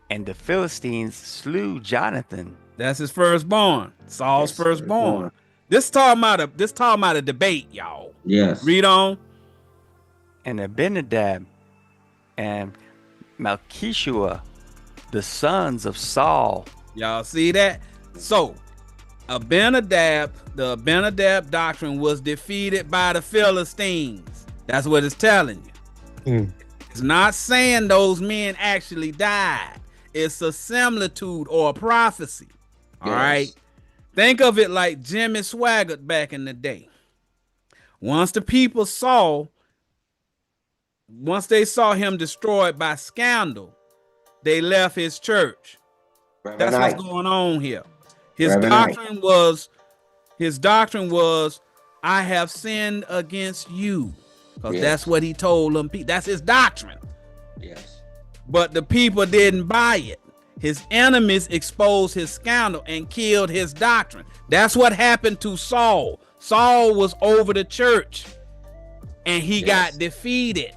the Philistines slew Jonathan. That's his firstborn. Saul's firstborn. This talking about a debate, y'all. Yes. Read on. And Abinadab and Malchishua, the sons of Saul. Y'all see that? So the Abinadab doctrine was defeated by the Philistines. That's what it's telling you. It's not saying those men actually died. It's a similitude or a prophecy. All right. Think of it like Jimmy Swaggart back in the day. Once they saw him destroyed by scandal, they left his church. That's what's going on here. His doctrine was, I have sinned against you. Because that's what he told them. That's his doctrine. Yes. But the people didn't buy it. His enemies exposed his scandal and killed his doctrine. That's what happened to Saul. Saul was over the church and he got defeated.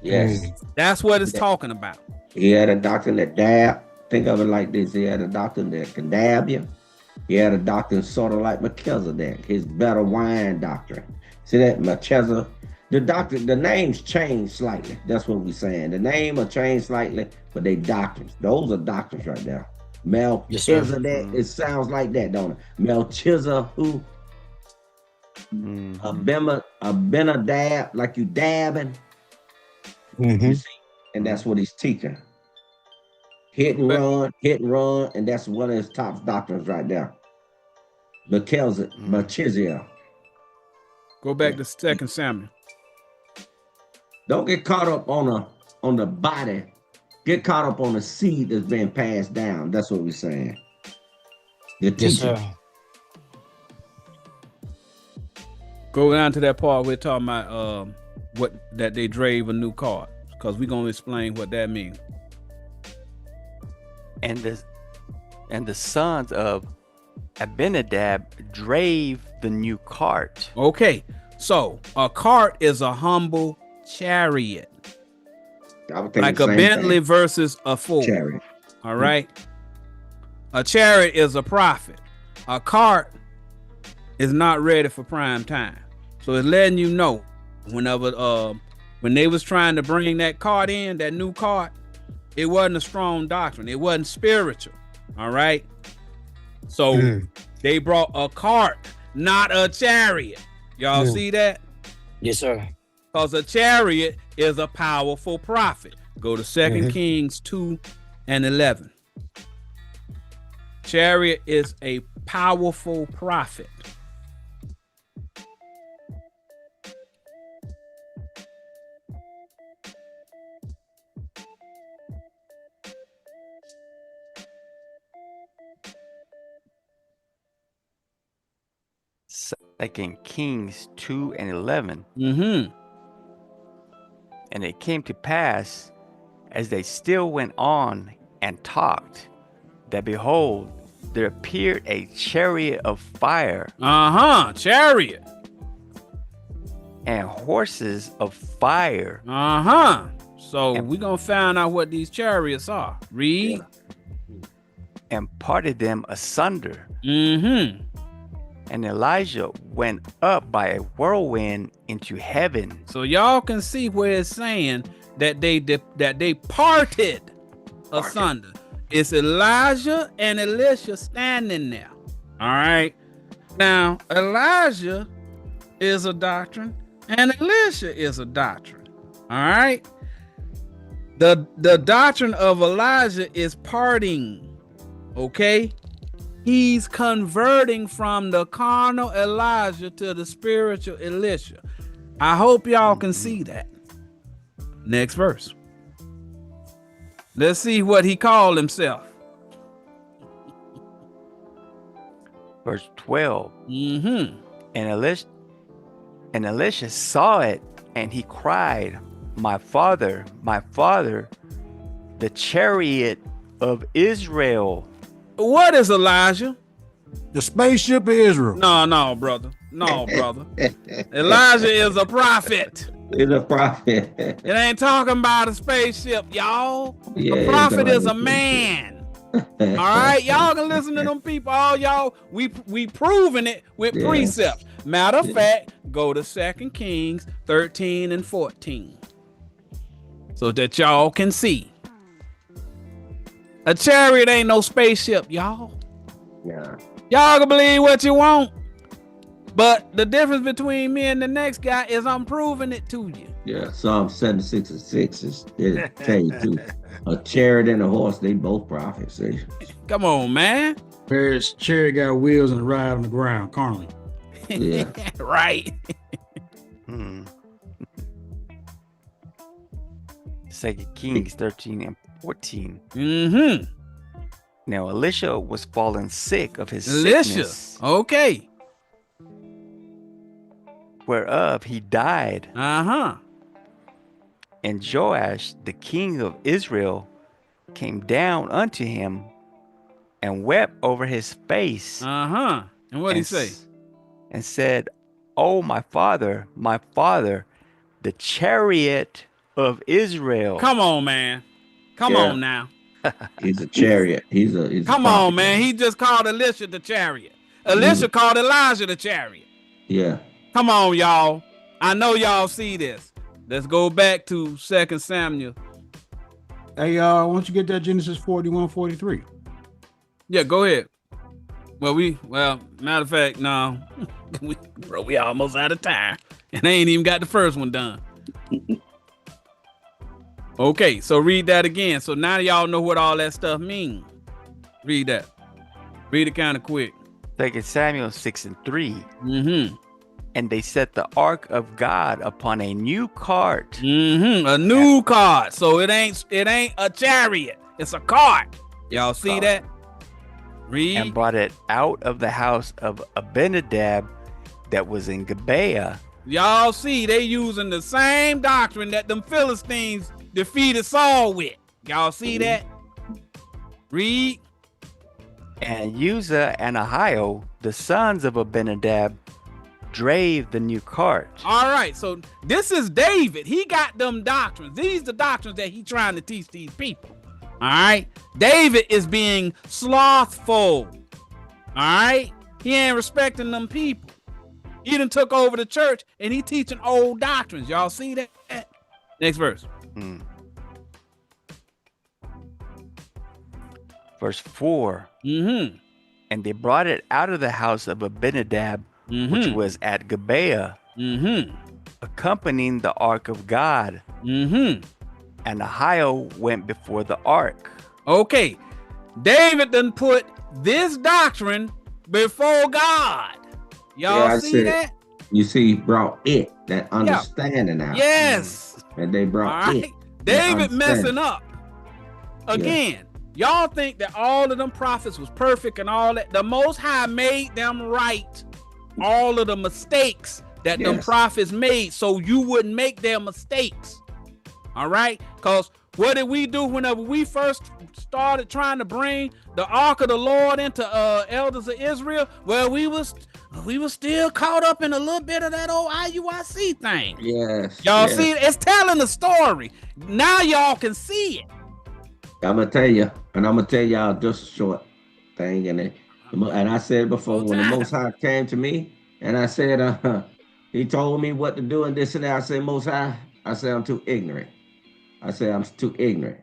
Yes. That's what it's talking about. He had a doctrine that dab. Think of it like this. He had a doctrine that can dab you. He had a doctrine sort of like Melchizedek, his better wine doctrine. See that? Melchizedek. The doctrine, the names change slightly. That's what we're saying. The name will change slightly, but they doctrines. Those are doctrines right there. Melchizedek, it sounds like that, don't it? Melchizedek, who? Abinadab, like you dabbing. You see? And that's what he's teaching. Hit and run, and that's one of his top doctrines right there. Melchizedek. Go back to 2 Samuel. Don't get caught up on the body. Get caught up on the seed that's being passed down. That's what we're saying. The teaching. Yes, Go down to that part we're talking about that they drave a new cart, because we're gonna explain what that means. And the sons of Abinadab drave the new cart. Okay, so a cart is a humble chariot, like a Bentley versus a Ford. Chariot. All right. A chariot is a prophet. A cart is not ready for prime time. So it's letting you know, whenever when they was trying to bring that cart in, that new cart, it wasn't a strong doctrine. It wasn't spiritual. All right. So they brought a cart, not a chariot. Y'all see that? Yes, sir. Because a chariot is a powerful prophet. Go to 2 Kings 2:11. Chariot is a powerful prophet. Second Kings 2:11. And it came to pass, as they still went on and talked, that behold, there appeared a chariot of fire. Chariot. And horses of fire. So we're going to find out what these chariots are. Read. And parted them asunder. And Elijah went up by a whirlwind into heaven. So y'all can see where it's saying that they parted asunder. It's Elijah and Elisha standing there. All right. Now, Elijah is a doctrine and Elisha is a doctrine. All right. The doctrine of Elijah is parting. Okay. He's converting from the carnal Elijah to the spiritual Elisha. I hope y'all can see that. Next verse. Let's see what he called himself. Verse 12. And Elisha saw it, and he cried, my father, the chariot of Israel. What is Elijah? The spaceship of Israel. No, brother. Elijah is a prophet. He's a prophet. It ain't talking about a spaceship, y'all. A prophet is a man. All right, y'all can listen to them people. All y'all, we proving it with precepts. Matter of fact, go to 2 Kings 13 and 14, so that y'all can see. A chariot ain't no spaceship, y'all. Yeah. Y'all can believe what you want, But the difference between me and the next guy is I'm proving it to you. Yeah, Psalm 76:6 is it tell you too. A chariot and a horse, they both prophets. See? Come on, man. Whereas chariot got wheels and ride on the ground, carnally. Yeah. Right. Hmm. 2 Kings 13 and 14. Mm-hmm. Now Elisha was fallen sick of his Elisha. sickness, Okay. whereof he died. Uh-huh. And Joash, the king of Israel, came down unto him and wept over his face. Uh-huh. And what did he say? And said, "Oh, my father, the chariot of Israel." Come on, man. Come Yeah. on now. He's a chariot. He's a Come prophet. on, man. He just called Elisha the chariot. Elisha called Elijah the chariot. Yeah. Come on, y'all. I know y'all see this. Let's go back to 2 Samuel. Hey, why don't you get that Genesis 41:43? Yeah, go ahead. Well, matter of fact, no. we almost out of time. And I ain't even got the first one done. Okay, so read that again. So now y'all know what all that stuff means. Read that. Read it kind of quick. 2 Samuel 6 and 3. Mm-hmm. And they set the ark of God upon a new cart. Mm-hmm. A new cart. So it ain't a chariot. It's a cart. Y'all see that? Read. And brought it out of the house of Abinadab that was in Gibeah. Y'all see they using the same doctrine that them Philistines defeated Saul with. Y'all see that? Read. And Uzzah and Ahio, the sons of Abinadab, drave the new cart. All right, so this is David. He got them doctrines. These are the doctrines that he trying to teach these people. All right, David is being slothful. All right, he ain't respecting them people. He done took over the church and he teaching old doctrines. Y'all see that? Next verse. Verse 4. Mm-hmm. And they brought it out of the house of Abinadab, which was at Gibeah, accompanying the ark of God. And Ahio went before the ark. Okay, David done put this doctrine before God. Y'all see that? You see, he brought that understanding out. Yes. And they brought it. David messing up. Again, y'all think that all of them prophets was perfect and all that. The Most High made them right all of the mistakes that them prophets made so you wouldn't make their mistakes. All right? Because what did we do whenever we first started trying to bring the ark of the Lord into elders of Israel? Well, we was still caught up in a little bit of that old IUIC thing. Yes. Y'all see it? It's telling the story. Now y'all can see it. I'm gonna tell you, and I'm gonna tell y'all just a short thing. And I said before, when the Most High came to me, and I said, he told me what to do and this and that. I said, Most High, I said, I'm too ignorant. I said, I'm too ignorant.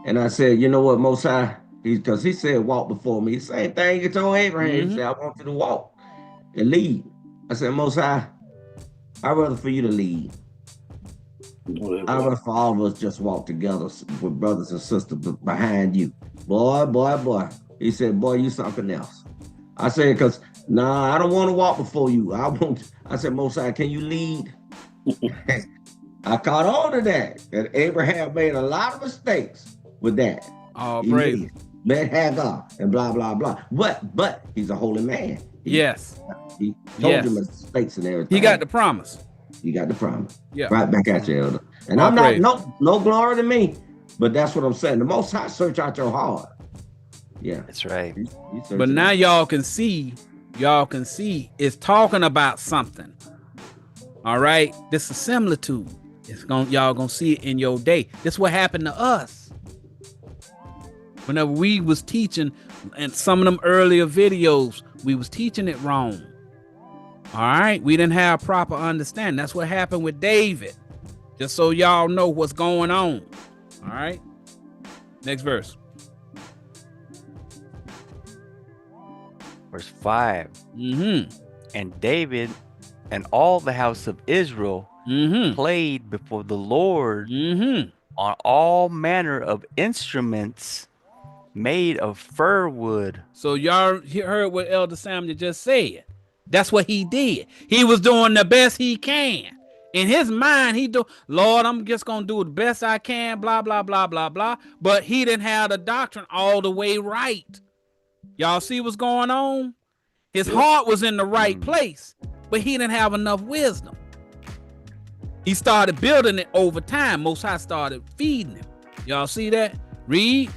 And I said, you know what, Most High, because he said, walk before me. Same thing he told Abraham. He said, I want you to walk and lead. I said, Most High, I'd rather for you to lead. I'd rather for all of us just walk together with brothers and sisters behind you. Boy. He said, boy, you something else. I said, because, I don't want to walk before you. I said, Most High, can you lead? I caught on to that. And Abraham made a lot of mistakes with that. Oh, praise. Met Hagar and blah, blah, blah. But he's a holy man. He told you mistakes and everything. He got the promise. You got the promise. Yeah. Right back at you, elder. And I'm not no glory to me, but that's what I'm saying. The Most High search out your heart. Yeah. That's right. But now y'all can see it's talking about something. All right. This is similitude. Y'all gonna see it in your day. This is what happened to us. Whenever we was teaching in some of them earlier videos, we was teaching it wrong. All right, we didn't have proper understanding. That's what happened with David. Just so y'all know what's going on. All right, next verse. Verse 5. And David and all the house of Israel played before the Lord on all manner of instruments made of fir wood. So y'all heard what Elder Samuel just said. That's what he did. He was doing the best he can. In his mind, Lord, I'm just going to do the best I can, blah, blah, blah, blah, blah. But he didn't have the doctrine all the way right. Y'all see what's going on? His heart was in the right place, but he didn't have enough wisdom. He started building it over time. Most High started feeding him. Y'all see that? Read.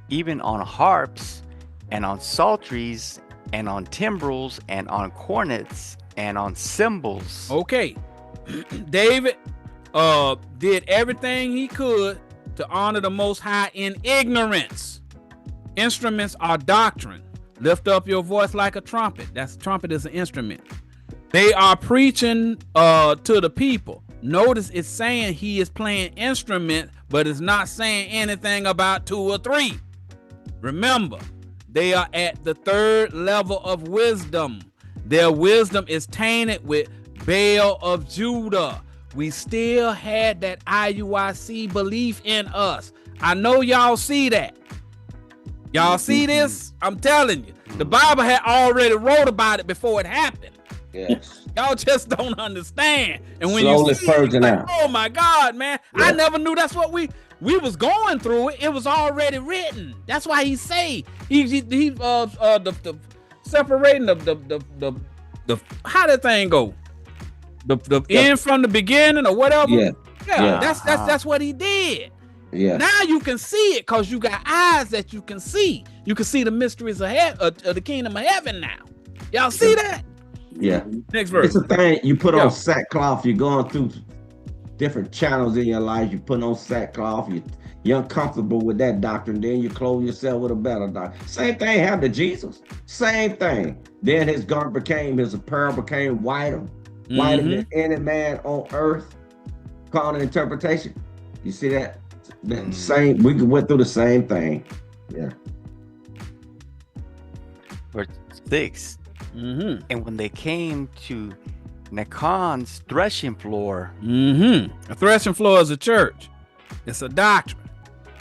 Even on harps and on psalteries and on timbrels and on cornets and on cymbals. Okay. David did everything he could to honor the Most High in ignorance. Instruments are doctrine. Lift up your voice like a trumpet. Trumpet is an instrument. They are preaching to the people. Notice it's saying he is playing instrument, but it's not saying anything about 2 or 3. Remember, they are at the 3rd level of wisdom. Their wisdom is tainted with Baal of Judah. We still had that IUIC belief in us. I know y'all see that. Y'all see this? I'm telling you. The Bible had already wrote about it before it happened. Yes. Y'all just don't understand. And when Slowly you see it, purging like, out. oh my God, man. Yeah. I never knew that's what we was going through it. It was already written. That's why he say he the separating the how that thing go? The end from the beginning or whatever. Yeah. That's what he did. Yeah. Now you can see it because you got eyes that you can see. You can see the mysteries of the kingdom of heaven now. Y'all see that? Yeah. Next verse. It's a thing you put on sackcloth. You're going through different channels in your life. You put on sackcloth. You're uncomfortable with that doctrine. Then you clothe yourself with a better doctrine. Same thing happened to Jesus. Same thing. Then his garment his apparel became whiter than any man on earth. Carnal interpretation. You see that? Same. We went through the same thing. Yeah. Verse 6. And when they came to Nacon's threshing floor. A threshing floor is a church. It's a doctrine.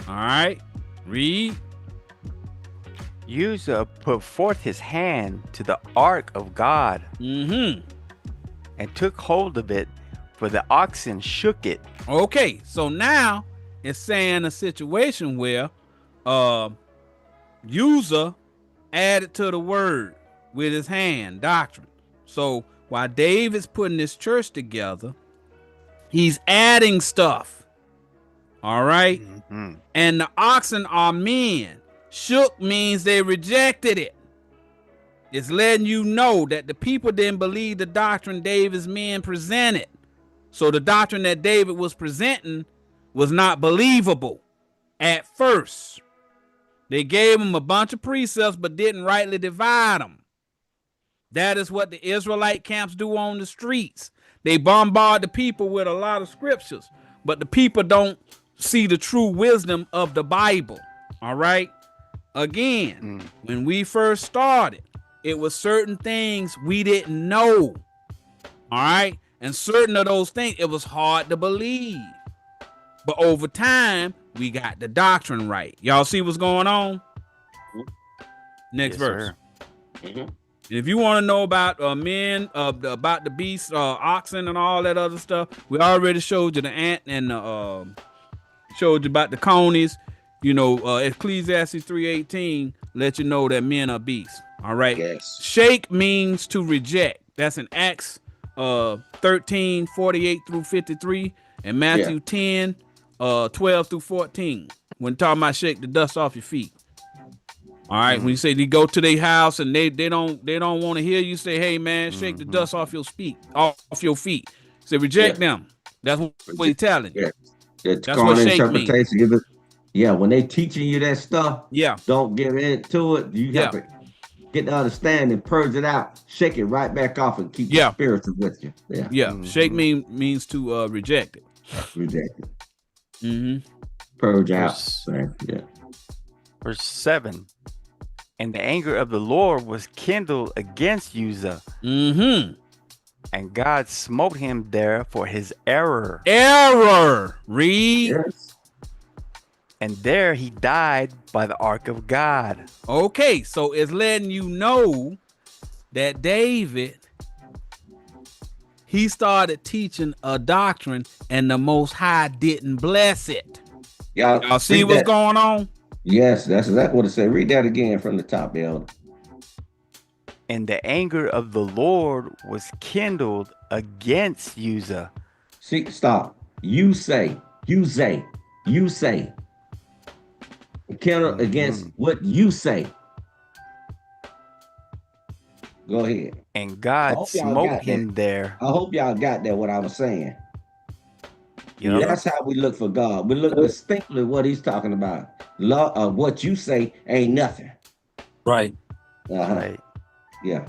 All right. Read. Uzzah put forth his hand to the ark of God and took hold of it, for the oxen shook it. Okay, so now it's saying a situation where Uzzah added to the word with his hand, doctrine. So while David's putting this church together, he's adding stuff. All right. And the oxen are men. Shook means they rejected it. It's letting you know that the people didn't believe the doctrine David's men presented. So the doctrine that David was presenting was not believable at first. They gave him a bunch of precepts but didn't rightly divide them. That is what the Israelite camps do on the streets. They bombard the people with a lot of scriptures, but the people don't see the true wisdom of the Bible. All right. Again, when we first started, it was certain things we didn't know. All right. And certain of those things, it was hard to believe. But over time, we got the doctrine right. Y'all see what's going on? Next verse. If you want to know about men, about the beasts, oxen, and all that other stuff, we already showed you the ant and showed you about the conies. You know, Ecclesiastes 3:18 let you know that men are beasts. All right. Yes. Shake means to reject. That's in Acts 13:48 through 53 and Matthew 10:12 through 14. When talking about shake the dust off your feet. All right. When you say they go to their house and they don't want to hear you say, hey man, shake the dust off your feet. Say reject them. That's what he's telling you. That's what shake interpretation. When they teaching you that stuff, don't give into it. You have to get the understanding, purge it out, shake it right back off, and keep the spiritual with you. Shake means to reject it. Reject it. Purge out. Verse 7. And the anger of the Lord was kindled against Uzzah. Mm-hmm. And God smote him there for his error. Error. Read. Yes. And there he died by the ark of God. Okay, so it's letting you know that David, he started teaching a doctrine and the Most High didn't bless it. Y'all see what's going on? Yes, that's exactly what it said. Read that again from the top, Elder. And the anger of the Lord was kindled against Uzzah. See, stop. You say. Kindled against what you say. Go ahead. And God smote him there. I hope y'all got that, what I was saying. Yep. That's how we look for God. We look distinctly what he's talking about. What you say ain't nothing. Right. Right. Yeah.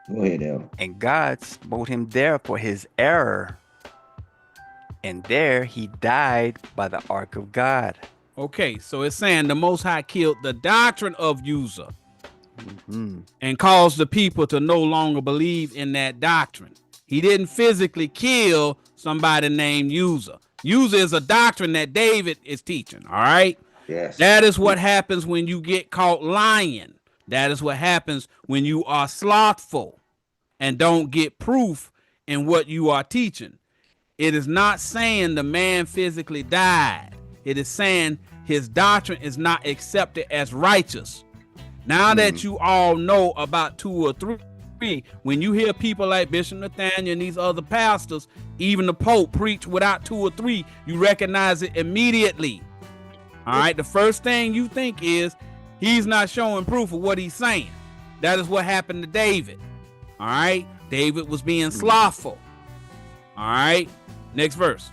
Go ahead, Elder. And God smote him there for his error. And there he died by the ark of God. Okay, so it's saying the Most High killed the doctrine of Uzzah and caused the people to no longer believe in that doctrine. He didn't physically kill somebody named Uzzah. Uzzah is a doctrine that David is teaching, all right? Yes. That is what happens when you get caught lying. That is what happens when you are slothful and don't get proof in what you are teaching. It is not saying the man physically died. It is saying his doctrine is not accepted as righteous. Now that you all know about 2 or 3, when you hear people like Bishop Nathaniel and these other pastors, even the Pope preach without 2 or 3, you recognize it immediately. All right, the first thing you think is he's not showing proof of what he's saying. That is what happened to David. All right, David was being slothful. All right, next verse.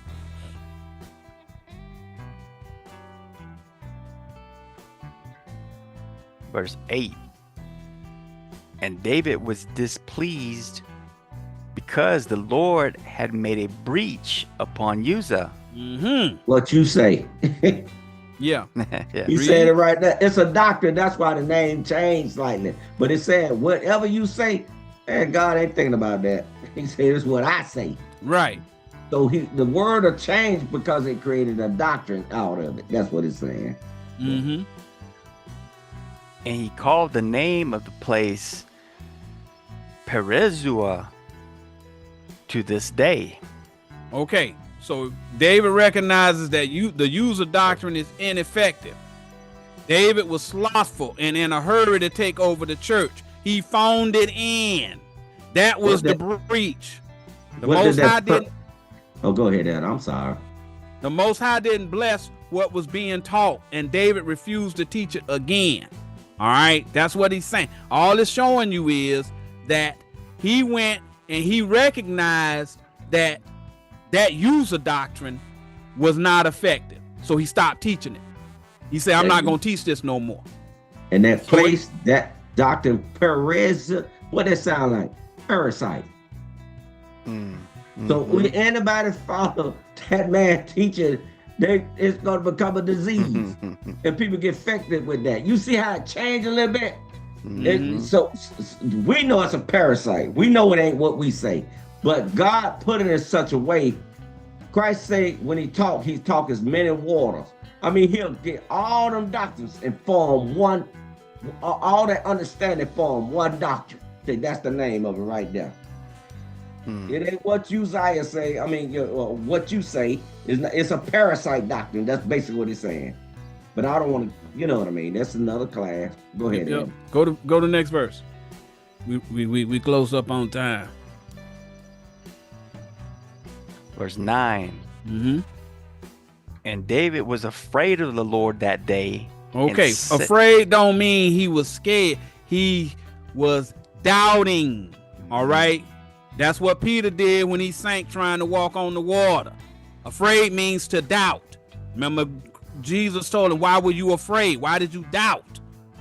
Verse 8. And David was displeased because the Lord had made a breach upon Uzzah. What you say. Yeah. Yeah. You said it right there. It's a doctrine. That's why the name changed slightly. But it said, whatever you say, man, God ain't thinking about that. He said, it's what I say. Right. So the word will change because it created a doctrine out of it. That's what it's saying. Mm-hmm. And he called the name of the place Perezua to this day. Okay, so David recognizes that the Uzzah doctrine is ineffective. David was slothful and in a hurry to take over the church. He phoned it in. That was the breach. The Most High didn't. Oh, go ahead, Ed. I'm sorry. The Most High didn't bless what was being taught, and David refused to teach it again. All right, that's what he's saying. All it's showing you is that he went and he recognized that Uzzah doctrine was not effective, so he stopped teaching it. He said, "I'm not going to teach this no more." And that place, that doctrine, Perez, what that sound like? Parasite. So when anybody follow that man teaching, it's going to become a disease, and people get infected with that. You see how it changed a little bit? So we know it's a parasite. We know it ain't what we say, but God put it in such a way. Christ say when he talk as many waters. I mean, he'll get all them doctrines and form one, all that understanding form one doctrine. That's the name of it right there. It ain't what Uzziah say. I mean, what you say is not, it's a parasite doctrine. That's basically what he's saying. But I don't want to, you know what I mean. That's another class. Go ahead. Yep. Go to the next verse. We close up on time. Verse 9. And David was afraid of the Lord that day. Okay, afraid don't mean he was scared. He was doubting. All right. That's what Peter did when he sank trying to walk on the water. Afraid means to doubt. Remember, Jesus told him, why were you afraid? Why did you doubt?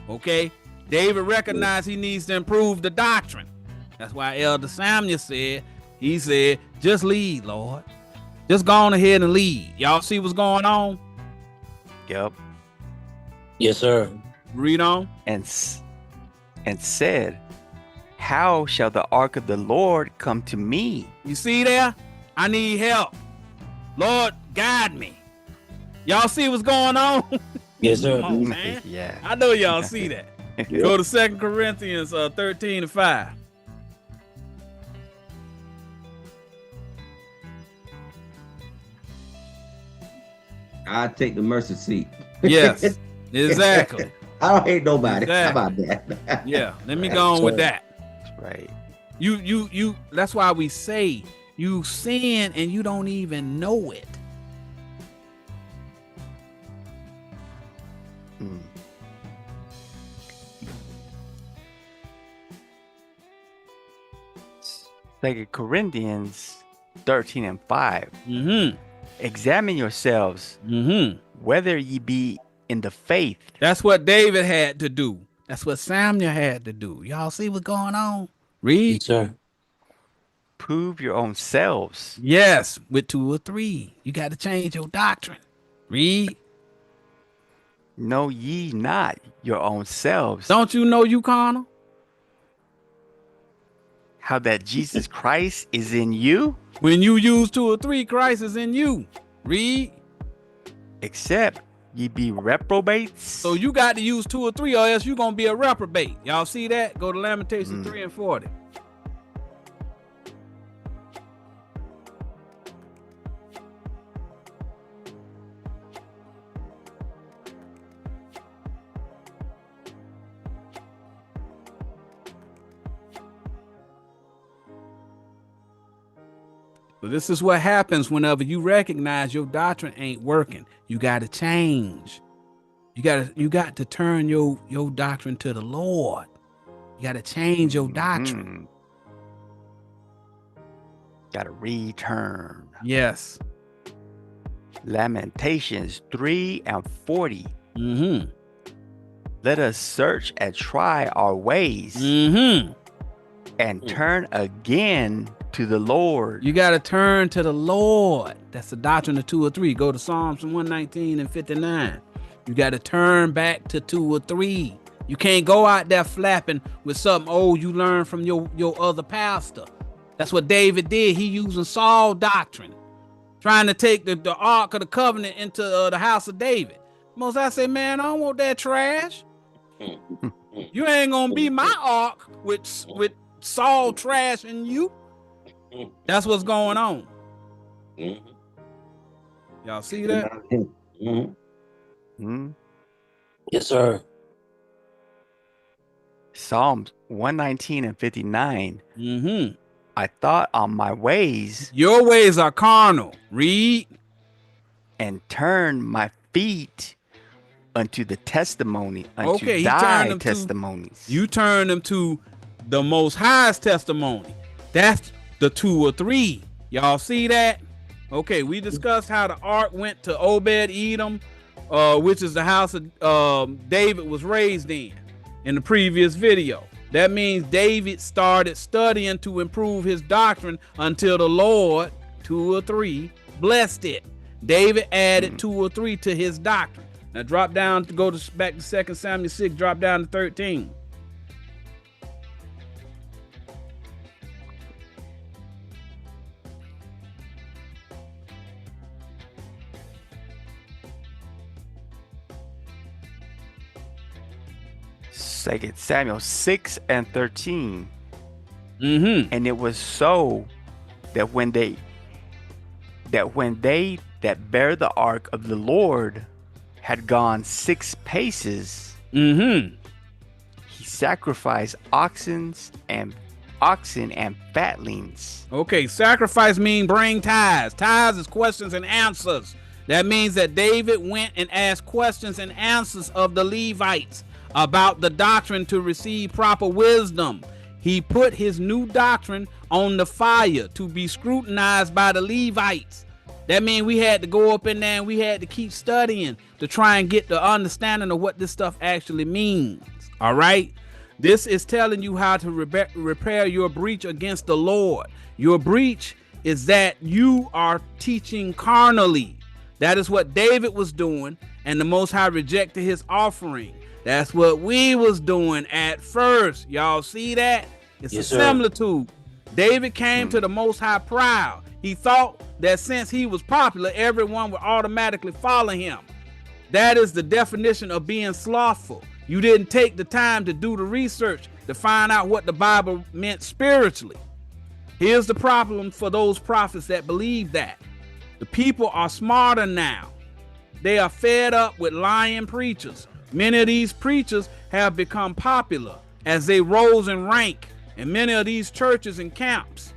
Okay. David recognized he needs to improve the doctrine. That's why Elder Samuel said, just lead, Lord. Just go on ahead and lead. Y'all see what's going on? Yep. Yes, sir. Read on. And and said, how shall the ark of the Lord come to me? You see there? I need help. Lord, guide me. Y'all see what's going on? Yes, sir. Come on, man. Yeah. I know y'all see that. Yeah. Go to 2 Corinthians 13:5. I take the mercy seat. Yes, exactly. I don't hate nobody. Exactly. How about that? Yeah, let me go on with that. Right. You. That's why we say you sin and you don't even know it. Mm. Second Corinthians 13:5. Mm-hmm. Examine yourselves Mm-hmm. whether ye be in the faith. That's what David had to do. That's what Samuel had to do. Y'all see what's going on? Read. Yes, sir. Prove your own selves. Yes, with 2 or 3. You got to change your doctrine. Read. Know ye not your own selves, Don't you know you carnal? how that Jesus Christ is in you, When you use 2 or 3, Christ is in you. Read. except ye be reprobates? So you got to use 2 or 3 or else you're going to be a reprobate. Y'all see that? Go to Lamentations 3:40. So this is what happens whenever you recognize your doctrine ain't working. You got to change. You got to turn your doctrine to the Lord. You got to change your doctrine. Gotta return. Yes. Lamentations 3:40. Mm-hmm. Let us search and try our ways Mm-hmm. and turn again to the Lord. You got to turn to the Lord. That's the doctrine of 2 or 3. Go to Psalms 119:59. You got to turn back to 2 or 3. You can't go out there flapping with something old you learned from your other pastor. That's what David did. He using Saul doctrine, trying to take the Ark of the Covenant into the house of David. Most I say, man, I don't want that trash. You ain't gonna be my Ark with Saul trash in you. That's what's going on. Y'all see that? Yes, sir. Psalms 119:59. Mm-hmm. I thought on my ways Your ways are carnal. Read. and turned my feet unto the testimony, unto Okay, he turned thy them to- testimonies. You turn them to the Most High's testimony. That's the 2 or 3. Y'all see that? Okay, we discussed how the ark went to Obed-Edom, which is the house of David was raised in the previous video. That means David started studying to improve his doctrine until the Lord, 2 or 3, blessed it. David added 2 or 3 to his doctrine. Now drop down to go to back to 2 Samuel 6, drop down to 13. Second Samuel 6:13. Mm-hmm. And it was so that when they that bear the ark of the Lord had gone 6 paces, Mm-hmm. he sacrificed oxen and fatlings. Okay, sacrifice mean bring tithes. Tithes is questions and answers. That means that David went and asked questions and answers of the Levites about the doctrine to receive proper wisdom. He put his new doctrine on the fire to be scrutinized by the Levites. That means we had to go up in there and we had to keep studying to try and get the understanding of what this stuff actually means. All right? This is telling you how to repair your breach against the Lord. Your breach is that you are teaching carnally. That is what David was doing, and the Most High rejected his offering. That's what we was doing at first. Y'all see that? It's Yes, a sir. similitude. David came to the Most High proud. He thought that since he was popular, everyone would automatically follow him. That is the definition of being slothful. You didn't take the time to do the research to find out what the Bible meant spiritually. Here's the problem for those prophets that believe that. The people are smarter now. They are fed up with lying preachers. Many of these preachers have become popular as they rose in rank in many of these churches and camps.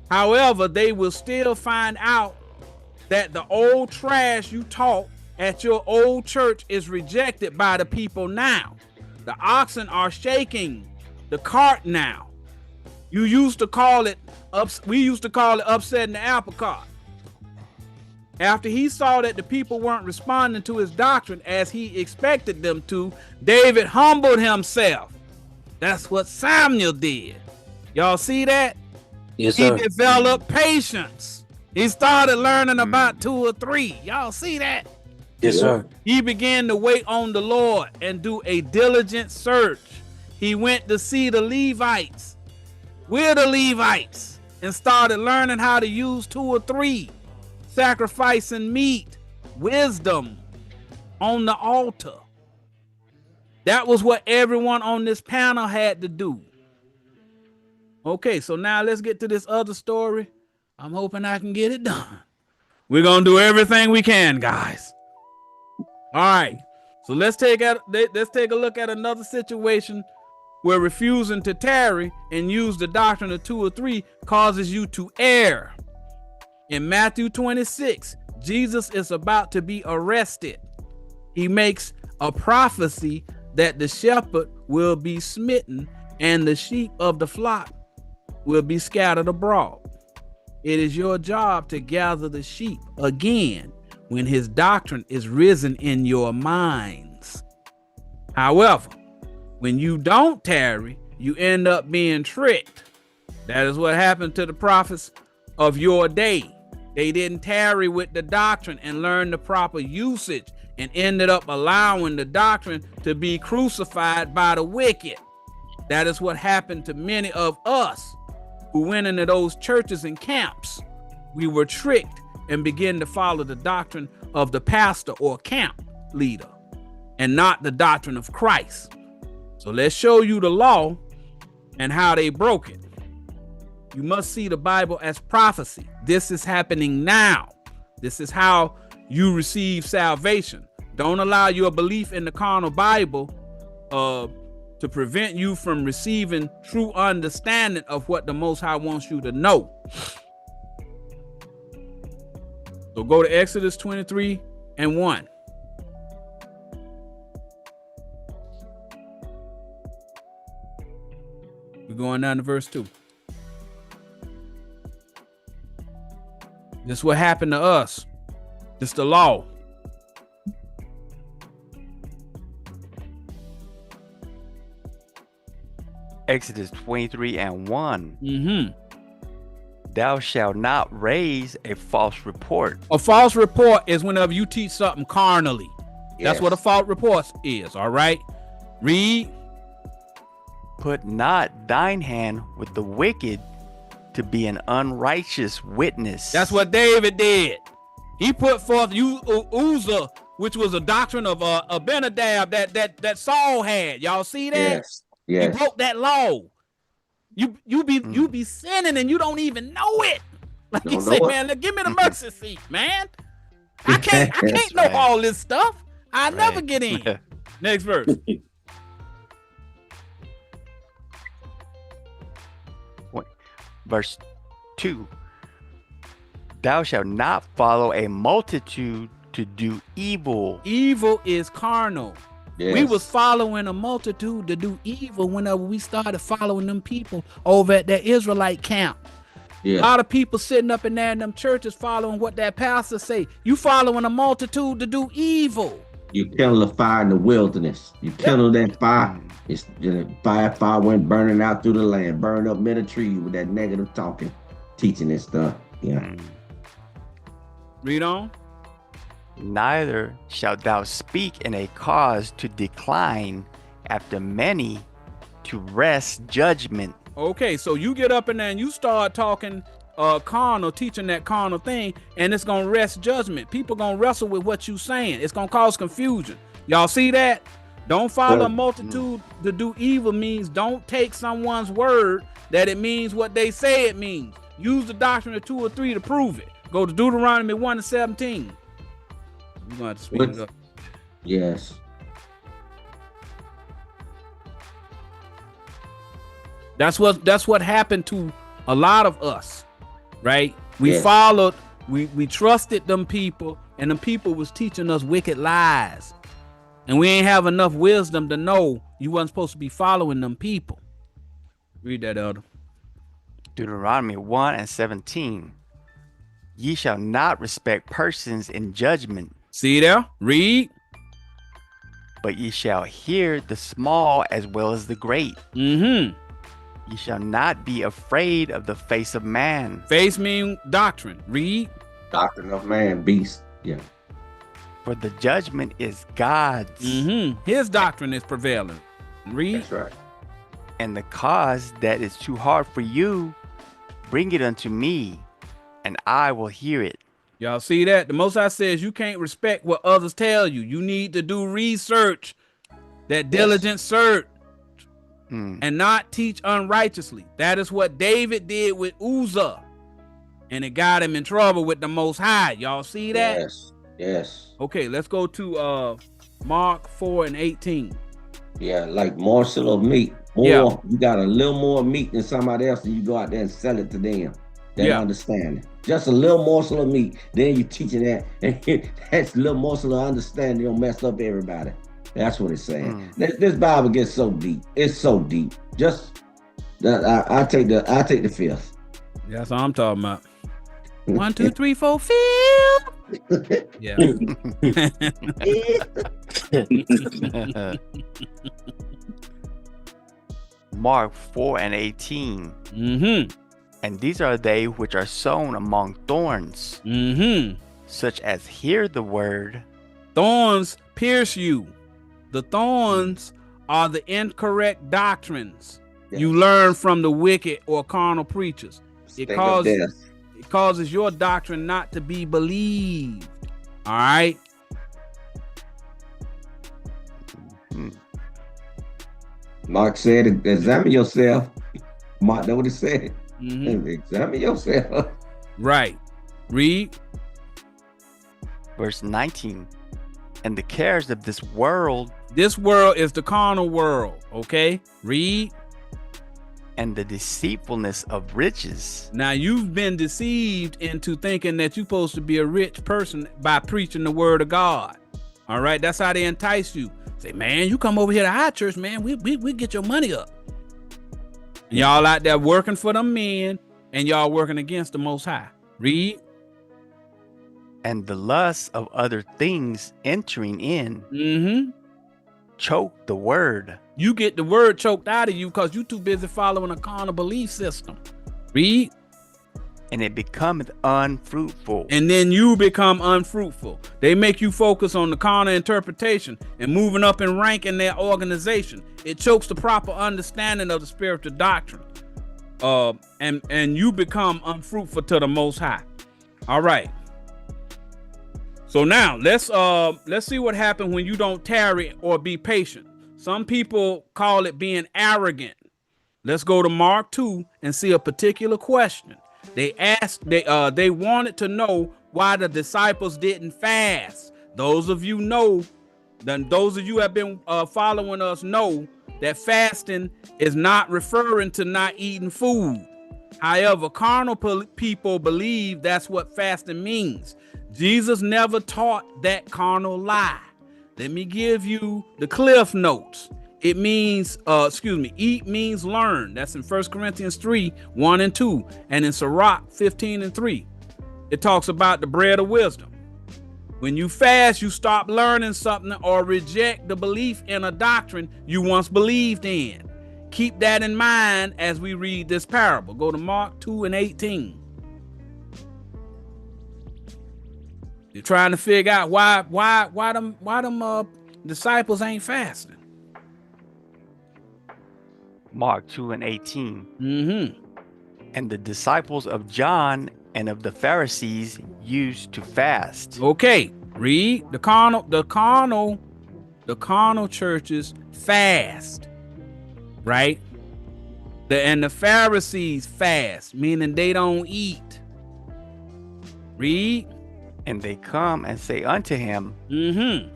However, they will still find out that the old trash you taught at your old church is rejected by the people now. The oxen are shaking the cart now. We used to call it upsetting the apple cart. After he saw that the people weren't responding to his doctrine as he expected them to, David humbled himself. That's what Samuel did. Y'all see that? Yes, He sir. developed patience. He started learning about 2 or 3. Y'all see that? Yes, sir. He began to wait on the Lord and do a diligent search. He went to see the Levites. We're the Levites, and started learning how to use 2 or 3, sacrificing meat, wisdom on the altar. That was what everyone on this panel had to do. Okay, so now let's get to this other story. I'm hoping I can get it done. We're gonna do everything we can, guys. All right, so let's take a look at another situation where refusing to tarry and use the doctrine of 2 or 3 causes you to err. In Matthew 26, Jesus is about to be arrested. He makes a prophecy that the shepherd will be smitten and the sheep of the flock will be scattered abroad. It is your job to gather the sheep again when his doctrine is risen in your minds. However, when you don't tarry, you end up being tricked. That is what happened to the prophets of your day. They didn't tarry with the doctrine and learn the proper usage and ended up allowing the doctrine to be crucified by the wicked. That is what happened to many of us who went into those churches and camps. We were tricked and began to follow the doctrine of the pastor or camp leader and not the doctrine of Christ. So let's show you the law and how they broke it. You must see the Bible as prophecy. This is happening now. This is how you receive salvation. Don't allow your belief in the carnal Bible to prevent you from receiving true understanding of what the Most High wants you to know. So go to Exodus 23:1. We're going down to verse 2. This is what happened to us. It's the law. Exodus 23:1. Mm-hmm. Thou shalt not raise a false report. A false report is whenever you teach something carnally. That's what a false report is, all right? Read. Put not thine hand with the wicked to be an unrighteous witness. That's what David did. He put forth Uzzah, which was a doctrine of Abinadab that Saul had. Y'all see that? Yes. Yes. He broke that law. You be sinning and you don't even know it. Like Don't you say, know it. man, give me the mercy seat, man. I can't That's know right. all this stuff. I Right. never get in. Next verse. Verse 2. Thou shalt not follow a multitude to do evil. Evil is carnal. Yes. We was following a multitude to do evil whenever we started following them people over at that Israelite camp. A Yeah. lot of people sitting up in there in them churches following what that pastor say. You following a multitude to do evil. You kindle a fire in the wilderness. You kindle that fire. It's fire went burning out through the land, burned up many trees with that negative talking, teaching and stuff. Yeah. Read on. Neither shalt thou speak in a cause to decline after many, to wrest judgment. Okay, so you get up in there and you start talking carnal, teaching that carnal thing, and it's gonna wrest judgment. People gonna wrestle with what you saying. It's gonna cause confusion. Y'all see that? Don't follow a multitude to do evil means don't take someone's word that it means what they say it means. Use the doctrine of 2 or 3 to prove it. Go to Deuteronomy 1:17. We're gonna have to speed it up. Yes. That's what happened to a lot of us, right? We Yes. followed, we trusted them people, and them people was teaching us wicked lies. And we ain't have enough wisdom to know you wasn't supposed to be following them people. Read that, Elder. Deuteronomy 1:17. Ye shall not respect persons in judgment, See there? Read. but ye shall hear the small as well as the great. Mm-hmm. Ye shall not be afraid of the face of man, Face mean doctrine. Read. Doctrine of man, beast. Yeah. for the judgment is God's, Mm-hmm. His doctrine is prevailing. Read. That's right. and the cause that is too hard for you, bring it unto me, and I will hear it. Y'all see that? The Most High says you can't respect what others tell you. You need to do research, that diligent search, and not teach unrighteously. That is what David did with Uzzah, and it got him in trouble with the Most High. Y'all see that? Yes. Yes. Okay, let's go to Mark 4:18. Yeah, like morsel of meat. More, Yeah. you got a little more meat than somebody else, and you go out there and sell it to them. They Yeah. understand it. Just a little morsel of meat. Then you teaching that, and that's a little morsel of understanding. You'll mess up everybody. That's what it's saying. This Bible gets so deep. It's so deep. Just I take the fifth. That's what I'm talking about. 1, 2, 3, 4, fifth. Yeah. Mark 4:18. Mm-hmm. And these are they which are sown among thorns, Mm-hmm. such as hear the word. Thorns pierce you. The thorns are the incorrect doctrines you learn from the wicked or carnal preachers. It Stink of death. causes your doctrine not to be believed. All right. Mark said, examine yourself. Mark, know what he said? Mhm. Examine yourself. Right. Read. Verse 19. And the cares of this world This world is the carnal world. Okay. Read. and the deceitfulness of riches Now you've been deceived into thinking that you're supposed to be a rich person by preaching the word of God. All right. That's how they entice you. Say, man, you come over here to our church, man. We get your money up. And y'all out there working for them men, and y'all working against the Most High. Read. and the lusts of other things entering in Mm-hmm. choke the word, You get the word choked out of you because you too busy following a carnal belief system. Read. and it becometh unfruitful. And then you become unfruitful. They make you focus on the carnal interpretation and moving up in rank in their organization. It chokes the proper understanding of the spiritual doctrine. And you become unfruitful to the Most High. All right. So now let's see what happens when you don't tarry or be patient. Some people call it being arrogant. Let's go to Mark 2 and see a particular question. They wanted to know why the disciples didn't fast. Those of you know, then those of you have been following us know that fasting is not referring to not eating food. However, carnal people believe that's what fasting means. Jesus never taught that carnal lie. Let me give you the Cliff Notes. It means, eat means learn. That's in 1 Corinthians 3, 1 and 2. And in Sirach 15 and 3, it talks about the bread of wisdom. When you fast, you stop learning something or reject the belief in a doctrine you once believed in. Keep that in mind as we read this parable. Go to Mark 2 and 18. They're trying to figure out why them disciples ain't fasting. Mark 2:18. Mm-hmm. And the disciples of John and of the Pharisees used to fast. Okay, read the carnal churches fast, right? And the Pharisees fast, meaning they don't eat. Read. And they come and say unto him, Mm-hmm.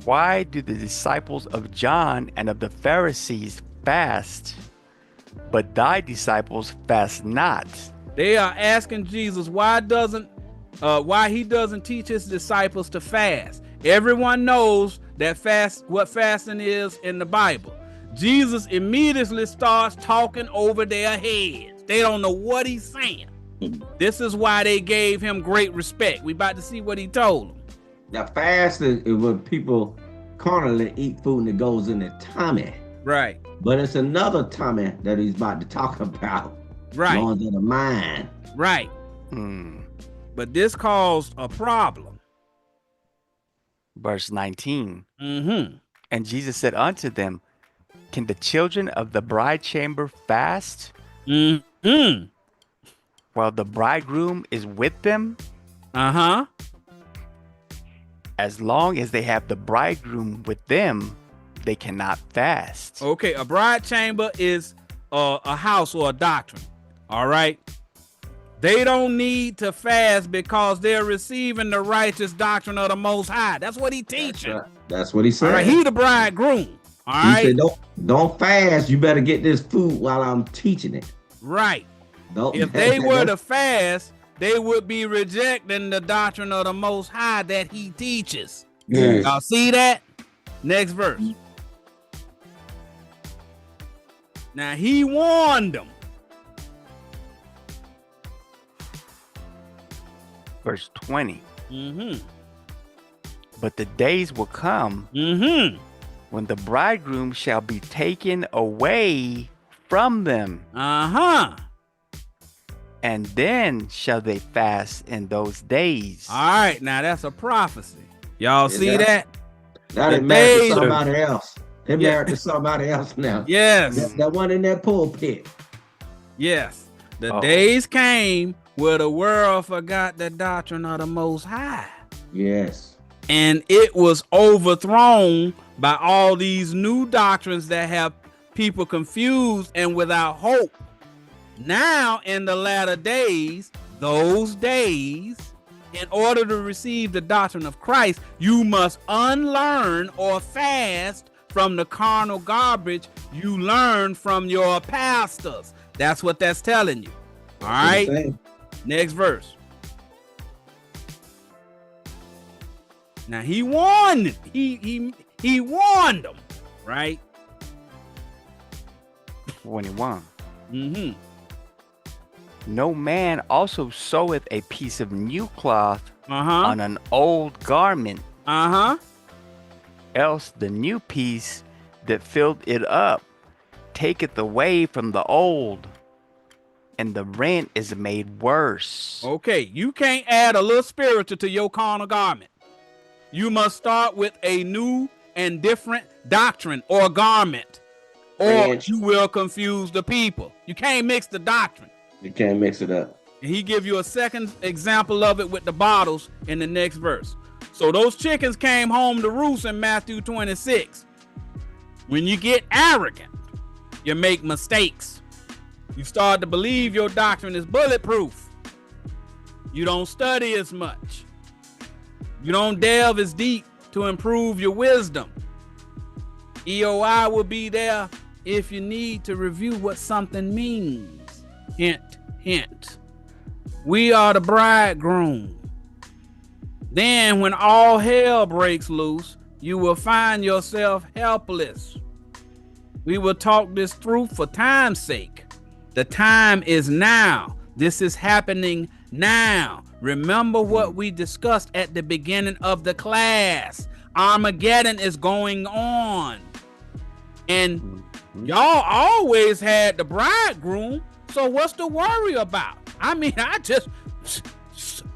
why do the disciples of John and of the Pharisees fast, but thy disciples fast not? They are asking Jesus why he doesn't teach his disciples to fast. Everyone knows that what fasting is in the Bible. Jesus immediately starts talking over their heads. They don't know what he's saying. This is why they gave him great respect. We about to see what he told them. Now, fast is when people carnally eat food that goes in the tummy. Right. But it's another tummy that he's about to talk about. Right. Going to the mind. Right. But this caused a problem. Verse 19. Mm-hmm. And Jesus said unto them, can the children of the bride chamber fast Mm-hmm. while the bridegroom is with them? Uh-huh. As long as they have the bridegroom with them, they cannot fast. Okay, a bride chamber is a house or a doctrine. All right. They don't need to fast because they're receiving the righteous doctrine of the Most High. That's what he teaching. That's what he said. All right, he the bridegroom. All He right. said, don't fast. You better get this food while I'm teaching it. Right. Don't, If they were to fast, they would be rejecting the doctrine of the Most High that he teaches. Yes. Y'all see that? Next verse. Now he warned them. Verse 20. Mm-hmm. But the days will come Mm-hmm. when the bridegroom shall be taken away from them, Uh-huh. and then shall they fast in those days. All right, now that's a prophecy. Y'all see Yeah. that? Now The they married to days- somebody else. They Yeah. married to somebody else now. Yes. That one in that pulpit. Yes. The Uh-oh. days came where the world forgot the doctrine of the Most High. Yes. And it was overthrown by all these new doctrines that have people confused and without hope. Now, in the latter days, those days, in order to receive the doctrine of Christ, you must unlearn or fast from the carnal garbage you learned from your pastors. That's what that's telling you. All right. Next verse. Now he warned. He warned them, right? 21. Mm-hmm. No man also seweth a piece of new cloth Uh-huh. on an old garment, Uh-huh. else the new piece that filled it up taketh away from the old, and the rent is made worse. Okay, you can't add a little spiritual to your carnal garment. You must start with a new and different doctrine or garment, or And you will confuse the people. You can't mix the doctrine. you can't mix it up. And he give you a second example of it with the bottles in the next verse. So those chickens came home to roost in Matthew 26. When you get arrogant, you make mistakes. You start to believe your doctrine is bulletproof. You don't study as much. You don't delve as deep to improve your wisdom. EOI will be there if you need to review what something means. Hint, hint. We are the bridegroom. Then when all hell breaks loose, you will find yourself helpless. We will talk this through for time's sake. The time is now. This is happening now. Remember what we discussed at the beginning of the class. Armageddon is going on. And y'all always had the bridegroom, so what's the worry about? I mean,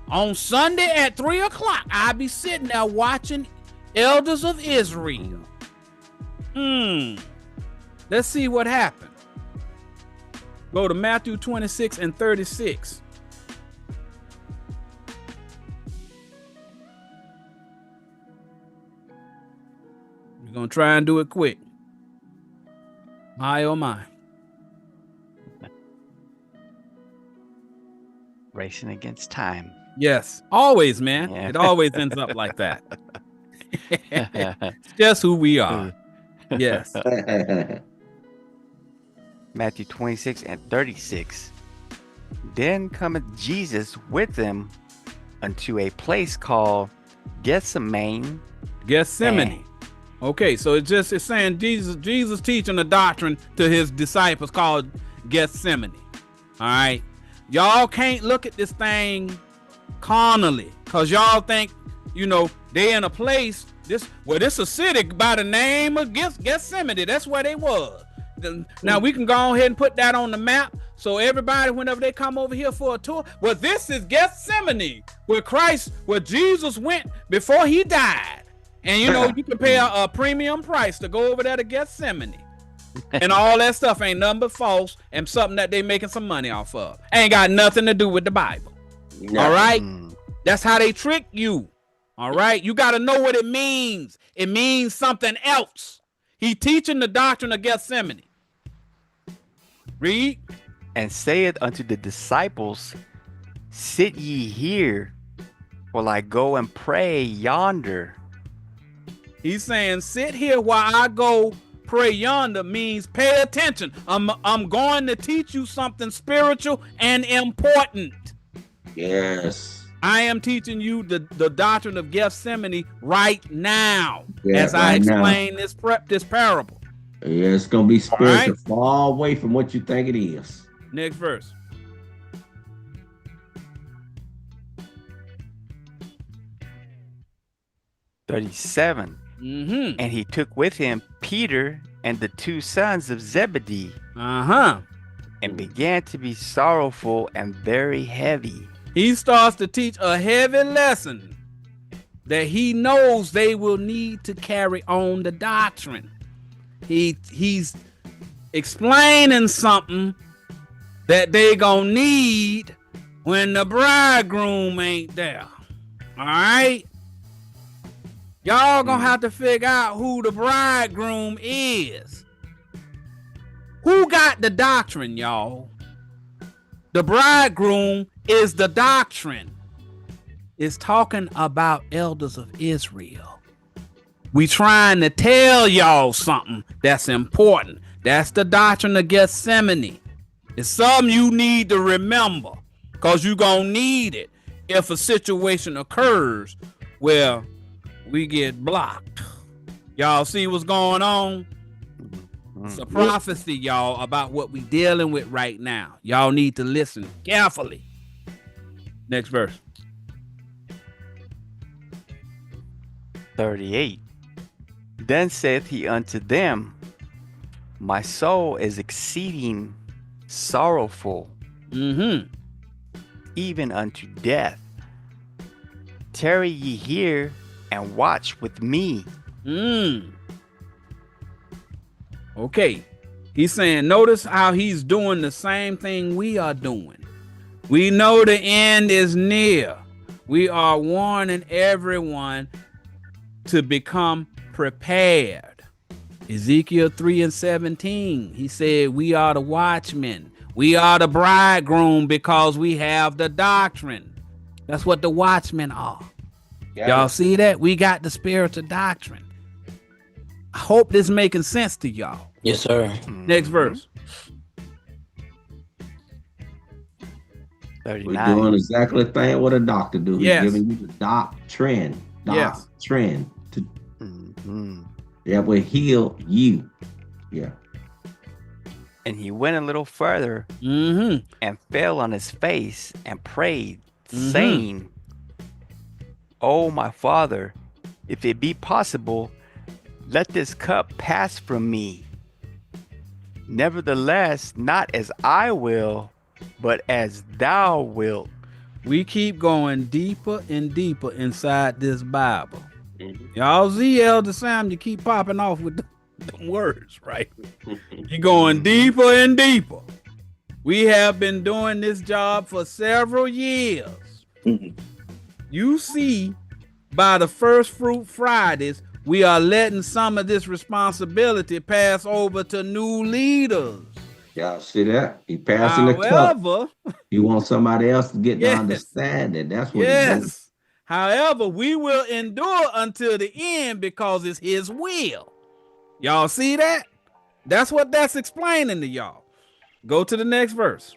On Sunday at 3 o'clock, I'll be sitting there watching Elders of Israel. Let's see what happened. Go to Matthew 26 and 36. We're going to try and do it quick. My, oh my. Racing against time. Yes, always, man. Yeah. It always ends up like that. It's just who we are. Yes. Matthew 26 and 36. Then cometh Jesus with them unto a place called Gethsemane. Gethsemane. Okay, so it's saying Jesus teaching a doctrine to his disciples called Gethsemane. All right. Y'all can't look at this thing carnally, because y'all think, they in a place, this a city by the name of Gethsemane. That's where they was. Now we can go ahead and put that on the map, so everybody, whenever they come over here for a tour, well, this is Gethsemane, where Jesus went before he died. And you can pay a premium price to go over there to Gethsemane. And all that stuff ain't nothing but false and something that they making some money off of. Ain't got nothing to do with the Bible. All right? That's how they trick you. All right? You got to know what it means. It means something else. He teaching the doctrine of Gethsemane. Read. And saith unto the disciples, sit ye here while I go and pray yonder. He's saying, sit here while I go pray yonder, means pay attention. I'm going to teach you something spiritual and important. Yes. I am teaching you the doctrine of Gethsemane right now, as right I explain this parable. Yeah, it's gonna be spiritual, right? far away from what you think it is. Next verse. "37. Mm-hmm. And he took with him Peter and the two sons of Zebedee, and began to be sorrowful and very heavy." He starts to teach a heavy lesson that he knows they will need to carry on the doctrine. He's explaining something that they gonna need when the bridegroom ain't there. All right? Y'all gonna have to figure out who the bridegroom is. Who got the doctrine, y'all? The bridegroom is the doctrine. It's talking about elders of Israel. We trying to tell y'all something that's important. That's the doctrine of Gethsemane. It's something you need to remember, because you're gonna need it if a situation occurs where we get blocked. Y'all see what's going on? It's a prophecy, y'all, about what we dealing with right now. Y'all need to listen carefully. Next verse. 38. Then saith he unto them, my soul is exceeding sorrowful, even unto death. Tarry ye here and watch with me. Okay. He's saying, notice how he's doing the same thing we are doing. We know the end is near. We are warning everyone to become prepared. Ezekiel 3:17, he said, we are the watchmen. We are the bridegroom because we have the doctrine. That's what the watchmen are. Y'all see that? We got the spiritual doctrine. I hope this is making sense to y'all. Yes, sir. Next verse. 39. We're doing exactly the thing what a doctor do. Yes. He's giving you the doctrine. Yes. Doctrine. That will heal you. Yeah. And he went a little further and fell on his face and prayed, saying, O my Father, if it be possible, let this cup pass from me. Nevertheless, not as I will, but as thou wilt. We keep going deeper and deeper inside this Bible. Mhm. Y'all see, Elder Sam, you keep popping off with the words, right? You're going deeper and deeper. We have been doing this job for several years. Mhm. You see, by the First Fruit Fridays, we are letting some of this responsibility pass over to new leaders. Y'all see that? He passing the cup. However, He wants somebody else to get the Yes. understanding. That's what he's doing. yes. However, we will endure until the end because it's his will. Y'all see that? That's what that's explaining to y'all. Go to the next verse.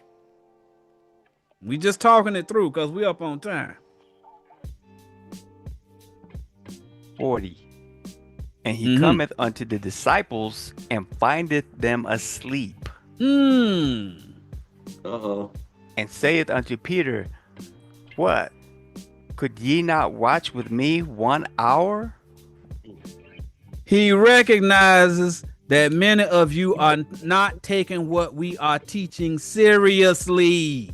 We just talking it through because we up on time. 40. And he cometh unto the disciples and findeth them asleep, Uh-oh. and saith unto Peter, What? Could ye not watch with me 1 hour? He recognizes that many of you are not taking what we are teaching seriously.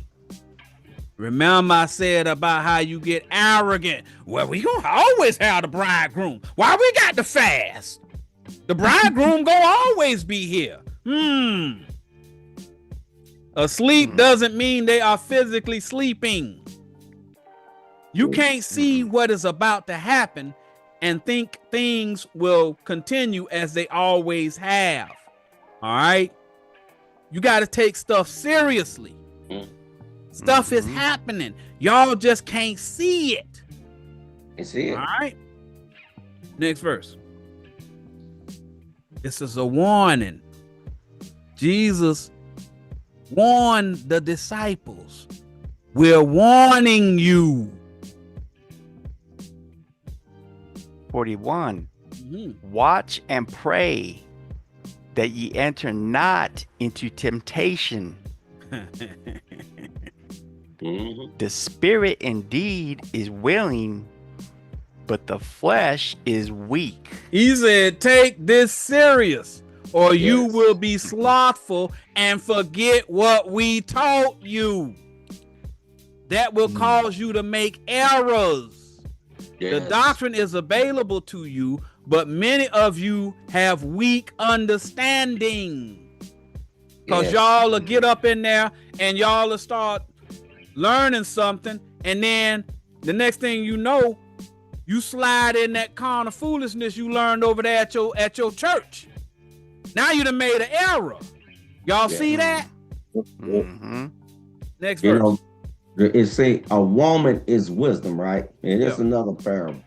Remember I said about how you get arrogant. Well, we gonna always have the bridegroom. Why we got to fast? The bridegroom gonna always be here. Asleep doesn't mean they are physically sleeping. You can't see what is about to happen and think things will continue as they always have. All right? You got to take stuff seriously. Stuff is happening. Y'all just can't see it. It's it. All right? Next verse. This is a warning. Jesus warned the disciples. We're warning you. 41. Watch and pray that ye enter not into temptation. The spirit indeed is willing, but the flesh is weak. He said, take this serious, or you Yes. will be slothful and forget what we taught you. That will cause you to make errors. The Yes. doctrine is available to you, but many of you have weak understanding. Because Yes. y'all will get up in there and y'all will start learning something, and then the next thing you know, you slide in that carnal foolishness you learned over there at your church. Now you done made an error. Y'all see that? Next You verse. know, it say a woman is wisdom, right? And it's Yeah. another parable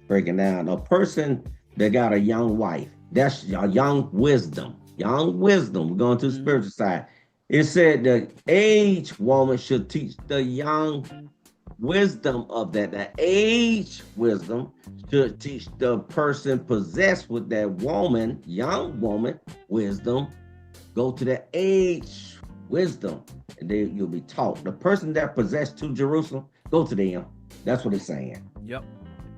breaking down. A person that got a young wife, that's a young wisdom. Young wisdom. We're going to the spiritual side. It said the aged woman should teach the young wisdom of that. The aged wisdom should teach the person possessed with that woman, young woman, wisdom. Go to the aged wisdom, and then you'll be taught. The person that possessed to Jerusalem, go to them. That's what it's saying. Yep.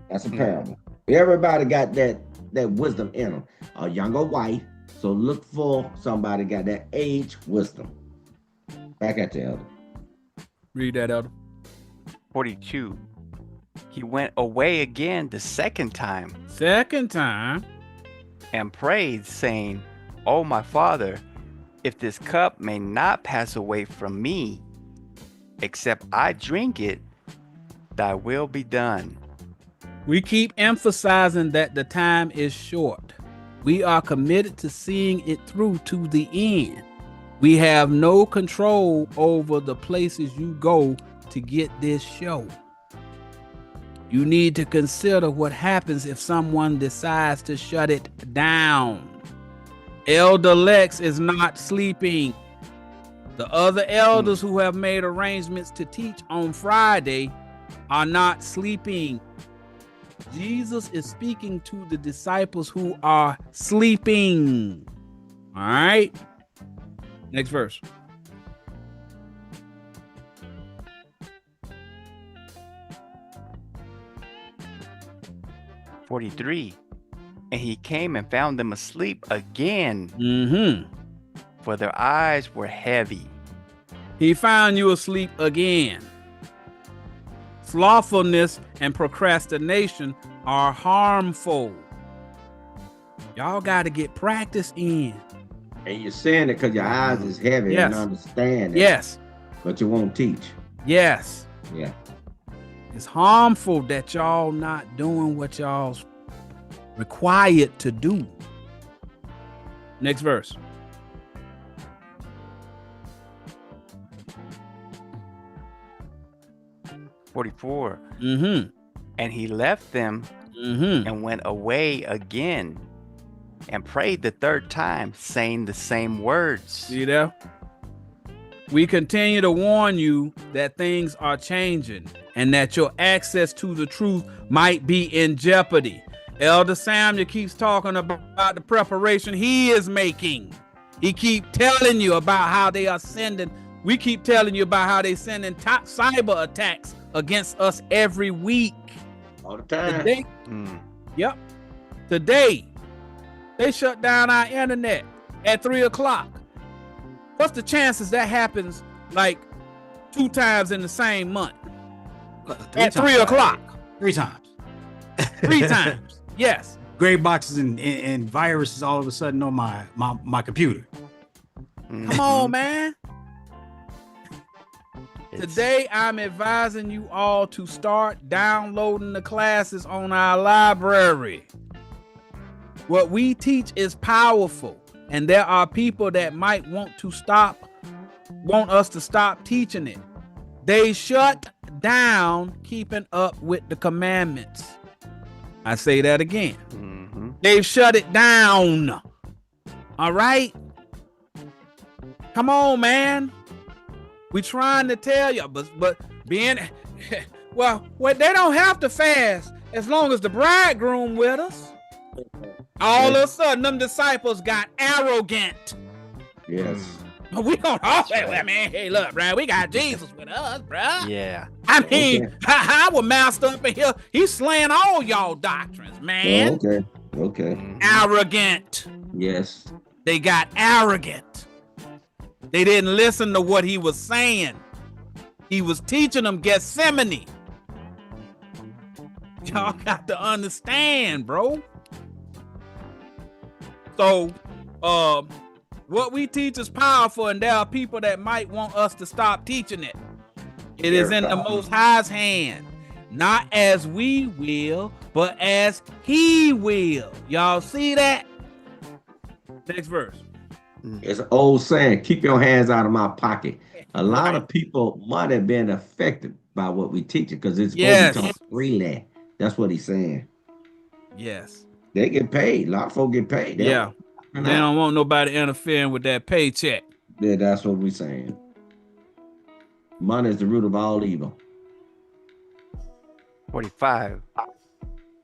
That's a parable. Everybody got that wisdom in them. A younger wife, so look for somebody got that age wisdom. Back at the elder. Read that, Elder. 42. He went away again the second time Second time. and prayed, saying, O my Father, if this cup may not pass away from me, except I drink it, thy will be done. We keep emphasizing that the time is short. We are committed to seeing it through to the end. We have no control over the places you go to get this show. You need to consider what happens if someone decides to shut it down. Elder Lex is not sleeping. The other elders who have made arrangements to teach on Friday are not sleeping. Jesus is speaking to the disciples who are sleeping. All right. Next verse. "43. And he came and found them asleep again, for their eyes were heavy. He found you asleep again. Slothfulness and procrastination are harmful. Y'all got to get practice in. And you're saying it because your eyes is heavy Yes. and understand it. Yes. But you won't teach. Yes. Yeah. It's harmful that y'all not doing what y'all's required to do. Next verse. "44. Mm-hmm. And he left them Mm-hmm. and went away again and prayed the third time, saying the same words." See there? We continue to warn you that things are changing and that your access to the truth might be in jeopardy. Elder Samuel keeps talking about the preparation he is making. He keep telling you about how they are sending. We keep telling you about how they sending top cyber attacks against us every week. All the time. Today, Mm. yep. Today, they shut down our internet at 3 o'clock. What's the chances that happens like 2 times in the same month? At 3 o'clock. 3 times. 3 times. Yes. Gray boxes and viruses all of a sudden on my computer. Come on, man. It's- Today, I'm advising you all to start downloading the classes on our library. What we teach is powerful, and there are people that might want us to stop teaching it. They shut down keeping up with the commandments. I say that again. Mhm. They've shut it down. All right? Come on, man. We trying to tell you, but being well, they don't have to fast as long as the bridegroom with us. All of a sudden, them disciples got arrogant. Yes. We don't always, well, man, hey, look, bro, we got Jesus with us, bro. Yeah. I mean, Okay. our master up in here, he's slaying all y'all doctrines, man. Oh, okay. Okay. Mhm. Arrogant. Yes. They got arrogant. They didn't listen to what he was saying. He was teaching them Gethsemane. Y'all got to understand, bro. So, what we teach is powerful, and there are people that might want us to stop teaching it. It is in the Most High's hand, not as we will, but as He will. Y'all see that? Next verse. It's an old saying, keep your hands out of my pocket. A lot of people might have been affected by what we teach because it's Yes. going to be taught freely. That's what he's saying. Yes. They get paid. A lot of folks get paid. Yeah. They don't want nobody interfering with that paycheck. Yeah, that's what we're saying. Money is the root of all evil. 45.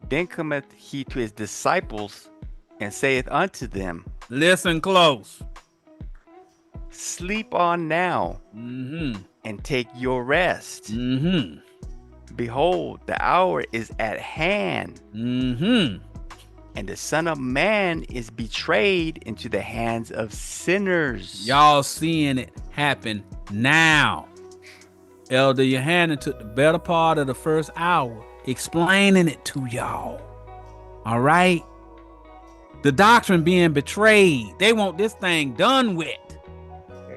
Then cometh he to his disciples and saith unto them, Listen close. Sleep on now Mm-hmm. and take your rest. Mm-hmm. Behold, the hour is at hand, Mm-hmm. and the Son of Man is betrayed into the hands of sinners. Y'all seeing it happen now. Elder Yohanan took the better part of the first hour explaining it to y'all. All right? The doctrine being betrayed. They want this thing done with.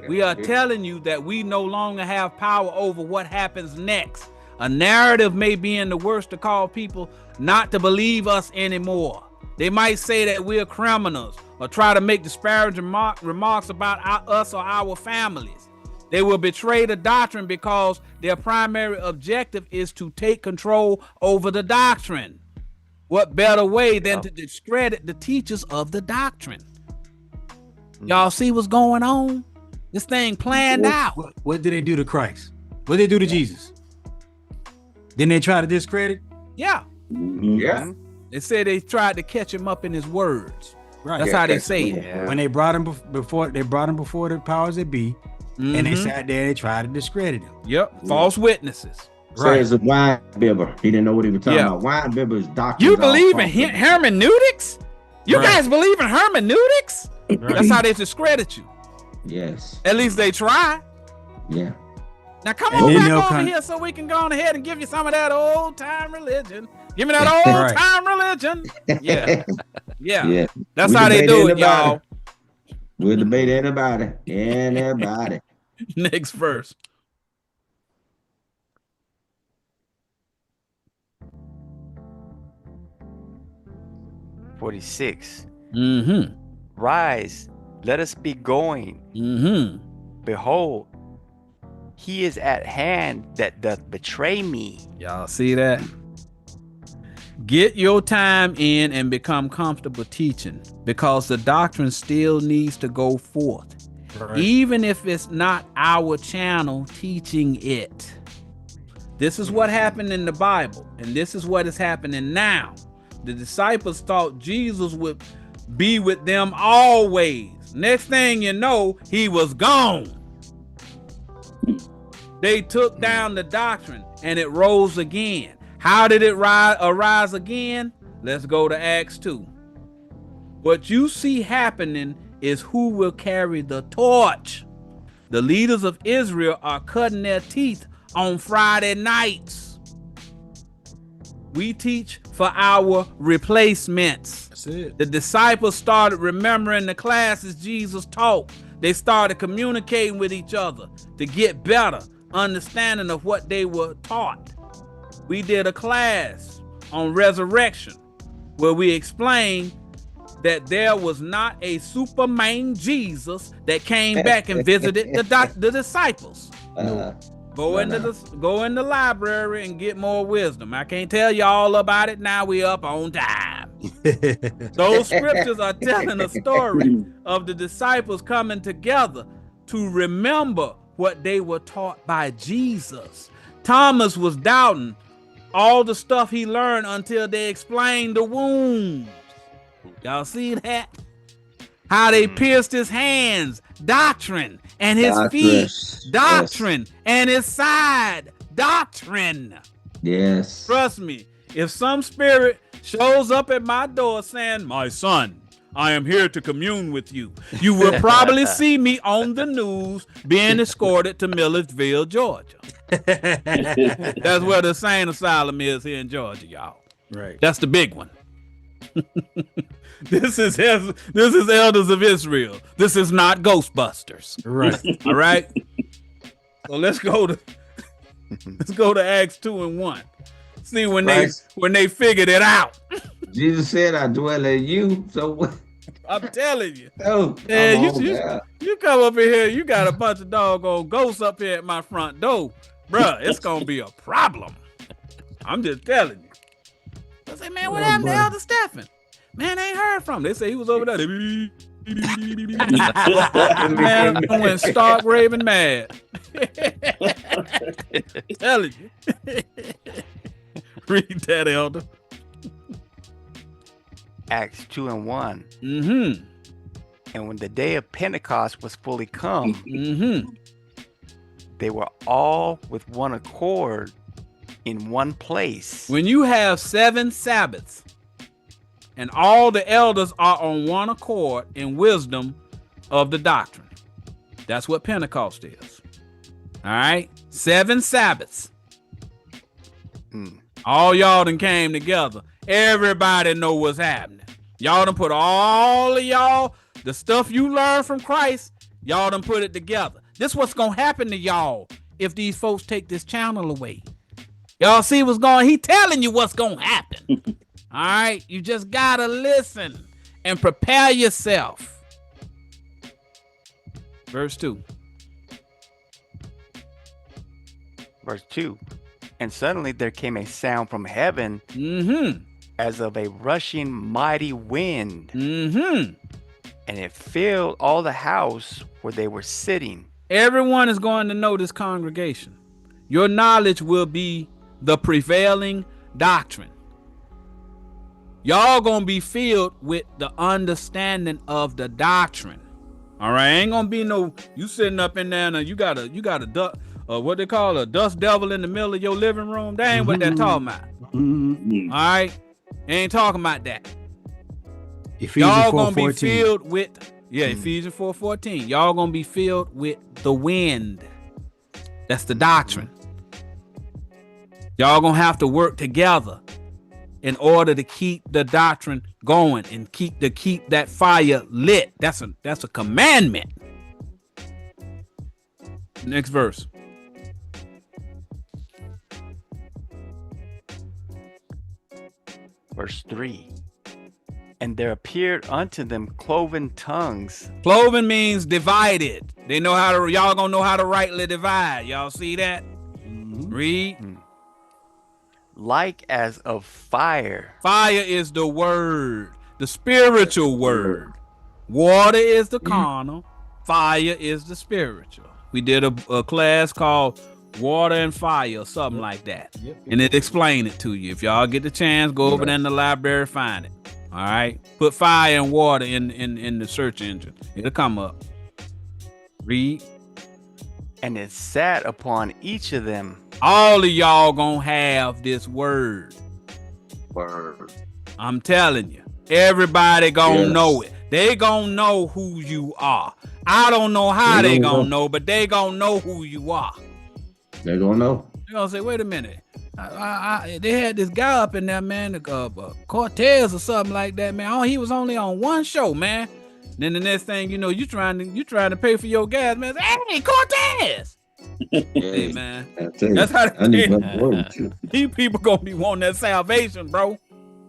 We are telling you that we no longer have power over what happens next. A narrative may be in the works to call people not to believe us anymore. They might say that we're criminals or try to make disparaging remarks about us or our families. They will betray the doctrine because their primary objective is to take control over the doctrine. What better way than to discredit the teachers of the doctrine? Y'all see what's going on? This thing planned out. What did they do to Christ? What did they do to Jesus? Didn't they try to discredit? Yeah. Yeah. They said they tried to catch him up in his words. Right. That's how they say it. Yeah. When they brought him before the powers that be, and they Mhm. sat there and tried to discredit him. Yep. False witnesses. Says a wine bibber. He didn't know what he was talking Yeah. about. Wine bibber is doctrine. You believe in hermeneutics? You Right. guys believe in hermeneutics? That's how they discredit you. Yes. At least they try. Yeah. Now come And on then back they'll over here so we can go on ahead and give you some of that old time religion. Give me that old time religion. Yeah. Yeah. That's how they do it, y'all. We'll debate anybody. Anybody. Next verse. "46. Mm-hmm. Rise, let us be going. Mm-hmm. Behold, he is at hand that doth betray me." Y'all see that? Get your time in and become comfortable teaching, because the doctrine still needs to go forth, even if it's not our channel teaching it. This is what happened in the Bible, and this is what is happening now. The disciples thought Jesus would be with them always. Next thing you know, he was gone. They took down the doctrine and it rose again. How did it arise again? Let's go to Acts 2. What you see happening is who will carry the torch. The leaders of Israel are cutting their teeth on Friday nights. We teach for our replacements. That's it. The disciples started remembering the classes Jesus taught. They started communicating with each other to get better understanding of what they were taught. We did a class on resurrection where we explained that there was not a Superman Jesus that came back and visited the disciples. Go in the library and get more wisdom. I can't tell you all about it now. We up on time. Those scriptures are telling a story of the disciples coming together to remember what they were taught by Jesus. Thomas was doubting all the stuff he learned until they explained the wounds. Y'all see that? How they pierced his hands, doctrine, and his feet, doctrine, and his side, doctrine. Yes. Trust me, if some spirit shows up at my door saying, "My son, I am here to commune with you," you will probably see me on the news being escorted to Millersville, Georgia. That's where the insane asylum is here in Georgia, y'all. Right. That's the big one. This is Elders of Israel. This is not Ghostbusters. Right. All right. So let's go to Acts 2:1. See when they figured it out. Jesus said, "I dwell in you." So what? I'm telling you. Oh, Man, you come up in here, you got a bunch of doggone ghosts up here at my front door. Bruh, it's gonna be a problem. I'm just telling you. I say, man, what happened to Elder Stephen? Man, I ain't heard from him. They say he was over there. Man, I went stark raving mad. Telling you. Read that, Elder. Acts 2:1. Mm-hmm. And when the day of Pentecost was fully come, Mm-hmm. they were all with one accord in one place. When you have 7 Sabbaths and all the elders are on one accord in wisdom of the doctrine, that's what Pentecost is. All right? 7 Sabbaths. All y'all done came together. Everybody know what's happening. Y'all done put all of y'all, the stuff you learned from Christ, y'all done put it together. This what's gonna happen to y'all if these folks take this channel away. Y'all see what's going? He telling you what's gonna happen. All right, you just gotta listen and prepare yourself. Verse 2. Verse 2. And suddenly there came a sound from heaven as of a rushing mighty wind. And it filled all the house where they were sitting. Everyone is going to know this congregation. Your knowledge will be the prevailing doctrine. Y'all gonna be filled with the understanding of the doctrine. All right, ain't gonna be no you sitting up in there and you got a what they call a dust devil in the middle of your living room. That ain't what they're talking about. All right, ain't talking about that. Y'all gonna be filled with Ephesians 4:14. Y'all gonna be filled with the wind. That's the doctrine. Y'all gonna have to work together in order to keep the doctrine going and keep that fire lit. That's a commandment. Next verse. Verse 3. And there appeared unto them cloven tongues. Cloven means divided. Y'all gonna know how to rightly divide. Y'all see that? Read. Like as of fire. Fire is the word, the spiritual word. Water is the carnal. Fire is the spiritual. We did a class called Water and Fire or something like that. And it explained it to you. If y'all get the chance, go over there in the library, find it. All right. Put fire and water in the search engine. It'll come up. Read. And it sat upon each of them. All of y'all gonna have this word. Word. I'm telling you. Everybody gonna know it. They gonna know who you are. I don't know how they gonna know, but they gonna know who you are. They gonna know. They're gonna say, wait a minute. They had this guy up in there, man, Cortez or something like that, man. Oh, he was only on one show, man. Then the next thing you know, you trying to pay for your gas, man. Hey, Cortez. Hey, man. That's how these people gonna be wanting that salvation, bro.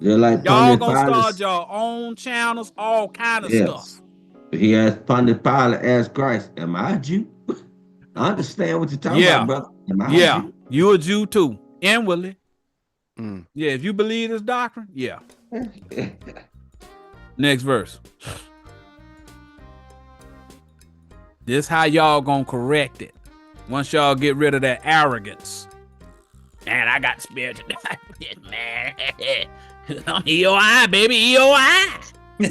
Like y'all gonna start your own channels, all kind of stuff. He asked Pontius Pilate, asked Christ, am I a Jew? I understand what you're talking about, brother. Am I a Jew? You a Jew too, inwardly. Yeah, if you believe this doctrine, yeah. Next verse. This how y'all gonna correct it. Once y'all get rid of that arrogance. Man, I got spiritual discipleship, man. I'm EOI, baby, EOI. I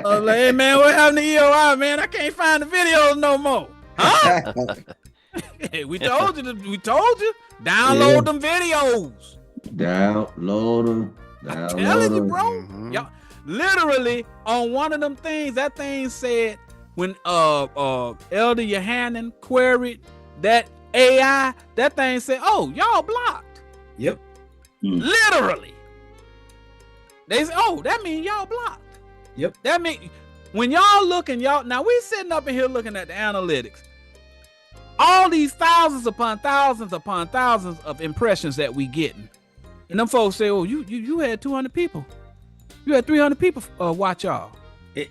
was like, hey, man, what happened to EOI, man? I can't find the videos no more. Huh? we told you. Download them videos. Download them. I'm telling you, bro. Y'all, literally, on one of them things, that thing said, when Elder Yohanan queried that AI, that thing said, oh, y'all blocked. Yep. Literally. They say, oh, that means y'all blocked. Yep. That mean when y'all looking, now we sitting up in here looking at the analytics. All these thousands upon thousands of impressions that we getting. And them folks say, oh, you had 200 people. You had 300 people watch y'all. It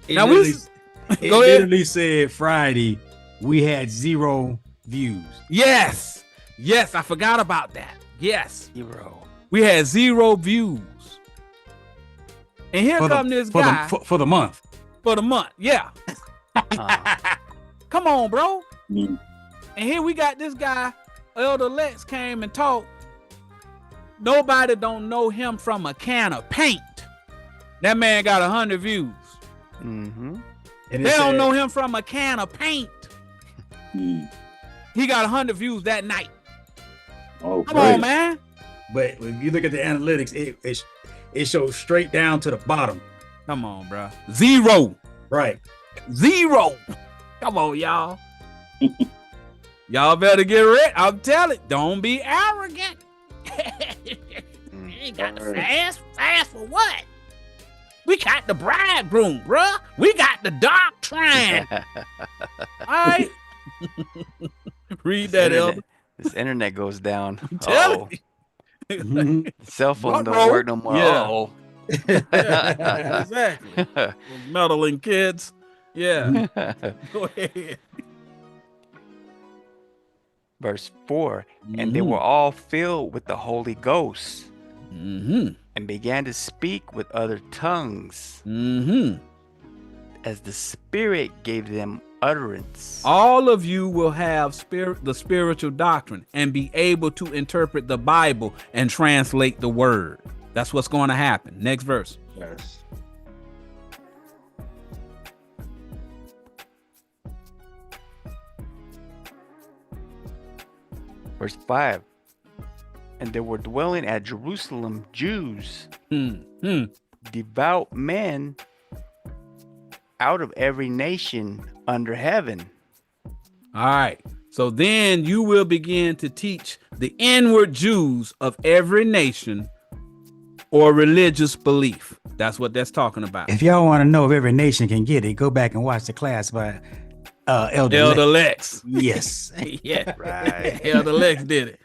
literally said Friday we had 0 views. Yes, I forgot about that. Yes, 0. We had 0 views. And here come this guy for the month. For the month, yeah. Come on, bro. And here we got this guy, Elder Lex came and talked. Nobody don't know him from a can of paint. That man got 100 views. They don't know him from a can of paint. He got 100 views that night. Oh, come on, man. But if you look at the analytics, it shows straight down to the bottom. Come on, bro. 0. Right. 0. Come on, y'all. Y'all better get ready. I'm telling you, don't be arrogant. You ain't got to fast. Fast for what? We got the bridegroom, bruh. We got the doctrine. All right. Read that, Elder. This internet goes down. Tell it. Cell phone don't work no more. Yeah. Yeah, exactly. Meddling kids. Yeah. Go ahead. Verse 4. And they were all filled with the Holy Ghost. And began to speak with other tongues. As the Spirit gave them utterance. All of you will have the spiritual doctrine and be able to interpret the Bible and translate the word. That's what's going to happen. Next verse. Yes. Verse 5. And there were dwelling at Jerusalem Jews, devout men out of every nation under heaven. All right. So then you will begin to teach the inward Jews of every nation or religious belief. That's what that's talking about. If y'all want to know if every nation can get it, go back and watch the class by Elder Lex. Yes. Yeah. Right. Elder Lex did it.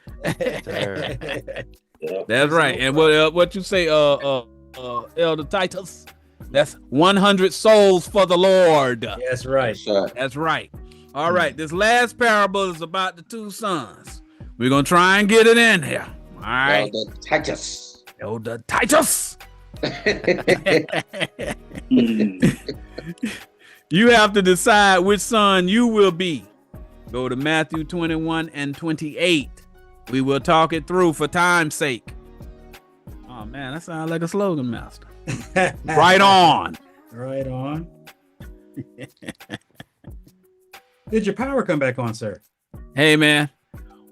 That's right. And what you say, Elder Titus? That's 100 souls for the Lord. That's right. That's right. All right. This last parable is about the two sons. We're gonna try and get it in here. All right. Elder Titus. Elder Titus. You have to decide which son you will be. Go to Matthew 21 and 28. We will talk it through for time's sake. Oh man, that sounds like a slogan master. Right on. Right on. Did your power come back on, sir? Hey man,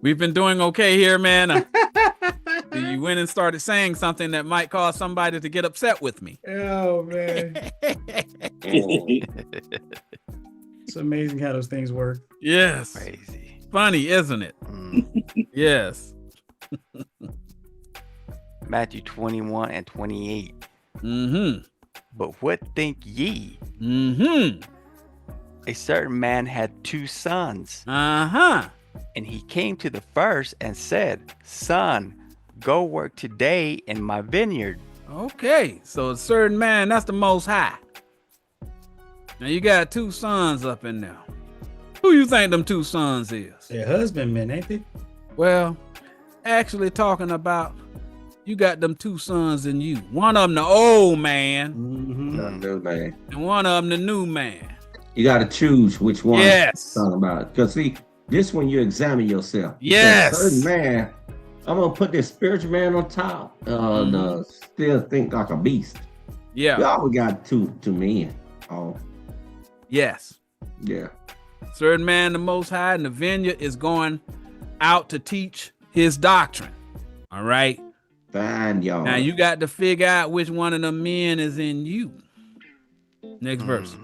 we've been doing okay here, man. You went and started saying something that might cause somebody to get upset with me. Oh man. It's amazing how those things work. Yes. Crazy. Funny, isn't it? Yes. Matthew 21 and 28. Mm-hmm. But what think ye? Mm-hmm. A certain man had 2 sons, Uh-huh. and he came to the first and said, Son, go work today in my vineyard. Okay, so a certain man, that's the Most High. Now you got 2 sons up in there. Who you think them 2 sons is? They're husbandmen, ain't they? Well, actually talking about, you got them 2 sons in you. One of them the old man, New man. and one of them the new man. You got to choose which one Yes. you're talking about. Because see, this one you examine yourself. Yes. Certain man, I'm gonna put this spiritual man on top. The still think like a beast. Yeah. We always got two men. Oh, Yes. yeah. Certain man, the Most High, and the vineyard is going out to teach his doctrine. All right. Fine, y'all. Now you got to figure out which one of the men is in you. Next verse.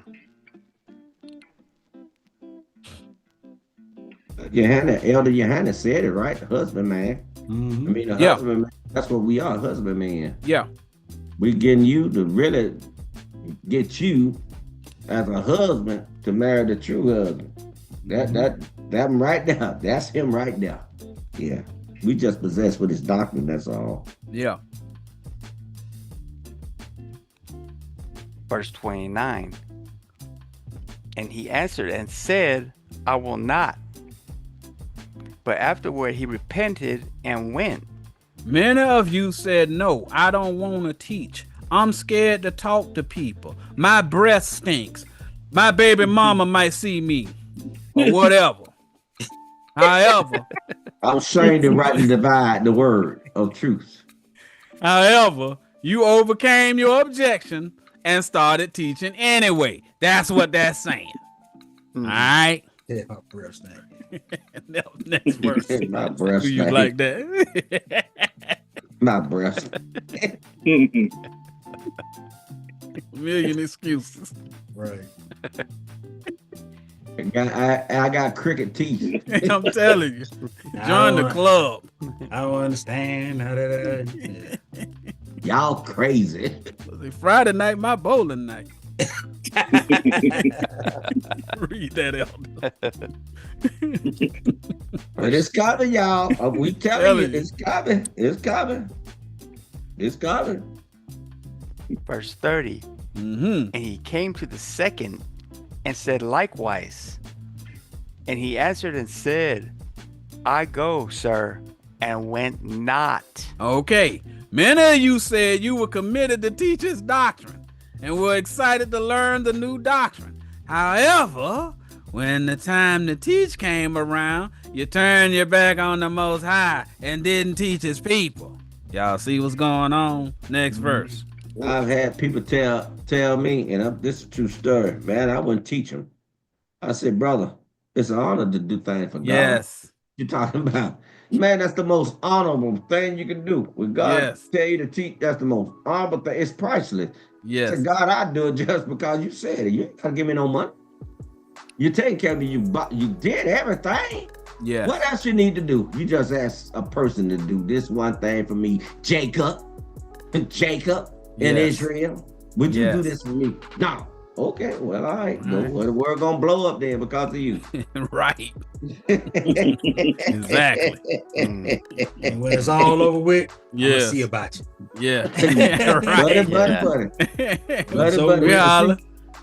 Elder Johanna said it right. The husband man. I mean, the husband man. That's what we are, husband man. Yeah. We getting you to really get you as a husband to marry the true husband. That right now. That's him right now. Yeah. We just possessed with his doctrine. That's all. Yeah. Verse 29. And he answered and said, I will not. But afterward he repented and went. Many of you said, no, I don't want to teach. I'm scared to talk to people. My breath stinks. My baby mama might see me or whatever. However, I'm ashamed to rightly divide the word of truth. However, you overcame your objection and started teaching anyway. That's what that's saying. All right. Yeah, my breath stank. Next verse. My breath Do you stank. like that? My breath. Million excuses. Right. I got cricket teeth. I'm telling you. Join the club. I don't understand how that. Y'all crazy. Friday night, my bowling night. Read that out. But it's coming, y'all. We telling you, it's coming. It's coming. It's coming. Verse 30. And he came to the second and said likewise. And he answered and said, I go, sir, and went not. Okay. Many of you said you were committed to teach his doctrine and were excited to learn the new doctrine. However, when the time to teach came around, you turned your back on the Most High and didn't teach his people. Y'all see what's going on? Next verse. I've had people tell me, and this is a true story, man, I wouldn't teach them. I said, brother, it's an honor to do things for God. Yes. You're talking about, man, that's the most honorable thing you can do. When God tell you to teach, that's the most honorable thing. It's priceless. Yes. I said, God, I do it just because you said it. You ain't got to give me no money. You take care of you did everything. Yeah. What else you need to do? You just ask a person to do this one thing for me. Jacob in Yes. Israel. Would you do Yes. this for me? No. Okay, well, all right. Well, the world gonna blow up then because of you. Right. Exactly. And when it's all over with, Yes. I'ma see about you. Yeah. Buddy, Right. buddy. So buddy. we holler.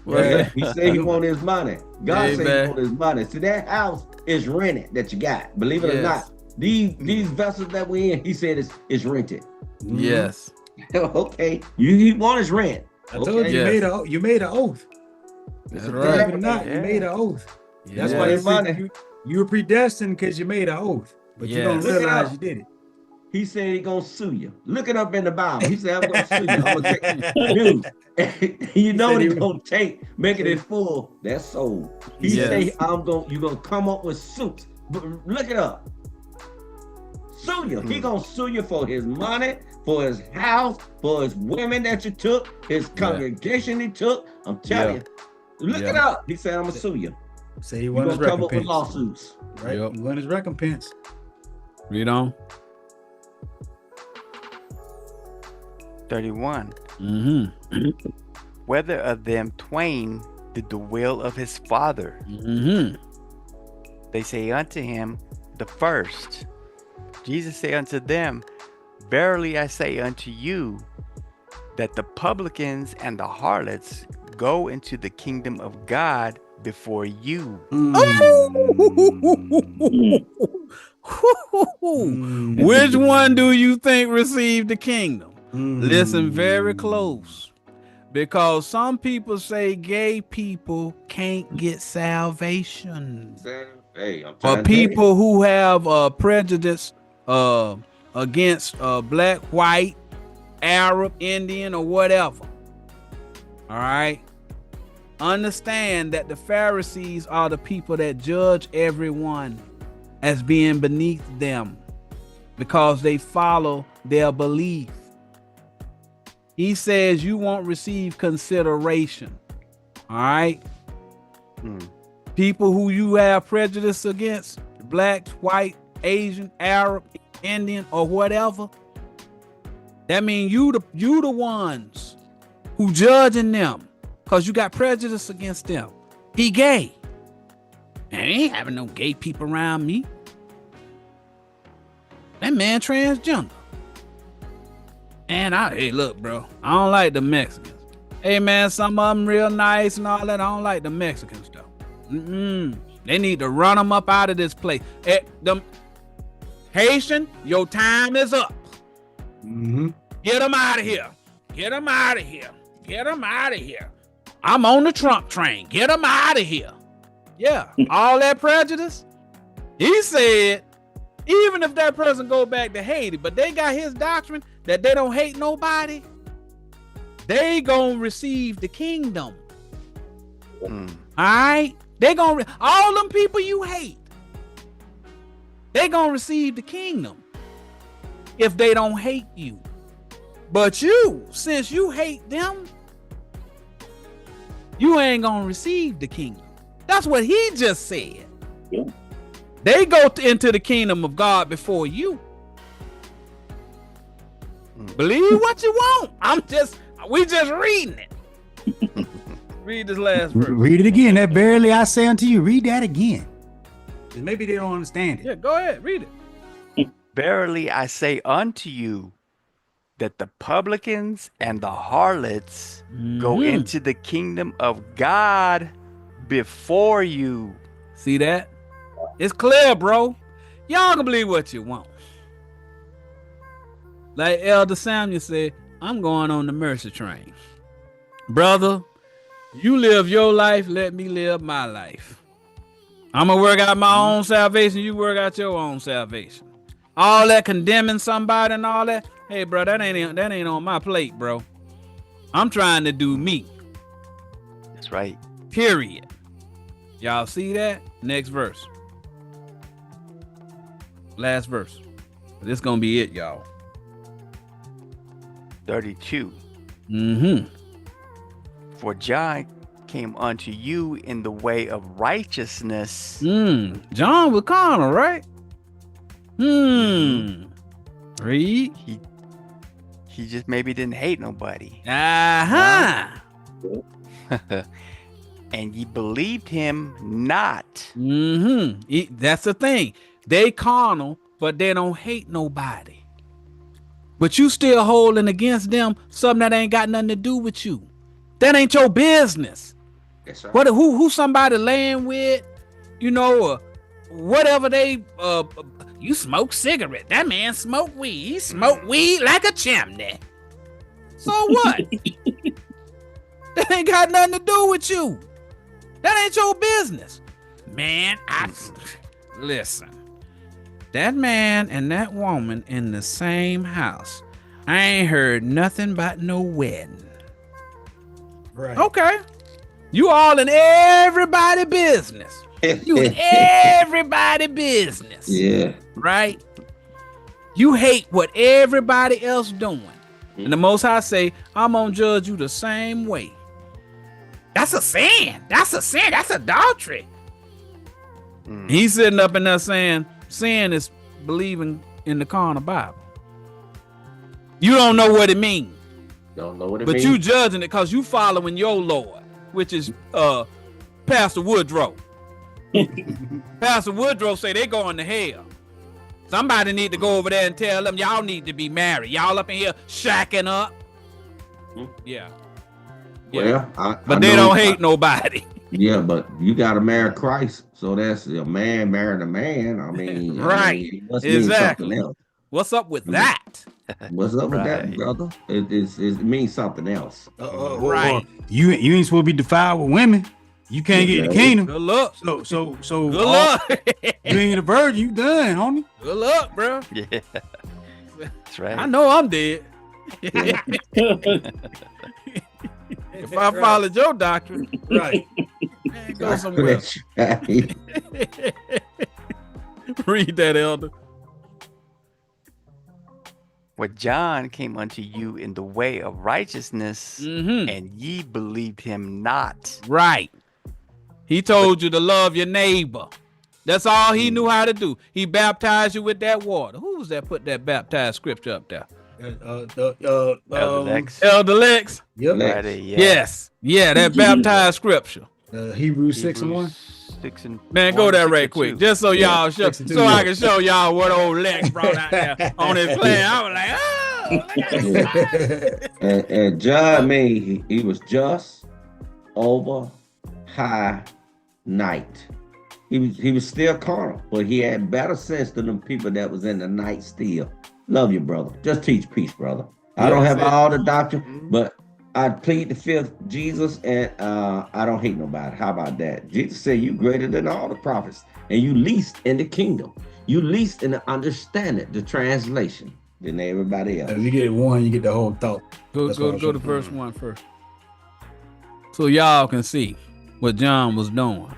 Yeah, he said he want his money. God said Amen. he want his money. See, that house is rented that you got. Believe it or Yes. not. These vessels that we in, he said it's rented. Yes. Okay. You want his rent. I told you, Yes. you made an oath. That's Believe right. it or not, you made an oath. That's Yes. why Yes. Money. you were predestined, because you made an oath, but you don't Yes. realize you did it. He said he gonna sue you. Look it up in the Bible. He said, I'm gonna sue you. I'm gonna take dude. You know what said he he- gonna take, making it full. That's soul. He Yes. say you gonna come up with suits. But look it up. Sue you. He gonna sue you for his money, for his house, for his women that you took, his congregation he took. I'm telling you. Look it up. He said, I'm gonna sue you. Say he You won his gonna come up with recompense. lawsuits. Right? Yep. He won his recompense. Read on. 31. Mm-hmm. Whether of them twain did the will of his father? Mm-hmm. They say unto him, the first. Jesus say unto them, verily I say unto you, that the publicans and the harlots go into the kingdom of God before you. Which one do you think received the kingdom? Listen very close, because some people say gay people can't get salvation, Hey, I'm or trying to tell you. people who have prejudice against black, white, Arab, Indian, or whatever. All right. Understand that the Pharisees are the people that judge everyone as being beneath them because they follow their belief. He says you won't receive consideration. All right. People who you have prejudice against, black, white, Asian, Arab, Indian, or whatever, that means you the ones who judging them because you got prejudice against them. He gay. Man, ain't having no gay people around me. That man transgender. And hey, look, bro, I don't like the Mexicans. Hey, man, some of them real nice and all that. I don't like the Mexicans, though. They need to run them up out of this place. Them Haitian, your time is up. Get them out of here. Get them out of here. Get them out of here. I'm on the Trump train. Get them out of here. Yeah, all that prejudice. He said, even if that person go back to Haiti, but they got his doctrine that they don't hate nobody, they gonna receive the kingdom. All right? They gonna, all them people you hate, they gonna receive the kingdom if they don't hate you. But you, since you hate them, you ain't gonna receive the kingdom. That's what he just said. Yeah. They go into the kingdom of God before you. Believe what you want. We just reading it. Read this last verse. Read it again. That verily I say unto you. Read that again. 'Cause maybe they don't understand it. Yeah, go ahead, read it. Verily I say unto you, that the publicans and the harlots go into the kingdom of God before you. See that? It's clear, bro. Y'all can believe what you want. Like Elder Samuel said, I'm going on the mercy train. Brother, you live your life, let me live my life. I'm gonna work out my own salvation, you work out your own salvation. All that condemning somebody and all that, hey, bro, that ain't on my plate, bro. I'm trying to do me. That's right. Period. Y'all see that? Next verse. Last verse. This gonna be it, y'all. 32. Mm-hmm. For John came unto you in the way of righteousness. John was carnal, right? Read. He just maybe didn't hate nobody. And ye believed him not. That's the thing. They carnal, but they don't hate nobody. But you still holding against them something that ain't got nothing to do with you. That ain't your business. Yes, sir. Who somebody laying with, you know, or whatever they you smoke cigarette. That man smoke weed. He smoke weed like a chimney. So what? That ain't got nothing to do with you. That ain't your business. Man, listen. That man and that woman in the same house. I ain't heard nothing about no wedding. Right. Okay. You all in everybody's business. You in everybody's business. Yeah. Right? You hate what everybody else doing. And the Most High say, I'm gonna judge you the same way. That's a sin. That's a sin. That's adultery. He's sitting up in there saying, sin is believing in the carnal Bible. You don't know what it means. Don't know what it But means. you judging it because you following your Lord, which is Pastor Woodrow. Pastor Woodrow say they going to hell. Somebody need to go over there and tell them y'all need to be married. Y'all up in here shacking up. Yeah. Well, But they don't hate nobody. Yeah, but you got to marry Christ. So that's a man marrying a man. I mean, Right. it must mean Exactly. something else. What's up with that? What's up with that, brother? It means something else. Right. You ain't supposed to be defiled with women. You can't get in the kingdom. Good luck. So Good luck. you ain't a virgin, you done, homie. Good luck, bro. Yeah. That's right. I know I'm dead. If I followed your doctrine, Right. man, go somewhere. Read that, elder. What John came unto you in the way of righteousness, and ye believed him not. Right. He told you to love your neighbor. That's all he knew how to do. He baptized you with that water. Who was that put that baptized scripture up there? Elder Lex. Elder Lex. Yep. Friday, yeah. Yes. Yeah, that baptized scripture. Hebrews 6 and 1. 6 and Man, 1, go there 6 right and quick, 2. just so y'all show, 6 and 2, so yeah. I can show y'all what old Lex brought out there on his plan. I was like, oh, look at this. And John made he was just over high night. He was still carnal, but he had better sense than them people that was in the night still. Love you, brother. Just teach peace, brother. I don't have all the doctrine, but I plead the fifth Jesus, and I don't hate nobody. How about that? Jesus said you greater than all the prophets, and you least in the kingdom. You least in the understanding, the translation, than everybody else. If you get one, you get the whole thought. Go to verse 1 first, so y'all can see what John was doing.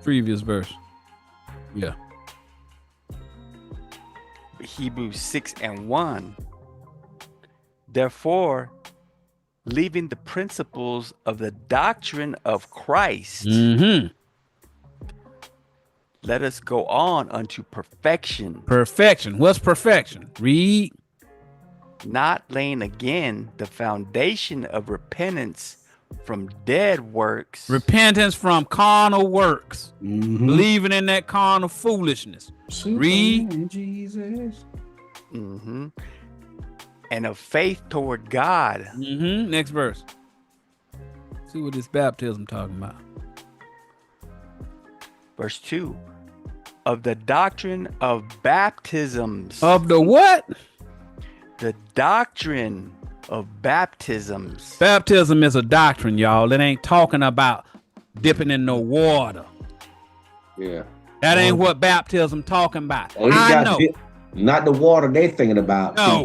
Previous verse. Yeah. Hebrews 6 and 1. Therefore, leaving the principles of the doctrine of Christ, let us go on unto perfection. Perfection. What's perfection? Read. Not laying again the foundation of repentance from dead works. Repentance from carnal works. Believing in that carnal foolishness. Read. Jesus. And of faith toward God. Next verse. See what this baptism talking about. Verse 2. Of the doctrine of baptisms. Of the what? The doctrine of baptisms. Baptism is a doctrine, y'all. It ain't talking about dipping in no water. Yeah. That ain't what baptism talking about. Oh, I know. Not the water they thinking about. No.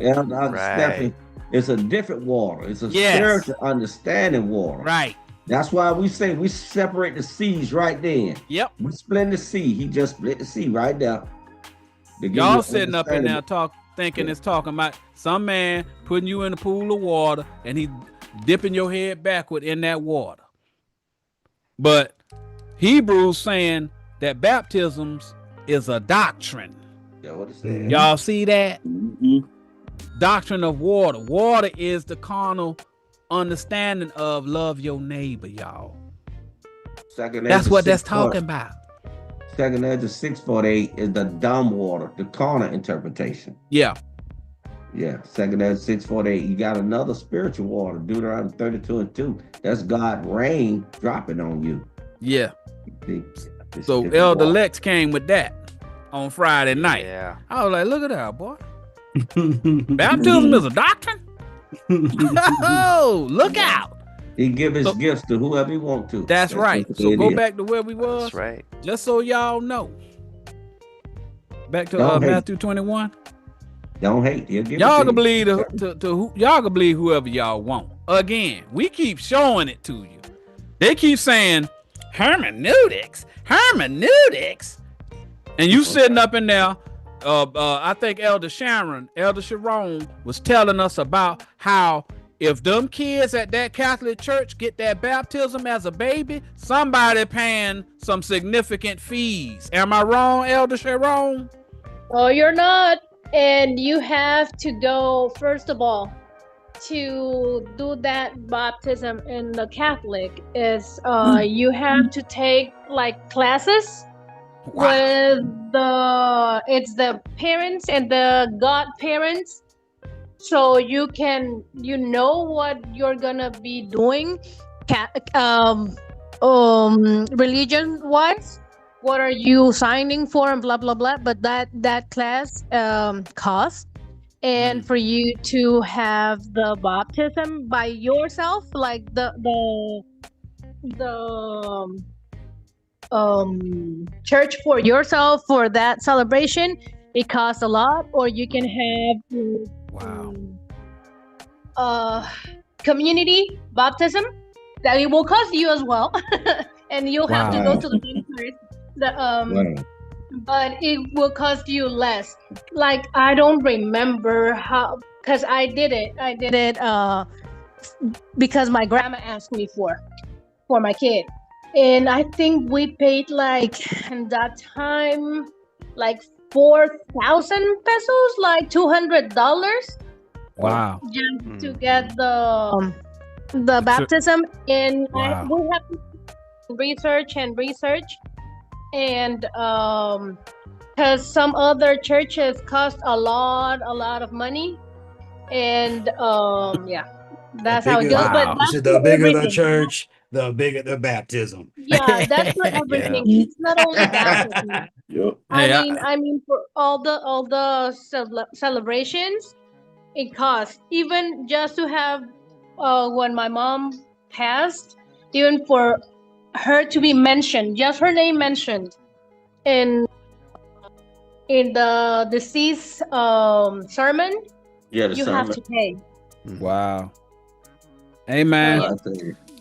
Stephanie, it's a different water. It's a spiritual understanding water. Right. That's why we say we separate the seas right then. Yep. We split the sea. He just split the sea right there. Y'all sitting up in there thinking it's talking about some man putting you in a pool of water and he dipping your head backward in that water. But Hebrews saying that baptisms is a doctrine. Yeah, what it says. Y'all see that? Mm-hmm. Doctrine of water. Water is the carnal understanding of love your neighbor, y'all. That's what that's talking about. 2 Ezra 6:48 is the dumb water, the carnal interpretation. Yeah. Yeah, 2 Ezra 6:48. You got another spiritual water, Deuteronomy 32:2. That's God rain dropping on you. Yeah. It's So different Elder water. Lex came with that on Friday night. Yeah. I was like, look at that, boy. Baptism is a doctrine? Oh, look out. He give his gifts to whoever he want to. That's right. what So it go is. back to where we was. That's right. Just so y'all know. Back to Don't hate. Matthew 21. Don't hate. He'll give Y'all it to can you. believe y'all can believe whoever y'all want. Again, we keep showing it to you. They keep saying hermeneutics, and you sitting up in there. I think Elder Sharon was telling us about how if them kids at that Catholic church get that baptism as a baby, somebody paying some significant fees. Am I wrong, Elder Sharon? Oh, you're not. And you have to go, first of all, to do that baptism in the Catholic is you have to take like classes with the parents and the godparents, so you know what you're gonna be doing religion wise, what are you signing for, and blah blah blah. But that class costs, and for you to have the baptism by yourself, like the church for yourself for that celebration, it costs a lot. Or you can have community baptism that it will cost you as well. And you'll have to go to the ministry. But it will cost you less. Like, I don't remember how, because I did it because my grandma asked me for my kid. And I think we paid like in that time like 4,000 pesos, like $200. Wow. Just to get the baptism. And we have to research, and because some other churches cost a lot of money, and that's how it goes. But that's the bigger everything. the church, the bigger the baptism. Yeah, that's for everything. It's not only baptism. Yep. I mean for all the celebrations, it costs. Even just to have when my mom passed, even for her to be mentioned, just her name mentioned in the deceased sermon, you have to pay. Wow. Hey man,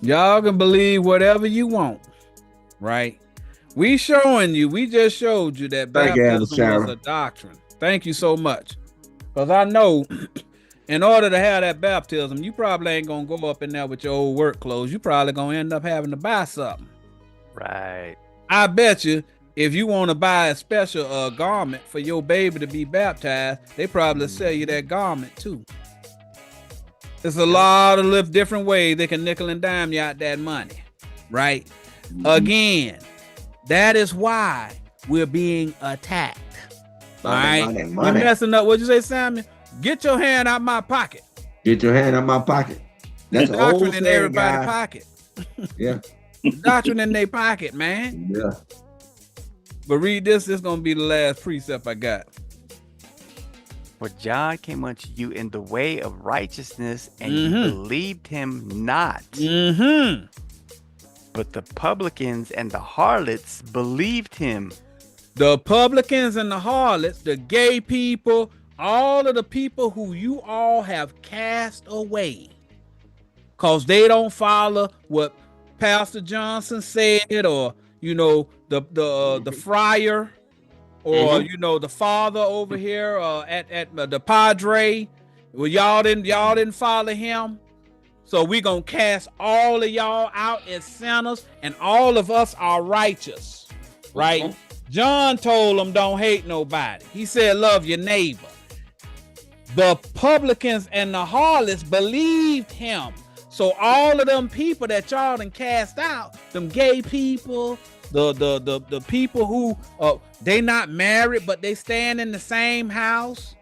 y'all can believe whatever you want, right? We just showed you that baptism was a doctrine. Thank you so much. Because I know in order to have that baptism, you probably ain't gonna go up in there with your old work clothes. You probably gonna end up having to buy something. Right. I bet you if you want to buy a special garment for your baby to be baptized, they probably sell you that garment too. There's a lot of different ways they can nickel and dime you out that money, right? Again, that is why we're being attacked. Right? Money. You're messing up. What'd you say, Samuel? Get your hand out my pocket. Get your hand out my pocket. That's doctrine in everybody's pocket. Yeah. Doctrine in their pocket, man. Yeah. But read this. This is going to be the last precept I got. For John came unto you in the way of righteousness, and you believed him not. But the publicans and the harlots believed him. The publicans and the harlots, the gay people, all of the people who you all have cast away, because they don't follow what Pastor Johnson said, or the friar, or the father over here at the padre. Well, y'all didn't follow him. So we gonna cast all of y'all out as sinners, and all of us are righteous, right? John told them, don't hate nobody. He said, love your neighbor. The publicans and the harlots believed him. So all of them people that y'all done cast out, them gay people, the people who they not married but they stand in the same house.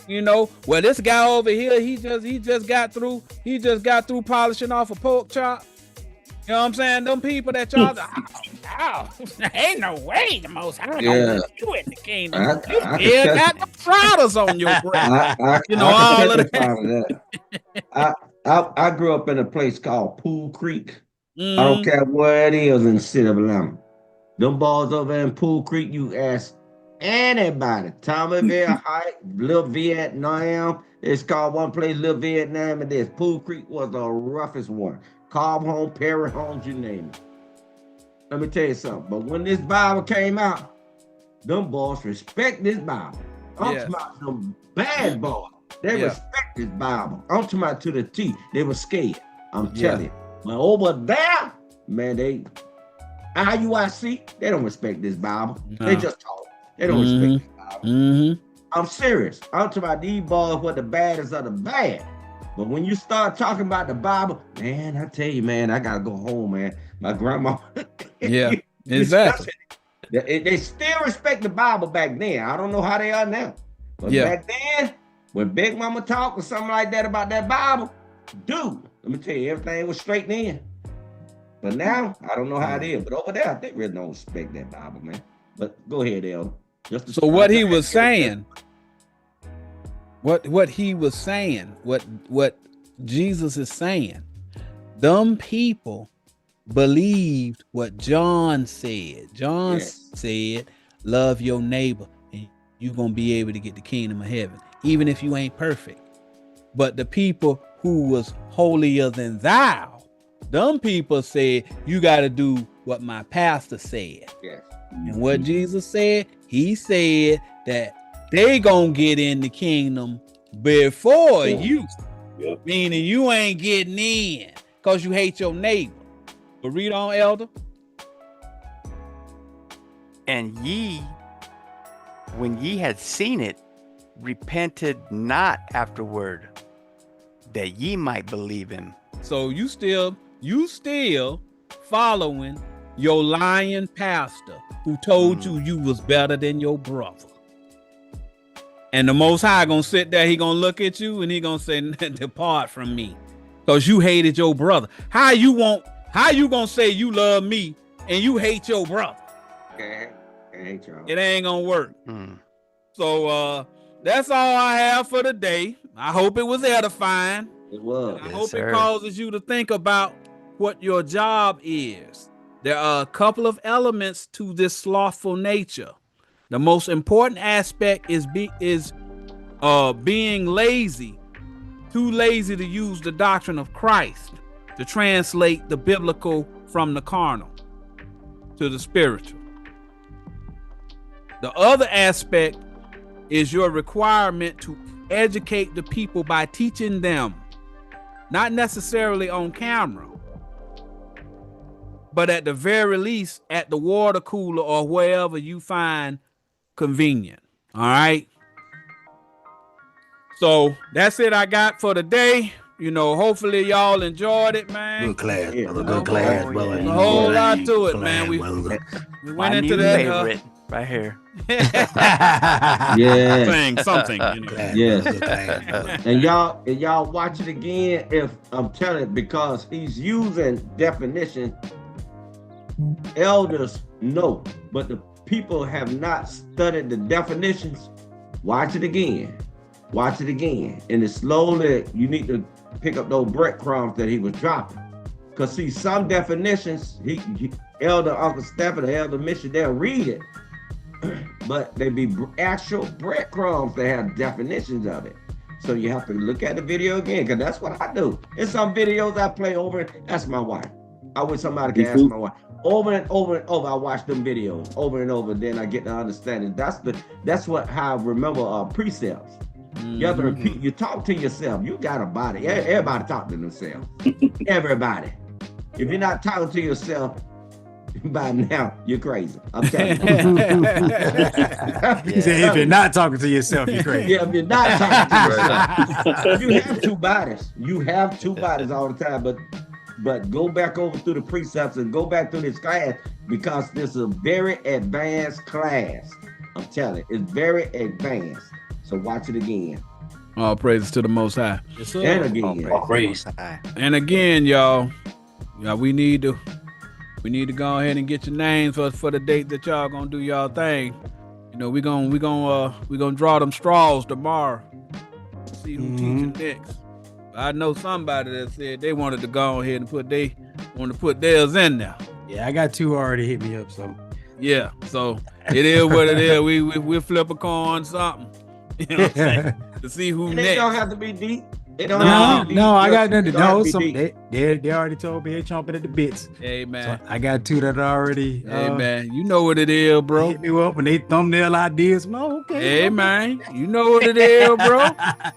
You know, well, this guy over here, he just got through polishing off a pork chop. You know what I'm saying? Them people that y'all, ain't no way the Most High gonna put you in the kingdom. You still got the frauders on your breath. You know, all of that. I grew up in a place called Pool Creek. I don't care where it is in the city of Atlanta. Them boys over in Pool Creek, you ask anybody, Tommyville, Heights, Little Vietnam. It's called one place, Little Vietnam, and this Pool Creek was the roughest one. Cobb Home, Perry Homes, you name it. Let me tell you something. But when this Bible came out, them boys respect this Bible. I'm talking about some bad boys. They respect this Bible. I'm talking about to the T. They were scared. I'm telling you. But over there, man, they IUIC, they don't respect this Bible. No. They just talk. They don't respect this Bible. I'm serious. I'm talking about these boys were the baddest of the bad. But when you start talking about the Bible, man, I tell you, man, I gotta go home, man. My grandma. Exactly. They still respect the Bible back then. I don't know how they are now. But back then, when Big Mama talked or something like that about that Bible, dude, let me tell you, everything was straight in. But now, I don't know how it is. But over there, they really don't respect that Bible, man. But go ahead, Elder. So what he was saying, what he was saying, what Jesus is saying, them people believed what John said. John said, love your neighbor and you're going to be able to get the kingdom of heaven, even if you ain't perfect. But the people who was holier than thou, them people said, you got to do what my pastor said. Yes. And what Jesus said, he said that they gonna get in the kingdom before you, meaning you ain't getting in because you hate your neighbor. But read on, Elder. And ye, when ye had seen it, repented not afterward, that ye might believe him. So you still following your lying pastor who told you was better than your brother. And the Most High gonna sit there, he gonna look at you and he gonna say, depart from me, because you hated your brother. How you gonna say you love me and you hate your brother? It ain't gonna work. So that's all I have for today. I hope it was edifying. It was. I hope it causes you to think about what your job is. There are a couple of elements to this slothful nature. The most important aspect is being lazy, too lazy to use the doctrine of Christ to translate the biblical from the carnal to the spiritual. The other aspect is your requirement to educate the people by teaching them, not necessarily on camera, but at the very least at the water cooler or wherever you find convenient. All right. So that's it I got for today. You know, hopefully y'all enjoyed it, man. Good class, brother. Good class, brother. A whole lot to it, man. We went into that favorite right here. Something. You know. Yes. And y'all watch it again. If I'm telling it, because he's using definition. Elders know, but the people have not studied the definitions. Watch it again. Watch it again. And it's slowly, you need to pick up those breadcrumbs that he was dropping. Because see, some definitions, Elder Uncle Stephen, Elder Mission, they'll read it. But they be actual breadcrumbs that have definitions of it. So you have to look at the video again, because that's what I do. In some videos I play over, that's my wife. I wish somebody could ask my wife. Over and over and over, I watch them videos over and over. Then I get the understanding. That's how I remember precepts. You have to repeat. You talk to yourself. You got a body. Everybody talk to themselves. Everybody. If you're not talking to yourself, by now you're crazy. I'm telling you. He said, if you're not talking to yourself, you're crazy. Yeah, if you're not talking to yourself, you have two bodies. You have two bodies all the time. But go back over through the precepts and go back through this class, because this is a very advanced class. I'm telling you, it's very advanced. So watch it again. All praises to the Most High. Yes, sir. And again. All praise. And again, y'all, we need to go ahead and get your names for the date that y'all gonna do y'all thing. You know, we gonna draw them straws tomorrow. See who teaching next. I know somebody that said they wanted to go ahead and put theirs in there. Yeah, I got 2 already hit me up. So yeah, so it is what it is. We flip a coin something. You know what I'm saying? To see who And next. they don't have to be deep. They don't no, have to be deep. I got nothing. They don't have No, to be deep. they already told me they chomping at the bits. Hey man, So I got 2 that already. hey man, you know what it is, bro. Hit me up and they thumbnail ideas. No, okay. Hey man, you know what it is, bro.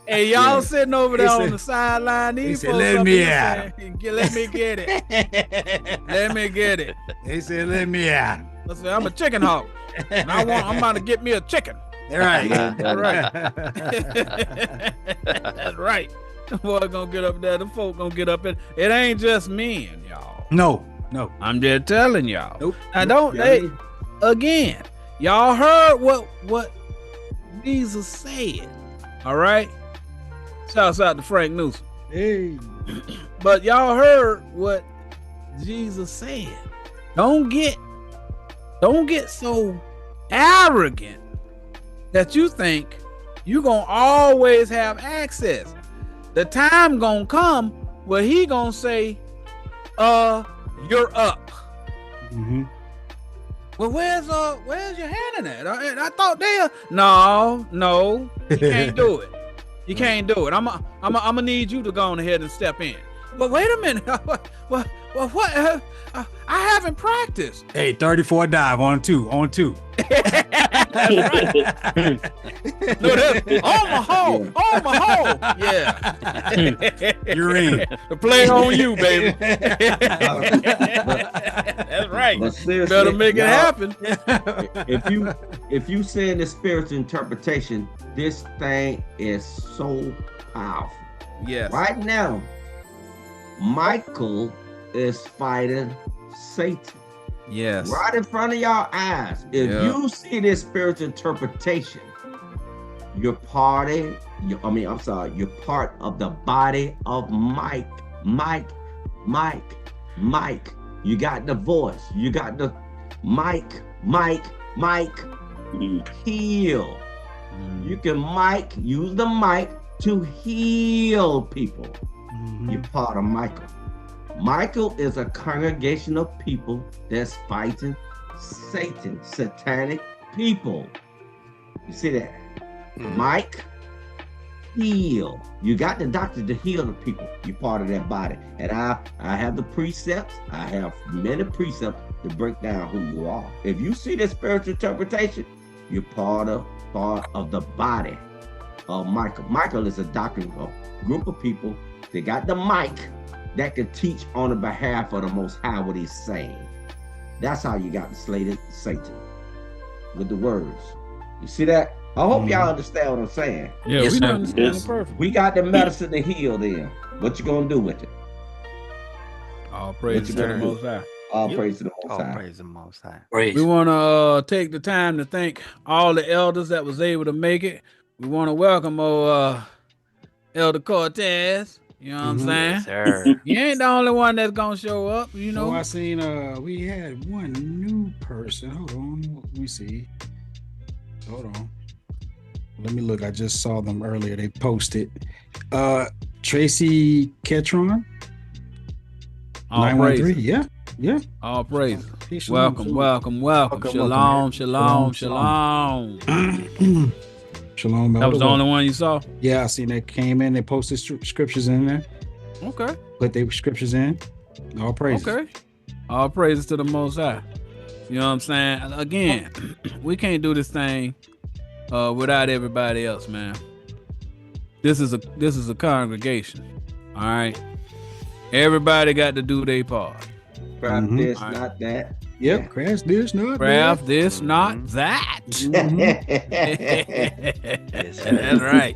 Hey, y'all sitting over there He on said- the sideline. he These said, folks "Let up me here out." saying, let me get it. Let me get it. They said, let me out. Listen, I'm a chicken hawk. And I'm about to get me a chicken. All right. That's right. That's right. The boy gonna get up there. The folk gonna get up in. It ain't just men, y'all. No. I'm just telling y'all. Nope. Now don't they again. Y'all heard what Jesus said. All right. Shouts out to Frank Newsom. Hey. But y'all heard what Jesus said. Don't get so arrogant that you think you gonna always have access. The time gonna come where he gonna say, you're up. Mm-hmm. Well, where's your hand in that? I thought no, you can't do it. You can't do it. I'm gonna need you to go on ahead and step in. But wait a minute. What? I haven't practiced. Hey, 34 dive on 2. That's right. No, that's on my hole. Yeah. You're in. The play on you, baby. That's right. But seriously, Better make it happen. if you say in the spiritual interpretation, this thing is so powerful. Yes. Right now, Michael is fighting Satan. Yes. Right in front of y'all eyes. If you see this spiritual interpretation, you're part of the body of Mike. You got the voice. You got the Mike. Heal. You can use the mic to heal people. Mm-hmm. You're part of Michael. Michael is a congregation of people that's fighting Satan, satanic people. You see that? Mike, heal. You got the doctor to heal the people. You're part of that body. And I have the precepts. I have many precepts to break down who you are. If you see this spiritual interpretation, you're part of the body of Michael. Michael is a doctrine of group of people that got the mic that can teach on the behalf of the Most High what he's saying. That's how you got slated Satan, with the words. You see that? I hope y'all understand what I'm saying. Yeah, Yes, we sir. understand Yes. it perfect. We got the medicine to heal them. What you gonna do with it? All praise to the Yes, Most High. All praise to the Most Oh, High. praise the Most High. Praise. We want to take the time to thank all the elders that was able to make it. We want to welcome Elder Cortez. You know what I'm saying? Yes, sir. You ain't the only one that's gonna show up. You know. Oh, I seen we had one new person. Hold on, let me see. Hold on. Let me look. I just saw them earlier. They posted. Tracy Ketron. All 913. praise. Yeah. All praise. Hey, shalom, Welcome. shalom. Shalom. Shalom. Shalom. That was the Elder. only one you saw? Yeah, I seen that came in. They posted scriptures in there. Okay. Put their scriptures in. All praises. Okay. All praises to the Most High. You know what I'm saying? Again, we can't do this thing without everybody else, man. this is a congregation. All right. Everybody got to do their part. Craft this, not that. Yep. Craft this, not Craft this, not that. That's right.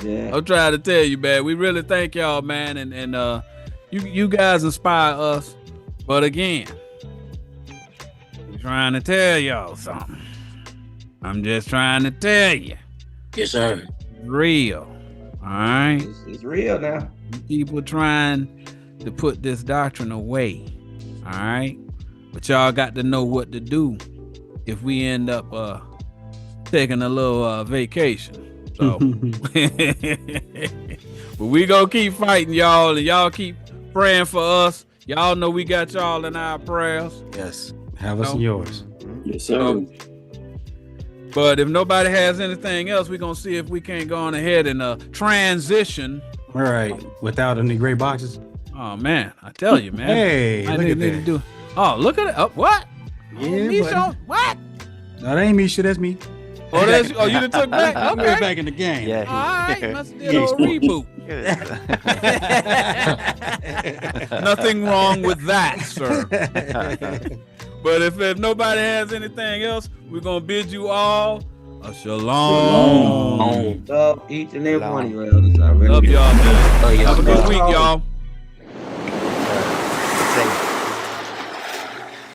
Yeah. I'm trying to tell you, man. We really thank y'all, man, and you guys inspire us. But again, I'm trying to tell y'all something. I'm just trying to tell you. Yes, sir. Real. All right. It's real now. People trying to put this doctrine away. All right. But y'all got to know what to do if we end up taking a little vacation. So but we gonna keep fighting, y'all, and y'all keep praying for us. Y'all know we got y'all in our prayers. Yes. Have us in yours. Yes, sir. But if nobody has anything else, we're gonna see if we can't go on ahead and transition. All right. Without any gray boxes. Oh man, I tell you, man. Hey, I look at need to that. do. Oh, look at it. Oh, what? Yeah, Misha, what? No, that ain't Misha. That's me. Oh, that's you done took back. We're Okay. back in the game. Yeah. All right, must have did a little reboot. Nothing wrong with that, sir. But if nobody has anything else, we're gonna bid you all a shalom. Love each and every one of you elders. I really Love do. y'all, man. Oh, yeah. Have a good week, y'all.